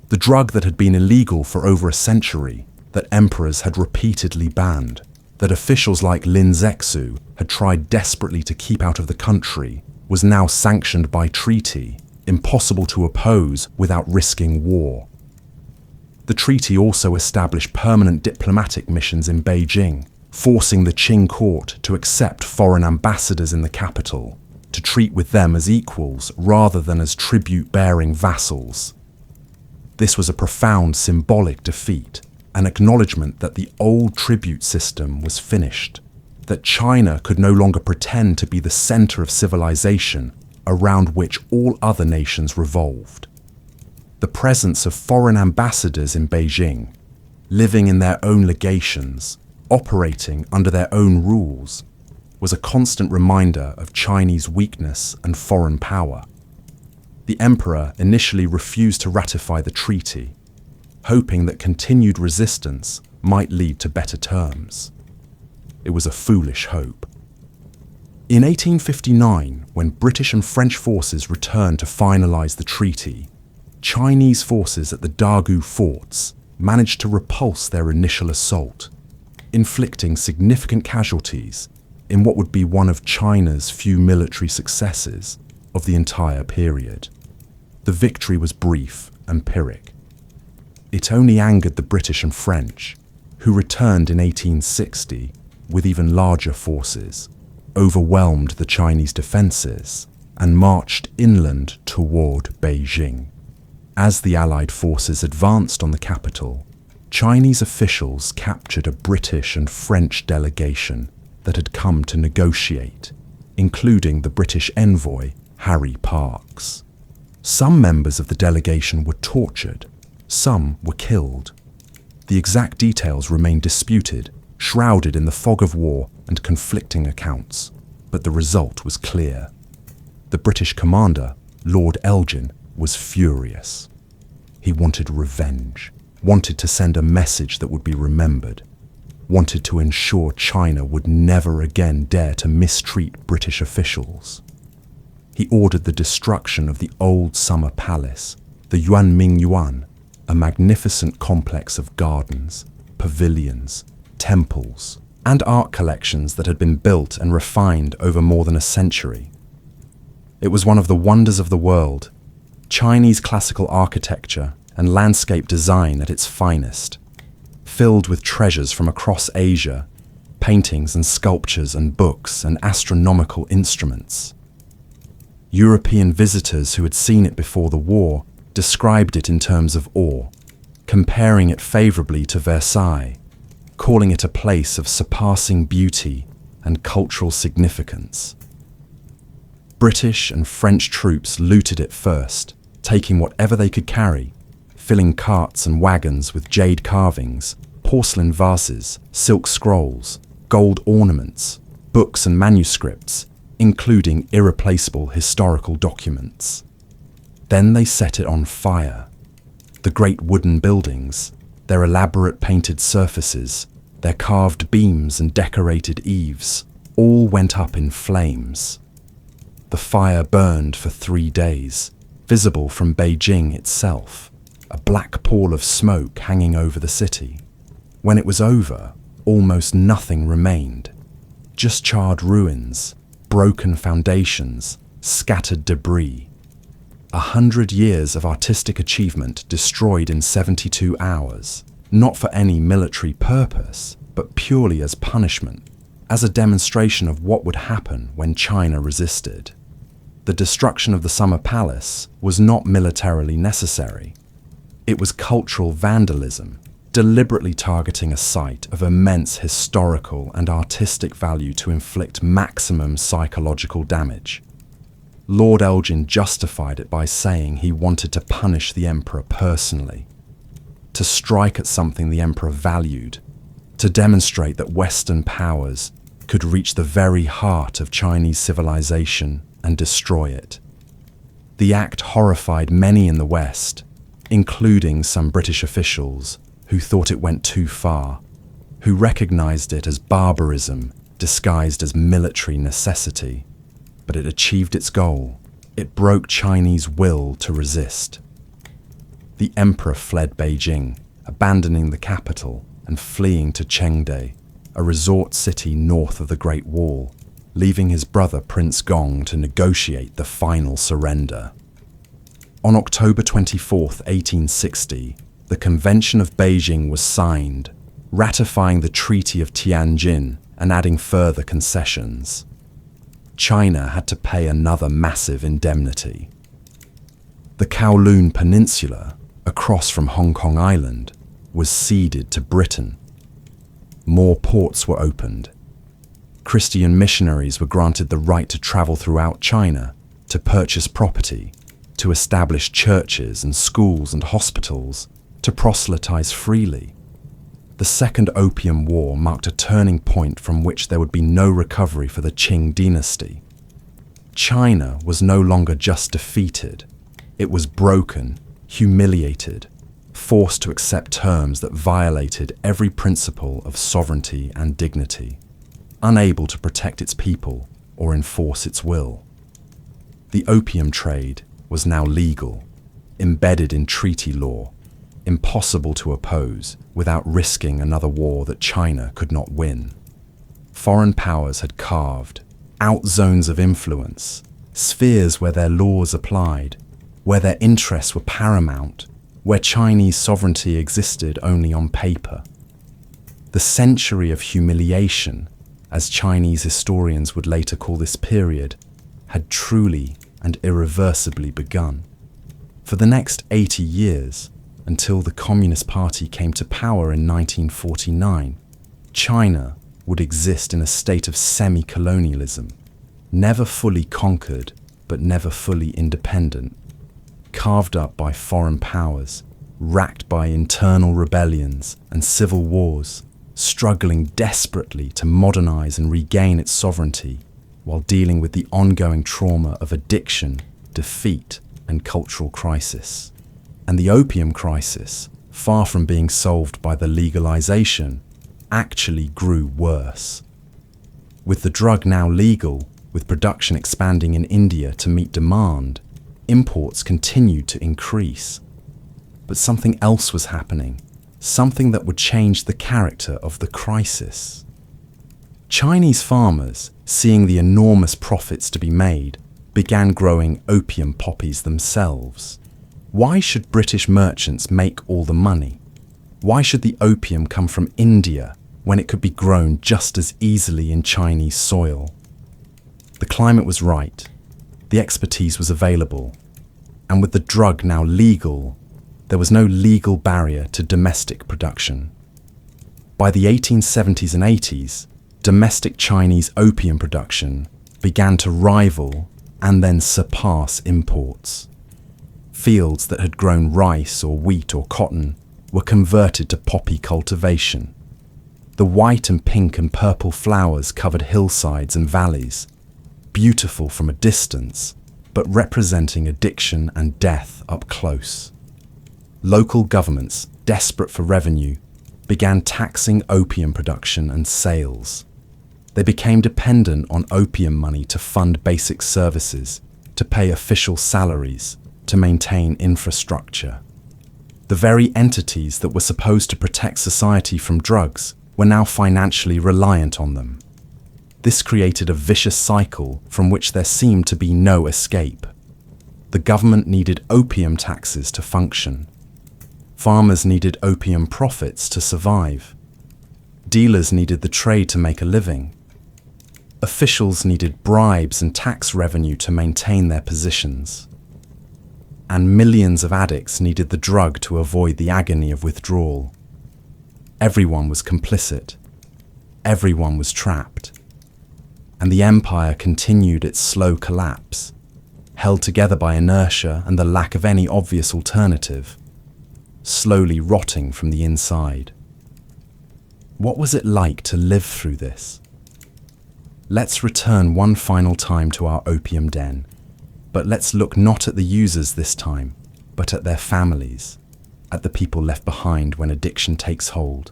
The drug that had been illegal for over a century, that emperors had repeatedly banned, that officials like Lin Zexu had tried desperately to keep out of the country, was now sanctioned by treaty, impossible to oppose without risking war. The treaty also established permanent diplomatic missions in Beijing, forcing the Qing court to accept foreign ambassadors in the capital, to treat with them as equals rather than as tribute-bearing vassals. This was a profound symbolic defeat, an acknowledgement that the old tribute system was finished, that China could no longer pretend to be the center of civilization around which all other nations revolved. The presence of foreign ambassadors in Beijing, living in their own legations, operating under their own rules, was a constant reminder of Chinese weakness and foreign power. The emperor initially refused to ratify the treaty, hoping that continued resistance might lead to better terms. It was a foolish hope. In 1859, when British and French forces returned to finalize the treaty, Chinese forces at the Dagu forts managed to repulse their initial assault, inflicting significant casualties in what would be one of China's few military successes of the entire period. The victory was brief and Pyrrhic. It only angered the British and French, who returned in 1860 with even larger forces, overwhelmed the Chinese defences, and marched inland toward Beijing. As the Allied forces advanced on the capital, Chinese officials captured a British and French delegation that had come to negotiate, including the British envoy Harry Parkes. Some members of the delegation were tortured, some were killed. The exact details remain disputed, shrouded in the fog of war and conflicting accounts, but the result was clear. The British commander, Lord Elgin, was furious. He wanted revenge, wanted to send a message that would be remembered, wanted to ensure China would never again dare to mistreat British officials. He ordered the destruction of the old summer palace, the Yuanming Yuan, a magnificent complex of gardens, pavilions, temples, and art collections that had been built and refined over more than a century. It was one of the wonders of the world, Chinese classical architecture and landscape design at its finest, filled with treasures from across Asia, paintings and sculptures and books and astronomical instruments. European visitors who had seen it before the war described it in terms of awe, comparing it favorably to Versailles, calling it a place of surpassing beauty and cultural significance. British and French troops looted it first, taking whatever they could carry, filling carts and wagons with jade carvings, porcelain vases, silk scrolls, gold ornaments, books and manuscripts, including irreplaceable historical documents. Then they set it on fire. The great wooden buildings, their elaborate painted surfaces, their carved beams and decorated eaves, all went up in flames. The fire burned for 3 days, visible from Beijing itself, a black pall of smoke hanging over the city. When it was over, almost nothing remained. Just charred ruins, broken foundations, scattered debris. 100 years of artistic achievement destroyed in 72 hours, not for any military purpose, but purely as punishment, as a demonstration of what would happen when China resisted. The destruction of the Summer Palace was not militarily necessary. It was cultural vandalism, deliberately targeting a site of immense historical and artistic value to inflict maximum psychological damage. Lord Elgin justified it by saying he wanted to punish the emperor personally, to strike at something the emperor valued, to demonstrate that Western powers could reach the very heart of Chinese civilization and destroy it. The act horrified many in the West, including some British officials who thought it went too far, who recognized it as barbarism disguised as military necessity. But it achieved its goal. It broke Chinese will to resist. The emperor fled Beijing, abandoning the capital and fleeing to Chengde, a resort city north of the Great Wall, leaving his brother Prince Gong to negotiate the final surrender. On October 24, 1860, the Convention of Beijing was signed, ratifying the Treaty of Tianjin and adding further concessions. China had to pay another massive indemnity. The Kowloon Peninsula, across from Hong Kong Island, was ceded to Britain. More ports were opened. Christian missionaries were granted the right to travel throughout China, to purchase property, to establish churches and schools and hospitals, to proselytize freely. The Second Opium War marked a turning point from which there would be no recovery for the Qing dynasty. China was no longer just defeated, It was broken, humiliated, forced to accept terms that violated every principle of sovereignty and dignity, unable to protect its people or enforce its will. The opium trade was now legal, embedded in treaty law, impossible to oppose without risking another war that China could not win. Foreign powers had carved out zones of influence, spheres where their laws applied, where their interests were paramount, where Chinese sovereignty existed only on paper. The century of humiliation, as Chinese historians would later call this period, had truly and irreversibly begun. For the next 80 years, until the Communist Party came to power in 1949, China would exist in a state of semi-colonialism, never fully conquered but never fully independent, carved up by foreign powers, racked by internal rebellions and civil wars, struggling desperately to modernize and regain its sovereignty while dealing with the ongoing trauma of addiction, defeat, and cultural crisis. And the opium crisis, far from being solved by the legalization, actually grew worse. With the drug now legal, with production expanding in India to meet demand, imports continued to increase. But something else was happening, something that would change the character of the crisis. Chinese farmers, seeing the enormous profits to be made, began growing opium poppies themselves. Why should British merchants make all the money? Why should the opium come from India when it could be grown just as easily in Chinese soil? The climate was right, the expertise was available, and with the drug now legal, there was no legal barrier to domestic production. By the 1870s and 80s, domestic Chinese opium production began to rival and then surpass imports. Fields that had grown rice or wheat or cotton were converted to poppy cultivation. The white and pink and purple flowers covered hillsides and valleys, beautiful from a distance, but representing addiction and death up close. Local governments, desperate for revenue, began taxing opium production and sales. They became dependent on opium money to fund basic services, to pay official salaries, to maintain infrastructure. The very entities that were supposed to protect society from drugs were now financially reliant on them. This created a vicious cycle from which there seemed to be no escape. The government needed opium taxes to function. Farmers needed opium profits to survive. Dealers needed the trade to make a living. Officials needed bribes and tax revenue to maintain their positions. And millions of addicts needed the drug to avoid the agony of withdrawal. Everyone was complicit. Everyone was trapped. And the empire continued its slow collapse, held together by inertia and the lack of any obvious alternative, slowly rotting from the inside. What was it like to live through this? Let's return one final time to our opium den, but let's look not at the users this time, but at their families, at the people left behind when addiction takes hold.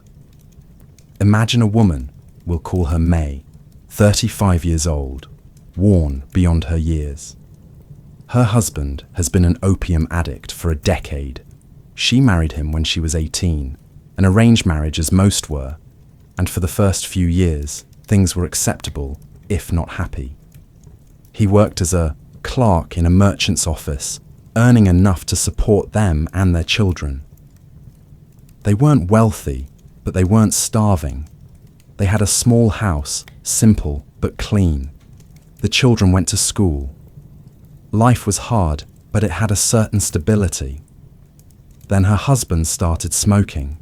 Imagine a woman, we'll call her May, 35 years old, worn beyond her years. Her husband has been an opium addict for a decade. She married him when she was 18, an arranged marriage as most were, and for the first few years, things were acceptable, if not happy. He worked as a clerk in a merchant's office, earning enough to support them and their children. They weren't wealthy, but they weren't starving. They had a small house, simple but clean. The children went to school. Life was hard, but it had a certain stability. Then her husband started smoking.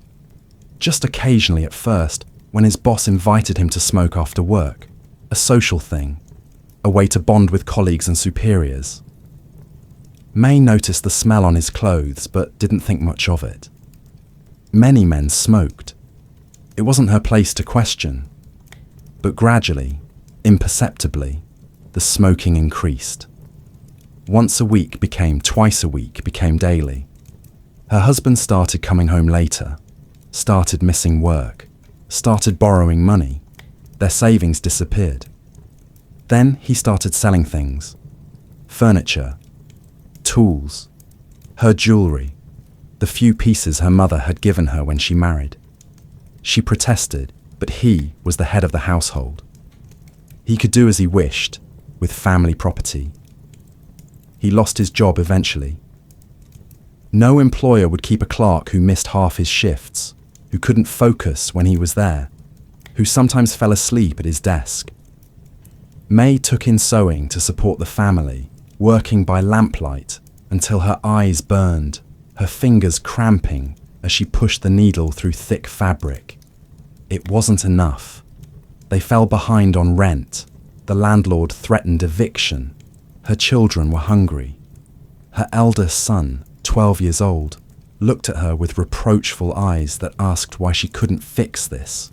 Just occasionally at first, when his boss invited him to smoke after work, a social thing, a way to bond with colleagues and superiors. May noticed the smell on his clothes, but didn't think much of it. Many men smoked. It wasn't her place to question. But gradually, imperceptibly, the smoking increased. Once a week became twice a week, became daily. Her husband started coming home later, started missing work, started borrowing money. Their savings disappeared. Then he started selling things: furniture, tools, her jewelry, the few pieces her mother had given her when she married. She protested, but he was the head of the household. He could do as he wished with family property. He lost his job eventually. No employer would keep a clerk who missed half his shifts, who couldn't focus when he was there, who sometimes fell asleep at his desk. May took in sewing to support the family, working by lamplight until her eyes burned, her fingers cramping as she pushed the needle through thick fabric. It wasn't enough. They fell behind on rent. The landlord threatened eviction. Her children were hungry. Her eldest son, 12 years old, looked at her with reproachful eyes that asked why she couldn't fix this,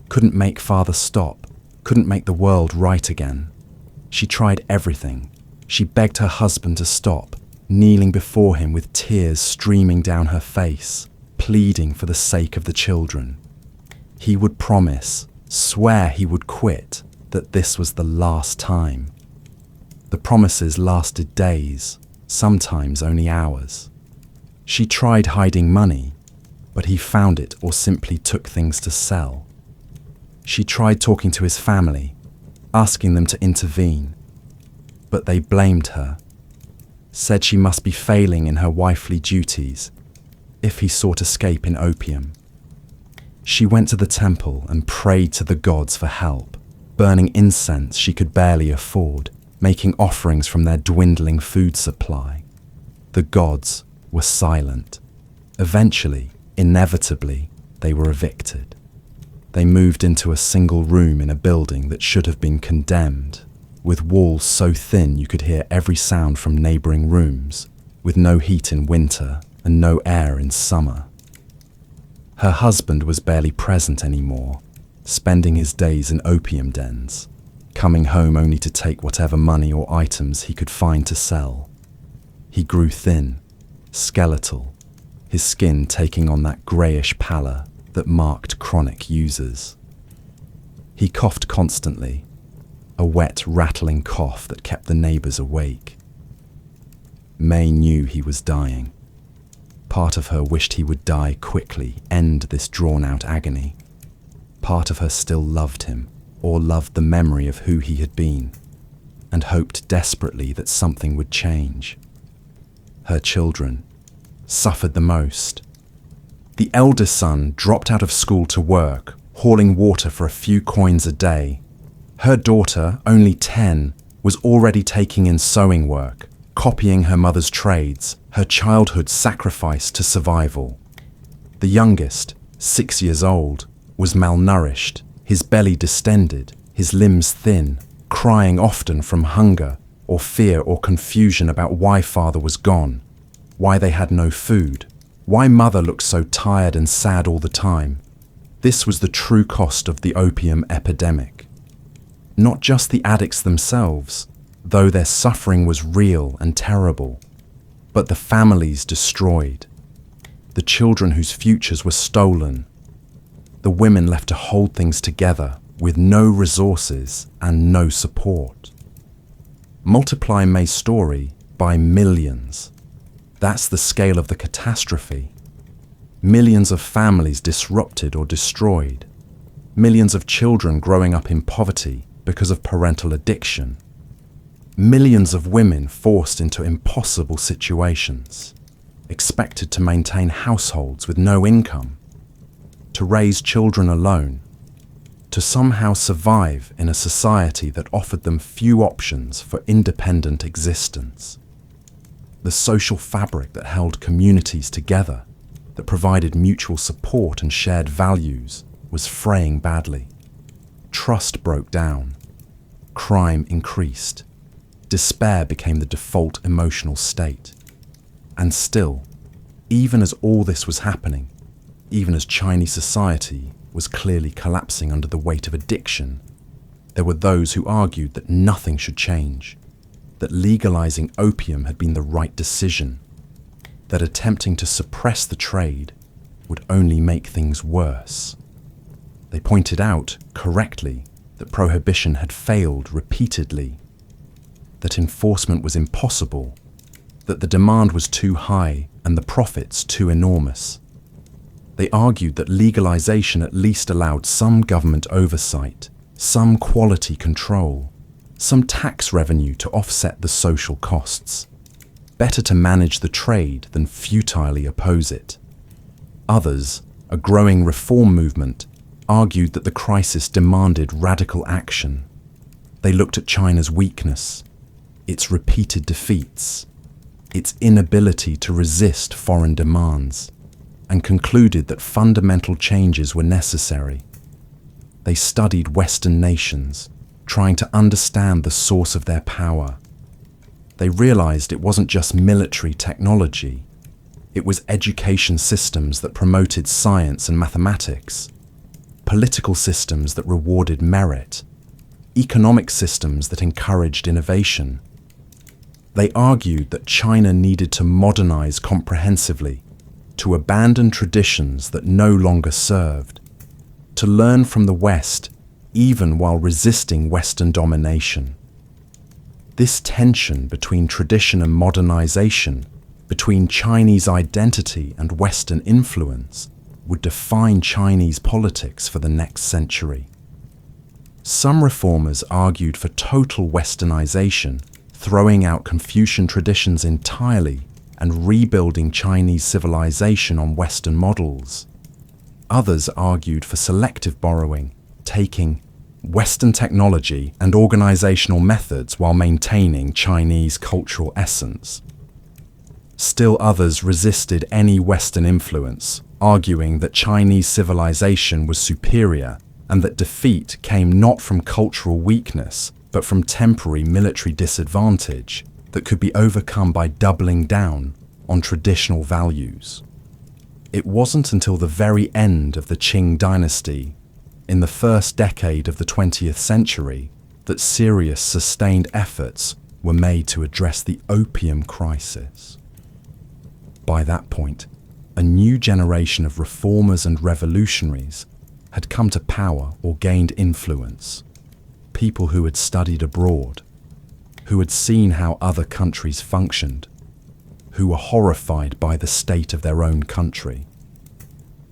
couldn't make father stop, couldn't make the world right again. She tried everything. She begged her husband to stop, kneeling before him with tears streaming down her face, pleading for the sake of the children. He would promise, swear he would quit, that this was the last time. The promises lasted days, sometimes only hours. She tried hiding money, but he found it or simply took things to sell. She tried talking to his family, asking them to intervene, but they blamed her, said she must be failing in her wifely duties if he sought escape in opium. She went to the temple and prayed to the gods for help, burning incense she could barely afford, making offerings from their dwindling food supply. The gods were silent. Eventually, inevitably, they were evicted. They moved into a single room in a building that should have been condemned, with walls so thin you could hear every sound from neighboring rooms, with no heat in winter and no air in summer. Her husband was barely present anymore, spending his days in opium dens, coming home only to take whatever money or items he could find to sell. He grew thin, skeletal, his skin taking on that greyish pallor that marked chronic users. He coughed constantly, a wet, rattling cough that kept the neighbours awake. May knew he was dying. Part of her wished he would die quickly, end this drawn-out agony. Part of her still loved him, or loved the memory of who he had been, and hoped desperately that something would change. Her children suffered the most. The eldest son dropped out of school to work, hauling water for a few coins a day. Her daughter, only 10, was already taking in sewing work, copying her mother's trades, her childhood sacrificed to survival. The youngest, 6 years old, was malnourished, his belly distended, his limbs thin, crying often from hunger or fear or confusion about why father was gone, why they had no food, why mother looked so tired and sad all the time. This was the true cost of the opium epidemic. Not just the addicts themselves, though their suffering was real and terrible, but the families destroyed, the children whose futures were stolen, the women left to hold things together with no resources and no support. Multiply May's story by millions. That's the scale of the catastrophe. Millions of families disrupted or destroyed. Millions of children growing up in poverty because of parental addiction. Millions of women forced into impossible situations, expected to maintain households with no income, to raise children alone, to somehow survive in a society that offered them few options for independent existence. The social fabric that held communities together, that provided mutual support and shared values, was fraying badly. Trust broke down. Crime increased. Despair became the default emotional state. And still, even as all this was happening, even as Chinese society was clearly collapsing under the weight of addiction, there were those who argued that nothing should change. that legalizing opium had been the right decision, that attempting to suppress the trade would only make things worse. They pointed out, correctly, that prohibition had failed repeatedly, that enforcement was impossible, that the demand was too high and the profits too enormous. They argued that legalization at least allowed some government oversight, some quality control, some tax revenue to offset the social costs. Better to manage the trade than futilely oppose it. Others, a growing reform movement, argued that the crisis demanded radical action. They looked at China's weakness, its repeated defeats, its inability to resist foreign demands, and concluded that fundamental changes were necessary. They studied Western nations, trying to understand the source of their power. They realized it wasn't just military technology. It was education systems that promoted science and mathematics, political systems that rewarded merit, economic systems that encouraged innovation. They argued that China needed to modernize comprehensively, to abandon traditions that no longer served, to learn from the West even while resisting Western domination. This tension between tradition and modernization, between Chinese identity and Western influence, would define Chinese politics for the next century. Some reformers argued for total Westernization, throwing out Confucian traditions entirely and rebuilding Chinese civilization on Western models. Others argued for selective borrowing, taking Western technology and organizational methods while maintaining Chinese cultural essence. Still others resisted any Western influence, arguing that Chinese civilization was superior and that defeat came not from cultural weakness, but from temporary military disadvantage that could be overcome by doubling down on traditional values. It wasn't until the very end of the Qing dynasty, in the first decade of the 20th century, that serious, sustained efforts were made to address the opium crisis. By that point, a new generation of reformers and revolutionaries had come to power or gained influence. People who had studied abroad, who had seen how other countries functioned, who were horrified by the state of their own country.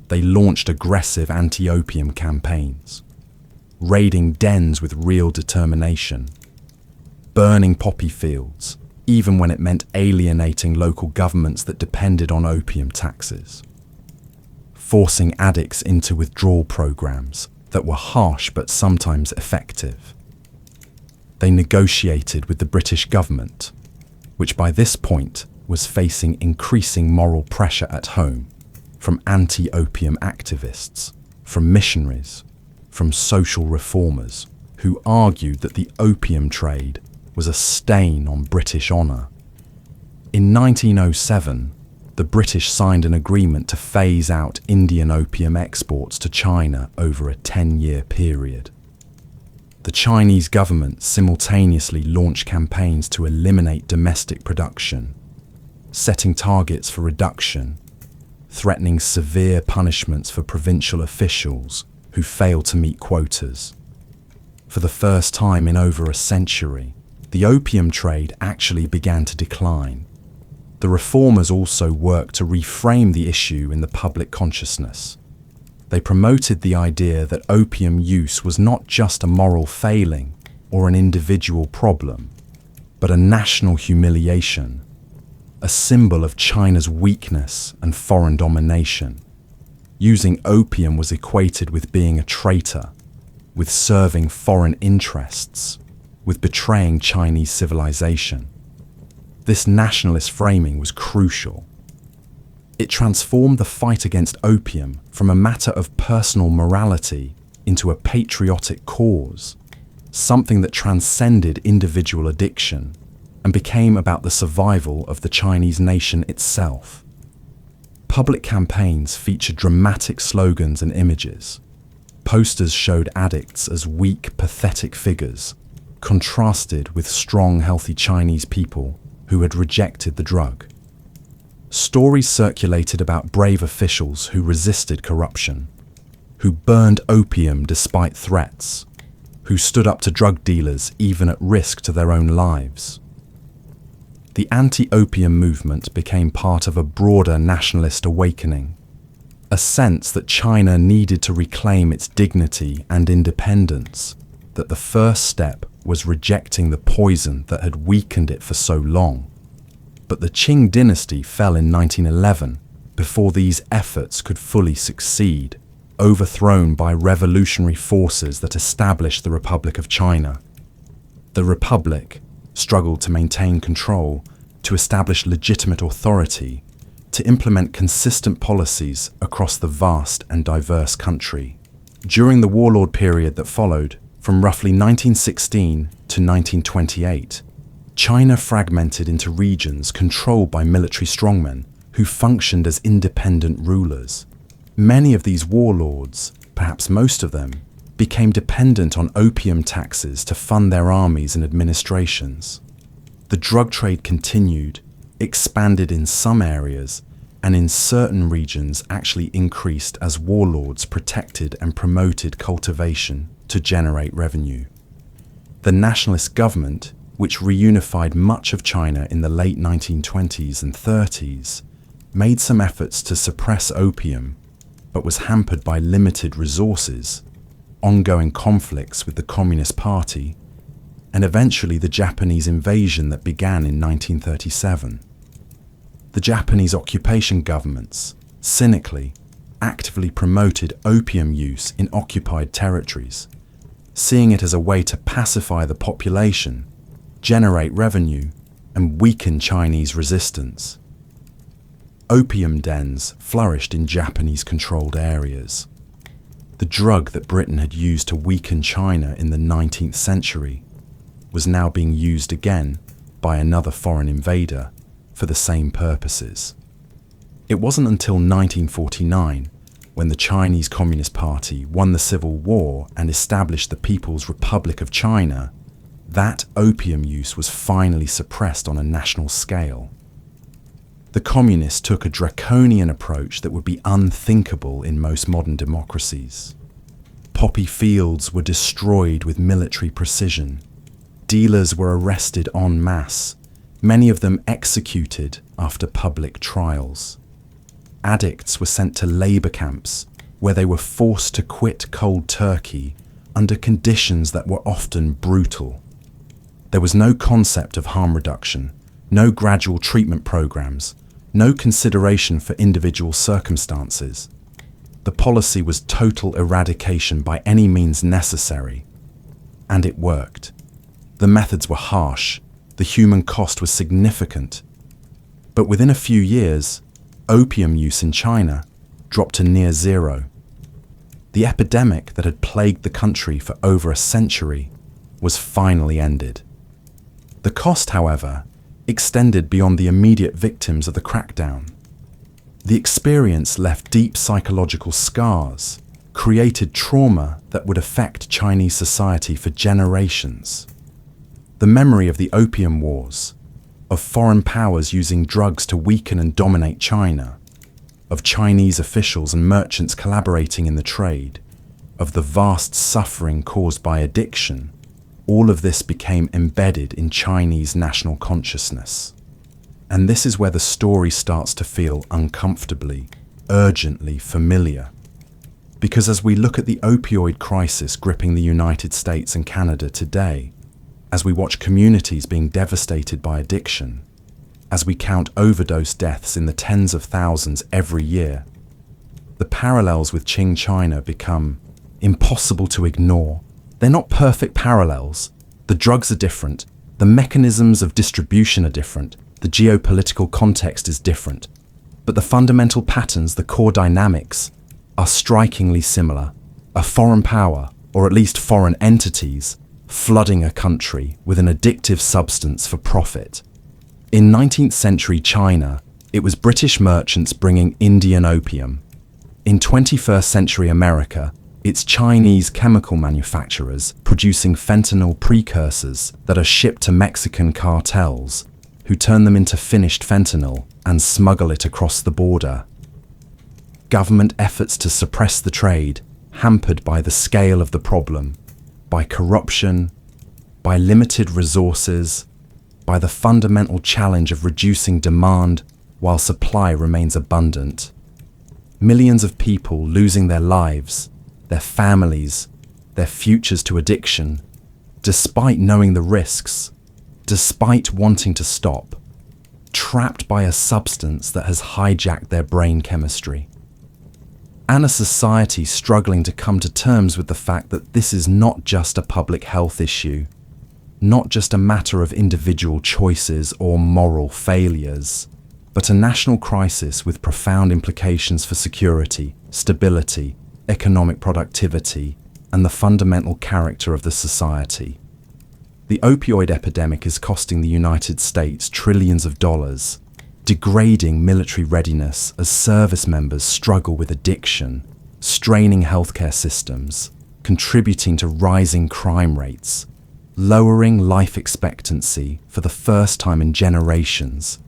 They launched aggressive anti-opium campaigns, raiding dens with real determination, burning poppy fields, even when it meant alienating local governments that depended on opium taxes, forcing addicts into withdrawal programs that were harsh but sometimes effective. They negotiated with the British government, which by this point was facing increasing moral pressure at home, from anti-opium activists, from missionaries, from social reformers, who argued that the opium trade was a stain on British honour. In 1907, the British signed an agreement to phase out Indian opium exports to China over a 10-year period. The Chinese government simultaneously launched campaigns to eliminate domestic production, setting targets for reduction, threatening severe punishments for provincial officials who failed to meet quotas. For the first time in over a century, the opium trade actually began to decline. The reformers also worked to reframe the issue in the public consciousness. They promoted the idea that opium use was not just a moral failing or an individual problem, but a national humiliation, a symbol of China's weakness and foreign domination. Using opium was equated with being a traitor, with serving foreign interests, with betraying Chinese civilization. This nationalist framing was crucial. It transformed the fight against opium from a matter of personal morality into a patriotic cause, something that transcended individual addiction and became about the survival of the Chinese nation itself. Public campaigns featured dramatic slogans and images. Posters showed addicts as weak, pathetic figures, contrasted with strong, healthy Chinese people who had rejected the drug. Stories circulated about brave officials who resisted corruption, who burned opium despite threats, who stood up to drug dealers even at risk to their own lives. The anti-opium movement became part of a broader nationalist awakening, a sense that China needed to reclaim its dignity and independence, that the first step was rejecting the poison that had weakened it for so long. But the Qing dynasty fell in 1911 before these efforts could fully succeed, overthrown by revolutionary forces that established the Republic of China. The Republic struggled to maintain control, to establish legitimate authority, to implement consistent policies across the vast and diverse country. During the warlord period that followed, from roughly 1916 to 1928, China fragmented into regions controlled by military strongmen who functioned as independent rulers. Many of these warlords, perhaps most of them, became dependent on opium taxes to fund their armies and administrations. The drug trade continued, expanded in some areas, and in certain regions actually increased as warlords protected and promoted cultivation to generate revenue. The nationalist government, which reunified much of China in the late 1920s and 30s, made some efforts to suppress opium, but was hampered by limited resources, ongoing conflicts with the Communist Party, and eventually the Japanese invasion that began in 1937. The Japanese occupation governments, cynically, actively promoted opium use in occupied territories, seeing it as a way to pacify the population, generate revenue, and weaken Chinese resistance. Opium dens flourished in Japanese-controlled areas. The drug that Britain had used to weaken China in the 19th century was now being used again by another foreign invader for the same purposes. It wasn't until 1949, when the Chinese Communist Party won the Civil War and established the People's Republic of China, that opium use was finally suppressed on a national scale. The communists took a draconian approach that would be unthinkable in most modern democracies. Poppy fields were destroyed with military precision. Dealers were arrested en masse, many of them executed after public trials. Addicts were sent to labor camps, where they were forced to quit cold turkey under conditions that were often brutal. There was no concept of harm reduction, no gradual treatment programs, no consideration for individual circumstances. The policy was total eradication by any means necessary. And it worked. The methods were harsh, the human cost was significant. But within a few years, opium use in China dropped to near zero. The epidemic that had plagued the country for over a century was finally ended. The cost, however, extended beyond the immediate victims of the crackdown. The experience left deep psychological scars, created trauma that would affect Chinese society for generations. The memory of the Opium Wars, of foreign powers using drugs to weaken and dominate China, of Chinese officials and merchants collaborating in the trade, of the vast suffering caused by addiction, all of this became embedded in Chinese national consciousness. And this is where the story starts to feel uncomfortably, urgently familiar. Because as we look at the opioid crisis gripping the United States and Canada today, as we watch communities being devastated by addiction, as we count overdose deaths in the tens of thousands every year, the parallels with Qing China become impossible to ignore. They're not perfect parallels. The drugs are different, the mechanisms of distribution are different, the geopolitical context is different, but the fundamental patterns, the core dynamics, are strikingly similar. A foreign power, or at least foreign entities, flooding a country with an addictive substance for profit. In 19th century China, it was British merchants bringing Indian opium. In 21st century America, It's Chinese chemical manufacturers producing fentanyl precursors that are shipped to Mexican cartels, who turn them into finished fentanyl and smuggle it across the border. Government efforts to suppress the trade, hampered by the scale of the problem, by corruption, by limited resources, by the fundamental challenge of reducing demand while supply remains abundant. Millions of people losing their lives, their families, their futures to addiction, despite knowing the risks, despite wanting to stop, trapped by a substance that has hijacked their brain chemistry. And a society struggling to come to terms with the fact that this is not just a public health issue, not just a matter of individual choices or moral failures, but a national crisis with profound implications for security, stability, economic productivity, and the fundamental character of the society. The opioid epidemic is costing the United States trillions of dollars, degrading military readiness as service members struggle with addiction, straining healthcare systems, contributing to rising crime rates, lowering life expectancy for the first time in generations,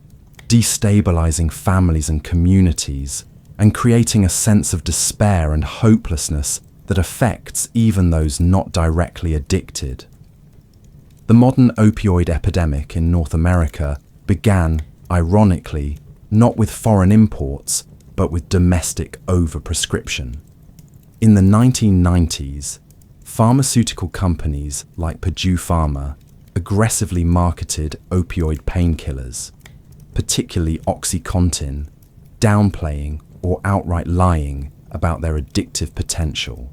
destabilizing families and communities, and creating a sense of despair and hopelessness that affects even those not directly addicted. The modern opioid epidemic in North America began, ironically, not with foreign imports, but with domestic overprescription. In the 1990s, pharmaceutical companies like Purdue Pharma aggressively marketed opioid painkillers, particularly OxyContin, downplaying or outright lying about their addictive potential.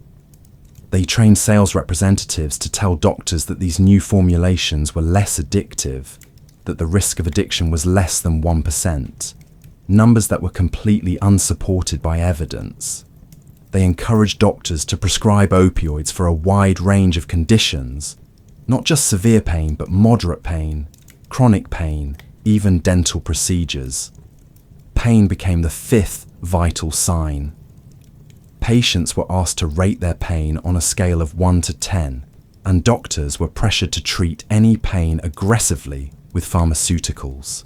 They trained sales representatives to tell doctors that these new formulations were less addictive, that the risk of addiction was less than 1%, numbers that were completely unsupported by evidence. They encouraged doctors to prescribe opioids for a wide range of conditions, not just severe pain, but moderate pain, chronic pain, even dental procedures. Pain became the fifth vital sign. Patients were asked to rate their pain on a scale of 1 to 10, and doctors were pressured to treat any pain aggressively with pharmaceuticals.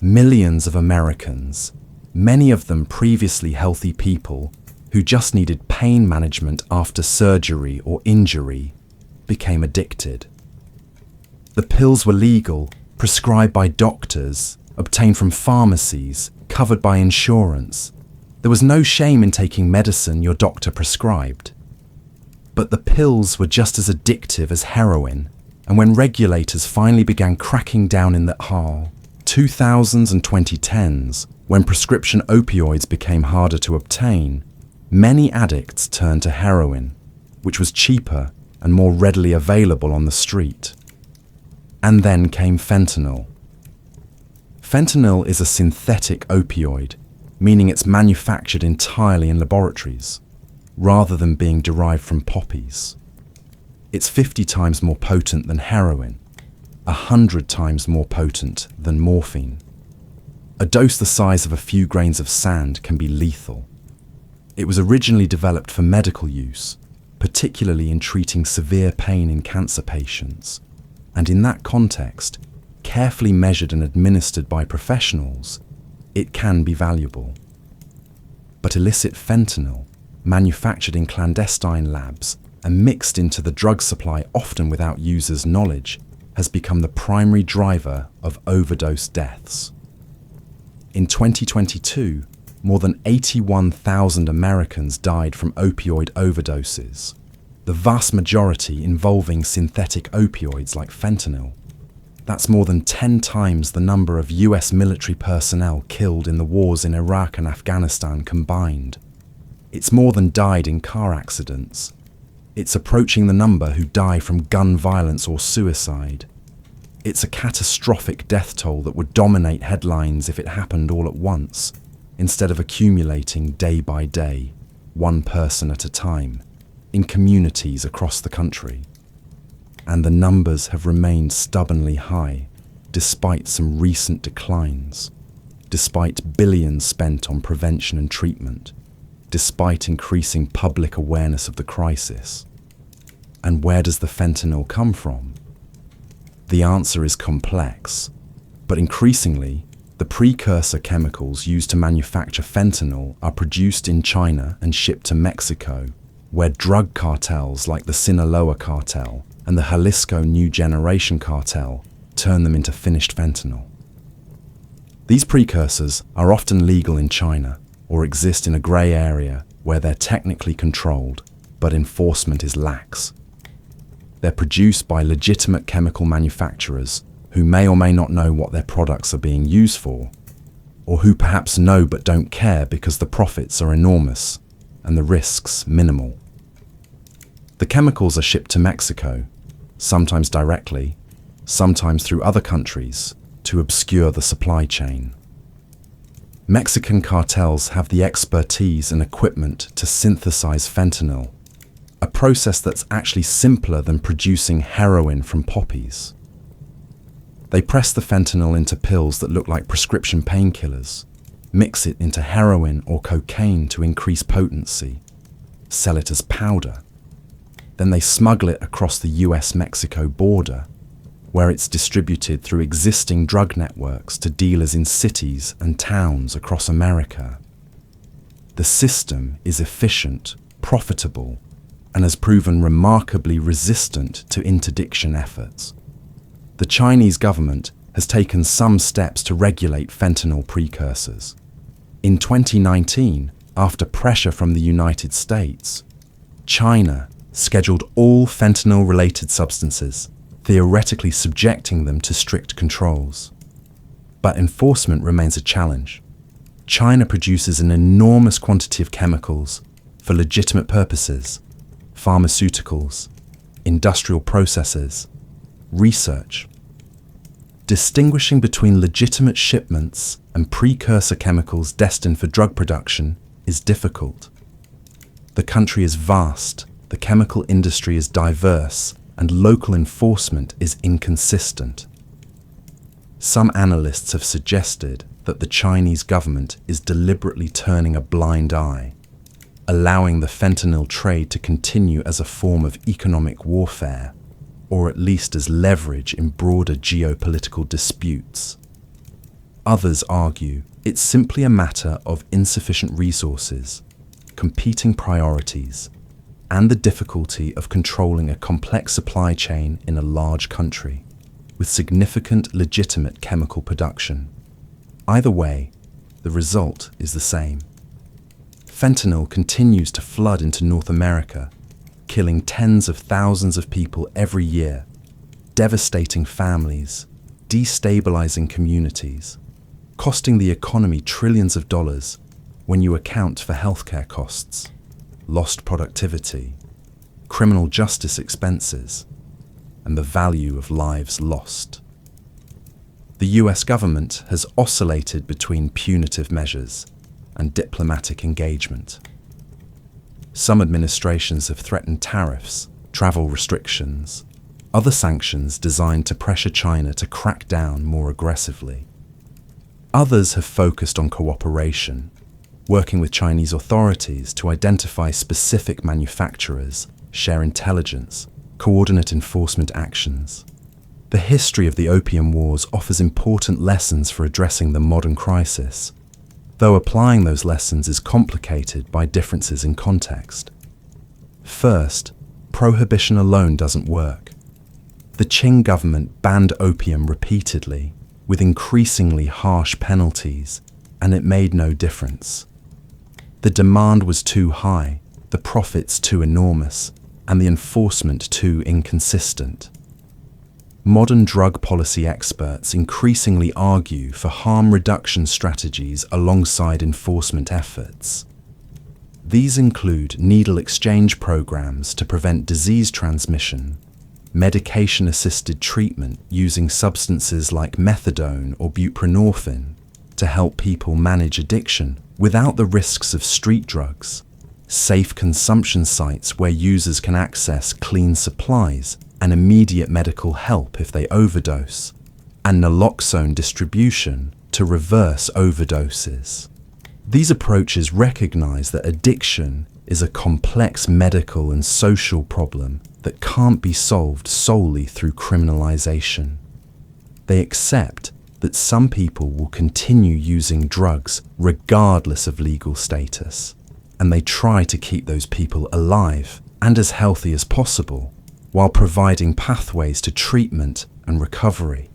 Millions of Americans, many of them previously healthy people who just needed pain management after surgery or injury, became addicted. The pills were legal, prescribed by doctors, obtained from pharmacies, covered by insurance. There was no shame in taking medicine your doctor prescribed. But the pills were just as addictive as heroin, and when regulators finally began cracking down in the 2000s and 2010s, when prescription opioids became harder to obtain, many addicts turned to heroin, which was cheaper and more readily available on the street. And then came fentanyl. Fentanyl is a synthetic opioid, meaning it's manufactured entirely in laboratories, rather than being derived from poppies. It's 50 times more potent than heroin, 100 times more potent than morphine. A dose the size of a few grains of sand can be lethal. It was originally developed for medical use, particularly in treating severe pain in cancer patients, and in that context, carefully measured and administered by professionals, it can be valuable. But illicit fentanyl, manufactured in clandestine labs and mixed into the drug supply often without users' knowledge, has become the primary driver of overdose deaths. In 2022, more than 81,000 Americans died from opioid overdoses, the vast majority involving synthetic opioids like fentanyl. That's more than 10 times the number of US military personnel killed in the wars in Iraq and Afghanistan combined. It's more than died in car accidents. It's approaching the number who die from gun violence or suicide. It's a catastrophic death toll that would dominate headlines if it happened all at once, instead of accumulating day by day, one person at a time, in communities across the country. And the numbers have remained stubbornly high, despite some recent declines, despite billions spent on prevention and treatment, despite increasing public awareness of the crisis. And where does the fentanyl come from? The answer is complex, but increasingly, the precursor chemicals used to manufacture fentanyl are produced in China and shipped to Mexico, where drug cartels like the Sinaloa cartel and the Jalisco New Generation cartel turn them into finished fentanyl. These precursors are often legal in China or exist in a grey area where they're technically controlled, but enforcement is lax. They're produced by legitimate chemical manufacturers who may or may not know what their products are being used for, or who perhaps know but don't care because the profits are enormous and the risks minimal. The chemicals are shipped to Mexico, sometimes directly, sometimes through other countries, to obscure the supply chain. Mexican cartels have the expertise and equipment to synthesize fentanyl, a process that's actually simpler than producing heroin from poppies. They press the fentanyl into pills that look like prescription painkillers, mix it into heroin or cocaine to increase potency, sell it as powder. Then they smuggle it across the US-Mexico border, where it's distributed through existing drug networks to dealers in cities and towns across America. The system is efficient, profitable, and has proven remarkably resistant to interdiction efforts. The Chinese government has taken some steps to regulate fentanyl precursors. In 2019, after pressure from the United States, China scheduled all fentanyl-related substances, theoretically subjecting them to strict controls. But enforcement remains a challenge. China produces an enormous quantity of chemicals for legitimate purposes: pharmaceuticals, industrial processes, research. Distinguishing between legitimate shipments and precursor chemicals destined for drug production is difficult. The country is vast, the chemical industry is diverse, and local enforcement is inconsistent. Some analysts have suggested that the Chinese government is deliberately turning a blind eye, allowing the fentanyl trade to continue as a form of economic warfare, or at least as leverage in broader geopolitical disputes. Others argue it's simply a matter of insufficient resources, competing priorities, and the difficulty of controlling a complex supply chain in a large country, with significant legitimate chemical production. Either way, the result is the same. Fentanyl continues to flood into North America, killing tens of thousands of people every year, devastating families, destabilizing communities, costing the economy trillions of dollars when you account for healthcare costs, lost productivity, criminal justice expenses, and the value of lives lost. The US government has oscillated between punitive measures and diplomatic engagement. Some administrations have threatened tariffs, travel restrictions, other sanctions designed to pressure China to crack down more aggressively. Others have focused on cooperation, working with Chinese authorities to identify specific manufacturers, share intelligence, coordinate enforcement actions. The history of the Opium Wars offers important lessons for addressing the modern crisis, though applying those lessons is complicated by differences in context. First, prohibition alone doesn't work. The Qing government banned opium repeatedly, with increasingly harsh penalties, and it made no difference. The demand was too high, the profits too enormous, and the enforcement too inconsistent. Modern drug policy experts increasingly argue for harm reduction strategies alongside enforcement efforts. These include needle exchange programs to prevent disease transmission, medication-assisted treatment using substances like methadone or buprenorphine to help people manage addiction without the risks of street drugs, safe consumption sites where users can access clean supplies and immediate medical help if they overdose, and naloxone distribution to reverse overdoses. These approaches recognize that addiction is a complex medical and social problem that can't be solved solely through criminalization. They accept that some people will continue using drugs regardless of legal status, and they try to keep those people alive and as healthy as possible, while providing pathways to treatment and recovery.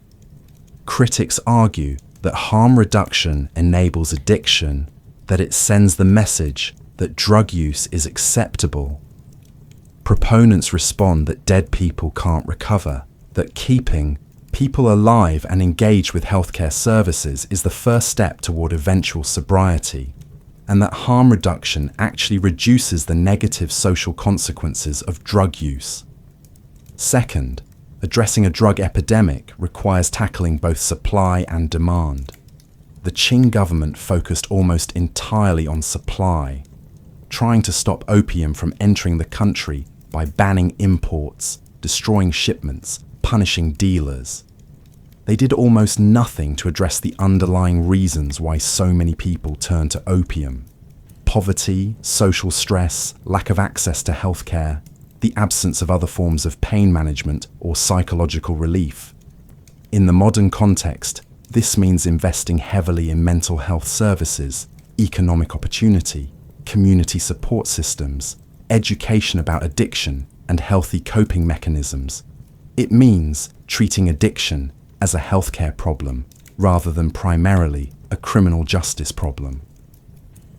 Critics argue that harm reduction enables addiction, that it sends the message that drug use is acceptable. Proponents respond that dead people can't recover, that keeping people alive and engaged with healthcare services is the first step toward eventual sobriety, and that harm reduction actually reduces the negative social consequences of drug use. Second, addressing a drug epidemic requires tackling both supply and demand. The Qing government focused almost entirely on supply, trying to stop opium from entering the country by banning imports, destroying shipments, punishing dealers. They did almost nothing to address the underlying reasons why so many people turn to opium: poverty, social stress, lack of access to healthcare, the absence of other forms of pain management or psychological relief. In the modern context, this means investing heavily in mental health services, economic opportunity, community support systems, education about addiction, and healthy coping mechanisms. It means treating addiction as a healthcare problem rather than primarily a criminal justice problem.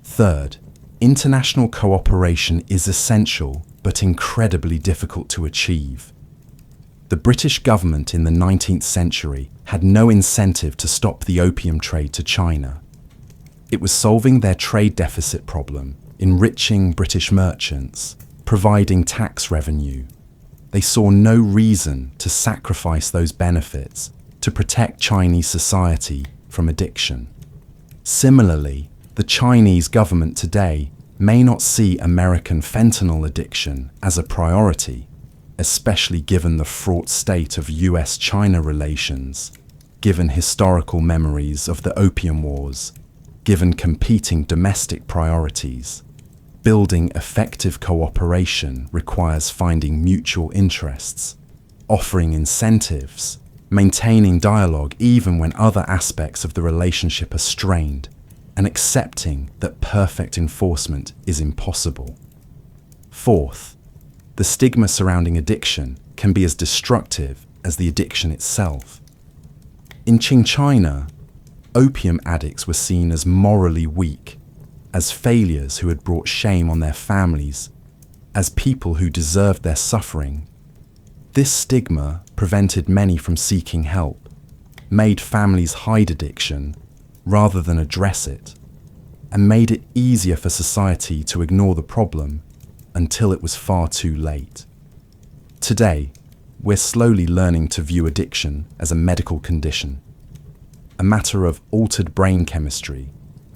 Third, international cooperation is essential but incredibly difficult to achieve. The British government in the 19th century had no incentive to stop the opium trade to China. It was solving their trade deficit problem, enriching British merchants, providing tax revenue. They saw no reason to sacrifice those benefits to protect Chinese society from addiction. Similarly, the Chinese government today may not see American fentanyl addiction as a priority, especially given the fraught state of US-China relations, given historical memories of the Opium Wars, given competing domestic priorities. Building effective cooperation requires finding mutual interests, offering incentives, maintaining dialogue even when other aspects of the relationship are strained, and accepting that perfect enforcement is impossible. Fourth, the stigma surrounding addiction can be as destructive as the addiction itself. In Qing China, opium addicts were seen as morally weak, as failures who had brought shame on their families, as people who deserved their suffering. This stigma prevented many from seeking help, made families hide addiction rather than address it, and made it easier for society to ignore the problem until it was far too late. Today, we're slowly learning to view addiction as a medical condition, a matter of altered brain chemistry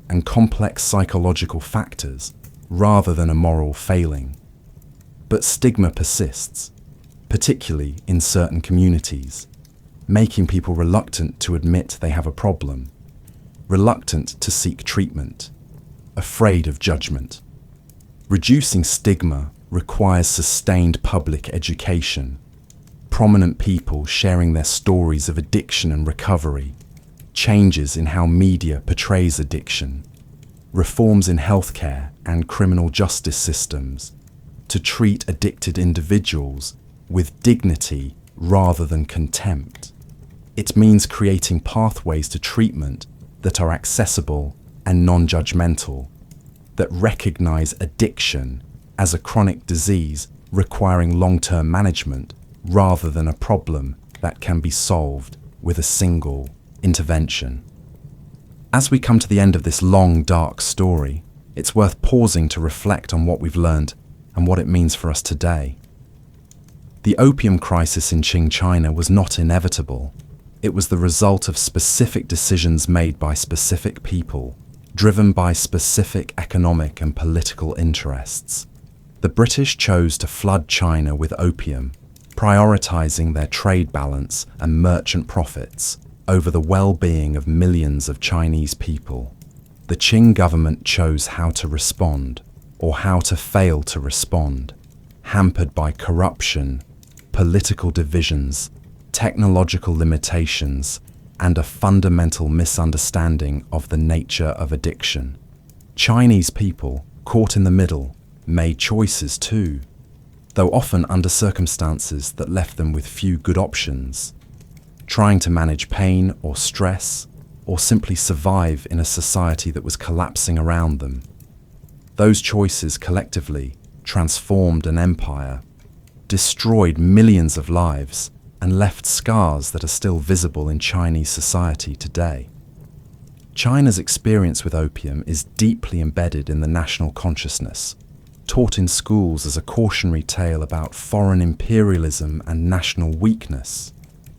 and complex psychological factors rather than a moral failing. But stigma persists, particularly in certain communities, making people reluctant to admit they have a problem, reluctant to seek treatment, afraid of judgment. Reducing stigma requires sustained public education, prominent people sharing their stories of addiction and recovery, changes in how media portrays addiction, reforms in healthcare and criminal justice systems to treat addicted individuals with dignity rather than contempt. It means creating pathways to treatment that are accessible and non-judgmental, that recognize addiction as a chronic disease requiring long-term management rather than a problem that can be solved with a single intervention. As we come to the end of this long, dark story, it's worth pausing to reflect on what we've learned and what it means for us today. The opium crisis in Qing China was not inevitable. It was the result of specific decisions made by specific people, driven by specific economic and political interests. The British chose to flood China with opium, prioritizing their trade balance and merchant profits over the well-being of millions of Chinese people. The Qing government chose how to respond, or how to fail to respond, hampered by corruption, political divisions, technological limitations, and a fundamental misunderstanding of the nature of addiction. Chinese people, caught in the middle, made choices too, though often under circumstances that left them with few good options, trying to manage pain or stress, or simply survive in a society that was collapsing around them. Those choices collectively transformed an empire, destroyed millions of lives, and left scars that are still visible in Chinese society today. China's experience with opium is deeply embedded in the national consciousness, taught in schools as a cautionary tale about foreign imperialism and national weakness,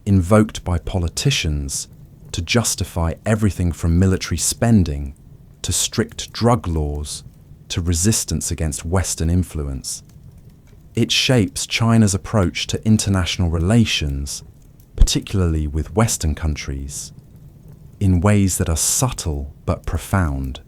invoked by politicians to justify everything from military spending to strict drug laws to resistance against Western influence. It shapes China's approach to international relations, particularly with Western countries, in ways that are subtle but profound,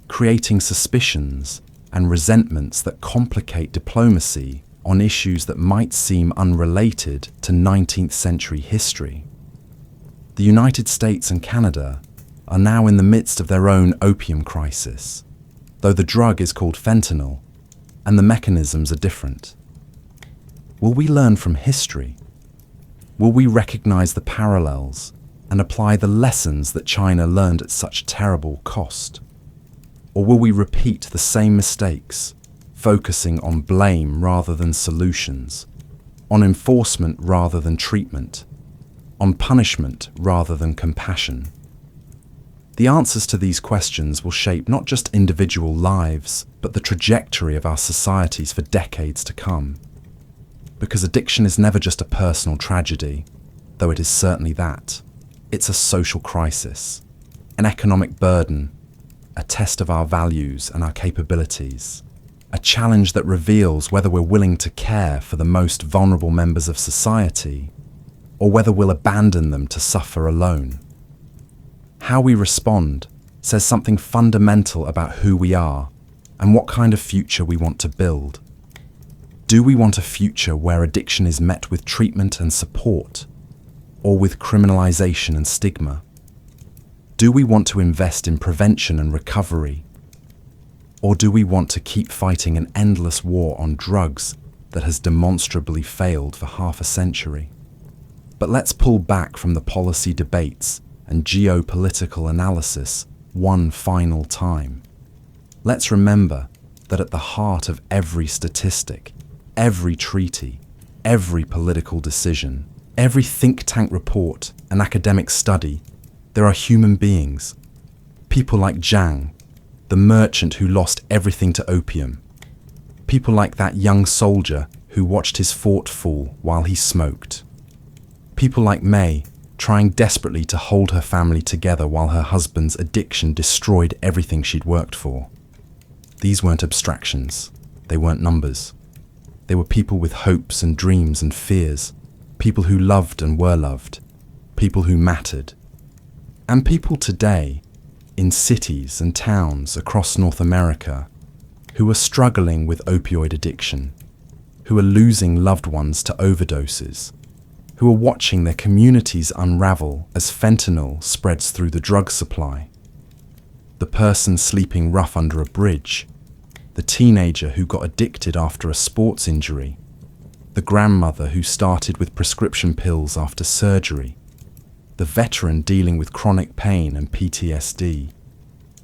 creating suspicions and resentments that complicate diplomacy on issues that might seem unrelated to 19th century history. The United States and Canada are now in the midst of their own opium crisis, though the drug is called fentanyl and the mechanisms are different. Will we learn from history? Will we recognize the parallels and apply the lessons that China learned at such terrible cost? Or will we repeat the same mistakes, focusing on blame rather than solutions, on enforcement rather than treatment, on punishment rather than compassion? The answers to these questions will shape not just individual lives, but the trajectory of our societies for decades to come. Because addiction is never just a personal tragedy, though it is certainly that. It's a social crisis, an economic burden, a test of our values and our capabilities, a challenge that reveals whether we're willing to care for the most vulnerable members of society, or whether we'll abandon them to suffer alone. How we respond says something fundamental about who we are and what kind of future we want to build. Do we want a future where addiction is met with treatment and support, or with criminalization and stigma? Do we want to invest in prevention and recovery? Or do we want to keep fighting an endless war on drugs that has demonstrably failed for half a century? But let's pull back from the policy debates and geopolitical analysis one final time. Let's remember that at the heart of every statistic, every treaty, every political decision, every think tank report and academic study, there are human beings. People like Zhang, the merchant who lost everything to opium. People like that young soldier who watched his fort fall while he smoked. People like May, trying desperately to hold her family together while her husband's addiction destroyed everything she'd worked for. These weren't abstractions. They weren't numbers. They were people with hopes and dreams and fears, people who loved and were loved, people who mattered. And people today, in cities and towns across North America, who are struggling with opioid addiction, who are losing loved ones to overdoses, who are watching their communities unravel as fentanyl spreads through the drug supply. The person sleeping rough under a bridge, the teenager who got addicted after a sports injury, the grandmother who started with prescription pills after surgery, the veteran dealing with chronic pain and PTSD,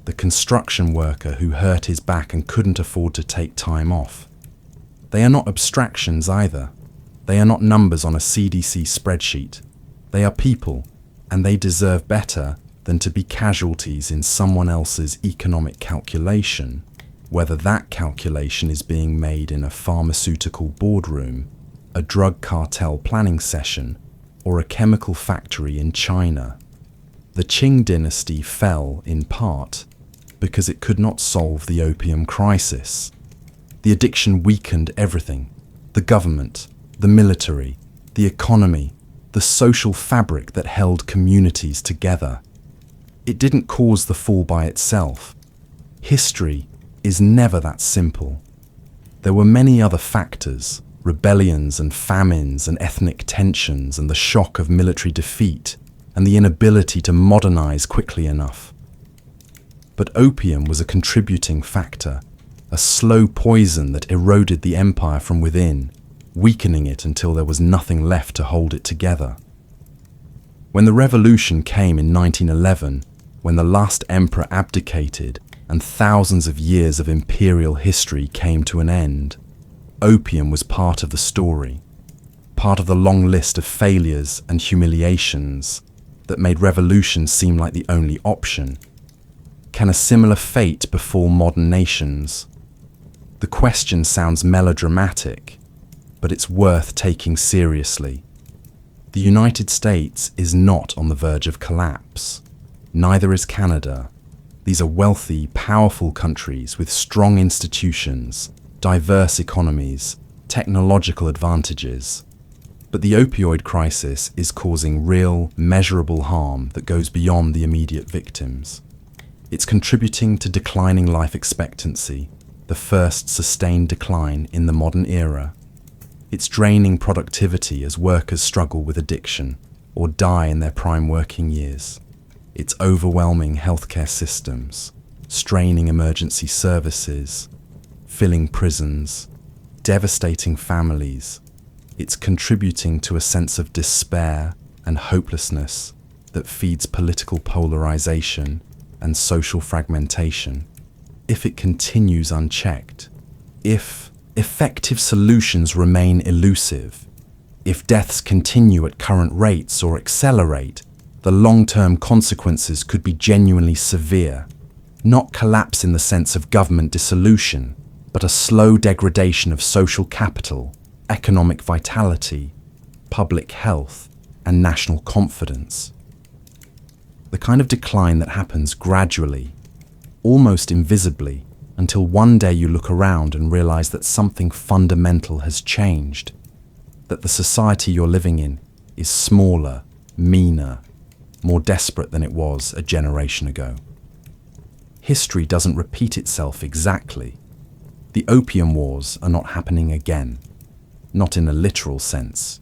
the construction worker who hurt his back and couldn't afford to take time off. They are not abstractions either. They are not numbers on a CDC spreadsheet. They are people, and they deserve better than to be casualties in someone else's economic calculation, whether that calculation is being made in a pharmaceutical boardroom, a drug cartel planning session, or a chemical factory in China. The Qing dynasty fell, in part, because it could not solve the opium crisis. The addiction weakened everything: the government, the military, the economy, the social fabric that held communities together. It didn't cause the fall by itself. History is never that simple. There were many other factors, rebellions and famines and ethnic tensions and the shock of military defeat and the inability to modernize quickly enough. But opium was a contributing factor, a slow poison that eroded the empire from within, weakening it until there was nothing left to hold it together. When the revolution came in 1911, when the last emperor abdicated and thousands of years of imperial history came to an end, opium was part of the story, part of the long list of failures and humiliations that made revolution seem like the only option. Can a similar fate befall modern nations? The question sounds melodramatic, but it's worth taking seriously. The United States is not on the verge of collapse. Neither is Canada. These are wealthy, powerful countries with strong institutions, diverse economies, technological advantages. But the opioid crisis is causing real, measurable harm that goes beyond the immediate victims. It's contributing to declining life expectancy, the first sustained decline in the modern era. It's draining productivity as workers struggle with addiction or die in their prime working years. It's overwhelming healthcare systems, straining emergency services, filling prisons, devastating families. It's contributing to a sense of despair and hopelessness that feeds political polarization and social fragmentation. If it continues unchecked, if effective solutions remain elusive, if deaths continue at current rates or accelerate, the long-term consequences could be genuinely severe. Not collapse in the sense of government dissolution, but a slow degradation of social capital, economic vitality, public health, and national confidence. The kind of decline that happens gradually, almost invisibly, until one day you look around and realize that something fundamental has changed, that the society you're living in is smaller, meaner, more desperate than it was a generation ago. History doesn't repeat itself exactly. The Opium Wars are not happening again, not in a literal sense.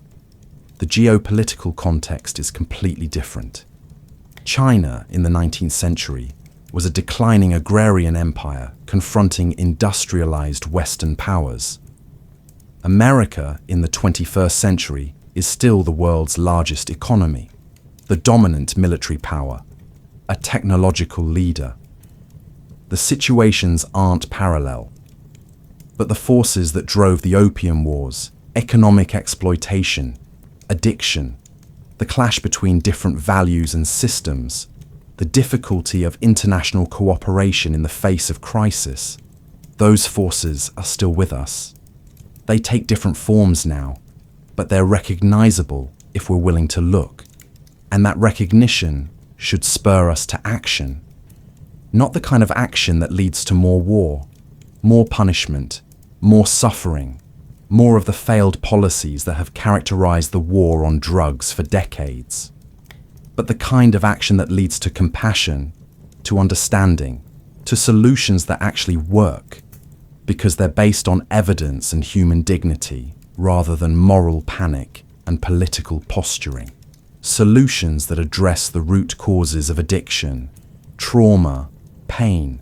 The geopolitical context is completely different. China in the 19th century was a declining agrarian empire confronting industrialized Western powers. America in the 21st century is still the world's largest economy, the dominant military power, a technological leader. The situations aren't parallel, but the forces that drove the Opium Wars, economic exploitation, addiction, the clash between different values and systems, the difficulty of international cooperation in the face of crisis, those forces are still with us. They take different forms now, but they're recognizable if we're willing to look. And that recognition should spur us to action. Not the kind of action that leads to more war, more punishment, more suffering, more of the failed policies that have characterized the war on drugs for decades, but the kind of action that leads to compassion, to understanding, to solutions that actually work, because they're based on evidence and human dignity rather than moral panic and political posturing. Solutions that address the root causes of addiction, trauma, pain,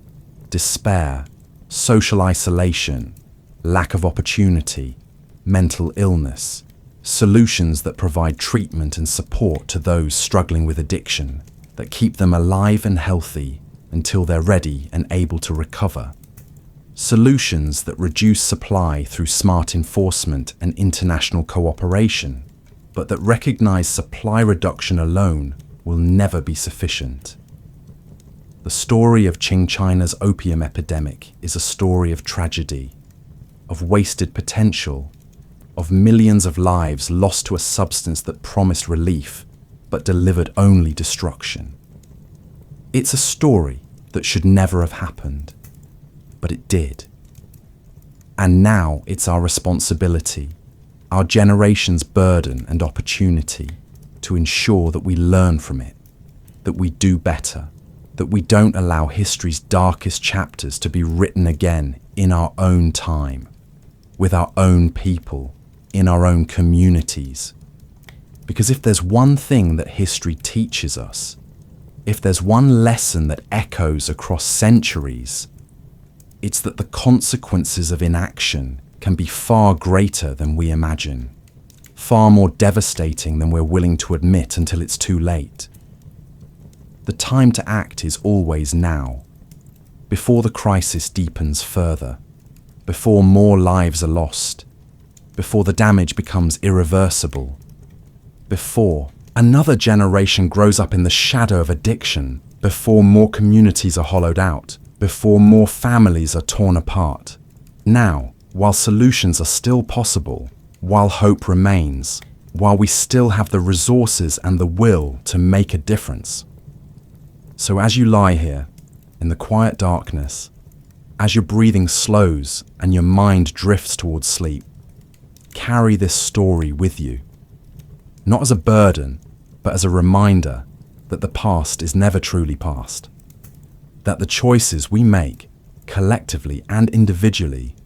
despair, social isolation, lack of opportunity, mental illness. Solutions that provide treatment and support to those struggling with addiction, that keep them alive and healthy until they're ready and able to recover. Solutions that reduce supply through smart enforcement and international cooperation, but that recognize supply reduction alone will never be sufficient. The story of China's opium epidemic is a story of tragedy, of wasted potential, of millions of lives lost to a substance that promised relief but delivered only destruction. It's a story that should never have happened, but it did. And now it's our responsibility, our generation's burden and opportunity to ensure that we learn from it, that we do better, that we don't allow history's darkest chapters to be written again in our own time, with our own people, in our own communities. Because if there's one thing that history teaches us, if there's one lesson that echoes across centuries, it's that the consequences of inaction can be far greater than we imagine, far more devastating than we're willing to admit until it's too late. The time to act is always now, before the crisis deepens further, before more lives are lost, before the damage becomes irreversible, before another generation grows up in the shadow of addiction, before more communities are hollowed out, before more families are torn apart. Now, while solutions are still possible, while hope remains, while we still have the resources and the will to make a difference. So as you lie here, in the quiet darkness, as your breathing slows and your mind drifts towards sleep, carry this story with you. Not as a burden, but as a reminder that the past is never truly past. That the choices we make, collectively and individually,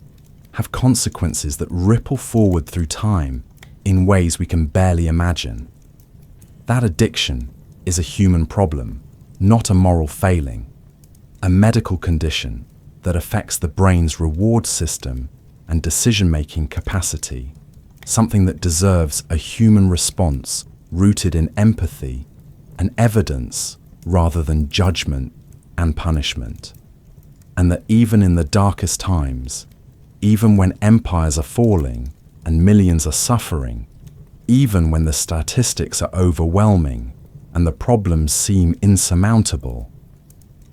have consequences that ripple forward through time in ways we can barely imagine. That addiction is a human problem, not a moral failing, a medical condition that affects the brain's reward system and decision-making capacity, something that deserves a human response rooted in empathy and evidence rather than judgment and punishment. And that even in the darkest times, even when empires are falling and millions are suffering, even when the statistics are overwhelming and the problems seem insurmountable,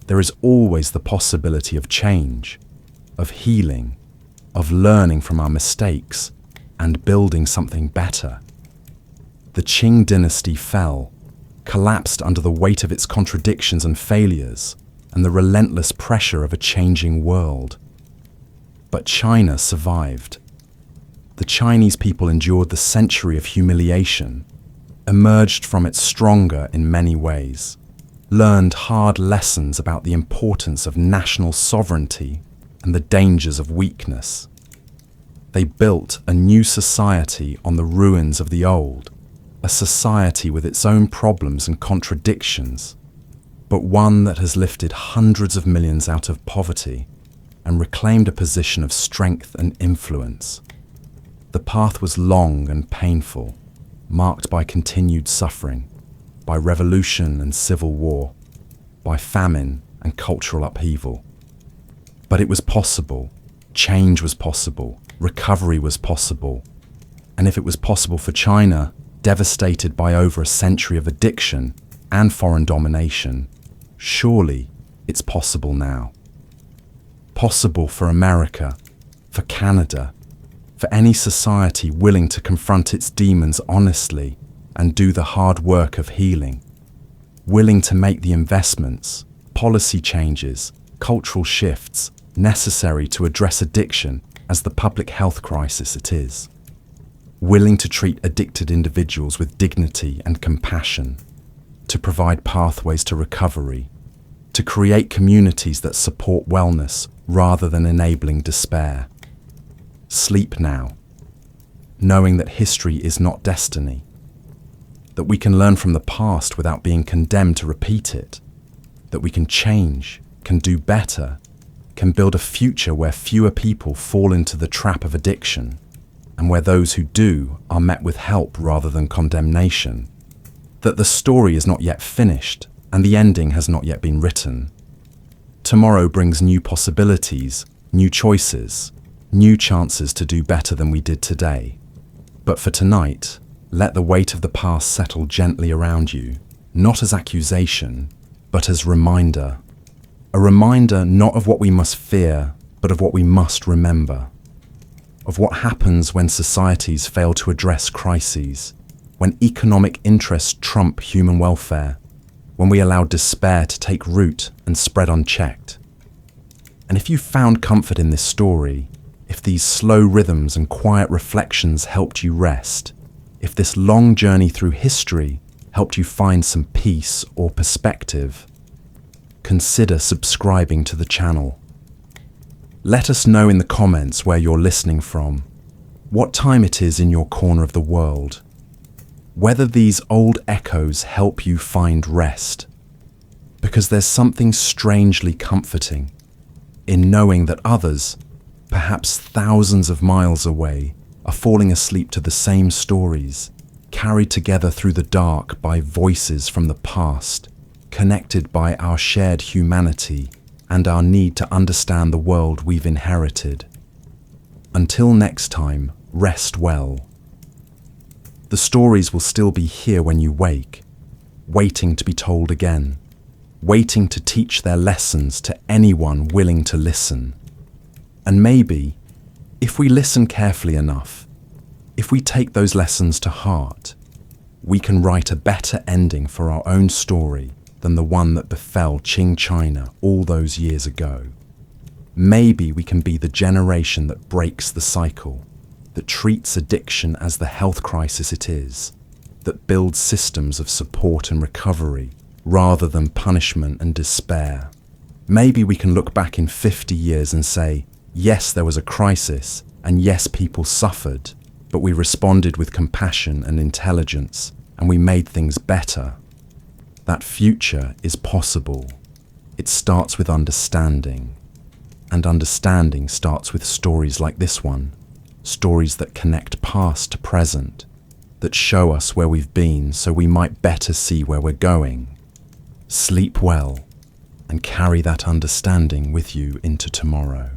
there is always the possibility of change, of healing, of learning from our mistakes and building something better. The Qing dynasty fell, collapsed under the weight of its contradictions and failures and the relentless pressure of a changing world. But China survived. The Chinese people endured the century of humiliation, emerged from it stronger in many ways, learned hard lessons about the importance of national sovereignty and the dangers of weakness. They built a new society on the ruins of the old, a society with its own problems and contradictions, but one that has lifted hundreds of millions out of poverty and reclaimed a position of strength and influence. The path was long and painful, marked by continued suffering, by revolution and civil war, by famine and cultural upheaval. But it was possible, change was possible, recovery was possible. And if it was possible for China, devastated by over a century of addiction and foreign domination, surely it's possible now. Possible for America, for Canada, for any society willing to confront its demons honestly and do the hard work of healing, willing to make the investments, policy changes, cultural shifts necessary to address addiction as the public health crisis it is, willing to treat addicted individuals with dignity and compassion, to provide pathways to recovery, to create communities that support wellness rather than enabling despair. Sleep now, knowing that history is not destiny, that we can learn from the past without being condemned to repeat it, that we can change, can do better, can build a future where fewer people fall into the trap of addiction, and where those who do are met with help rather than condemnation, that the story is not yet finished and the ending has not yet been written. Tomorrow brings new possibilities, new choices, new chances to do better than we did today. But for tonight, let the weight of the past settle gently around you, not as accusation, but as reminder. A reminder not of what we must fear, but of what we must remember. Of what happens when societies fail to address crises, when economic interests trump human welfare, when we allow despair to take root and spread unchecked. And if you found comfort in this story, if these slow rhythms and quiet reflections helped you rest, if this long journey through history helped you find some peace or perspective, consider subscribing to the channel. Let us know in the comments where you're listening from, what time it is in your corner of the world, whether these old echoes help you find rest, because there's something strangely comforting in knowing that others, perhaps thousands of miles away, are falling asleep to the same stories, carried together through the dark by voices from the past, connected by our shared humanity and our need to understand the world we've inherited. Until next time, rest well. The stories will still be here when you wake, waiting to be told again, waiting to teach their lessons to anyone willing to listen. And maybe, if we listen carefully enough, if we take those lessons to heart, we can write a better ending for our own story than the one that befell Qing China all those years ago. Maybe we can be the generation that breaks the cycle, that treats addiction as the health crisis it is, that builds systems of support and recovery rather than punishment and despair. Maybe we can look back in 50 years and say, yes, there was a crisis, and yes, people suffered, but we responded with compassion and intelligence, and we made things better. That future is possible. It starts with understanding. And understanding starts with stories like this one, stories that connect past to present, that show us where we've been so we might better see where we're going. Sleep well, and carry that understanding with you into tomorrow.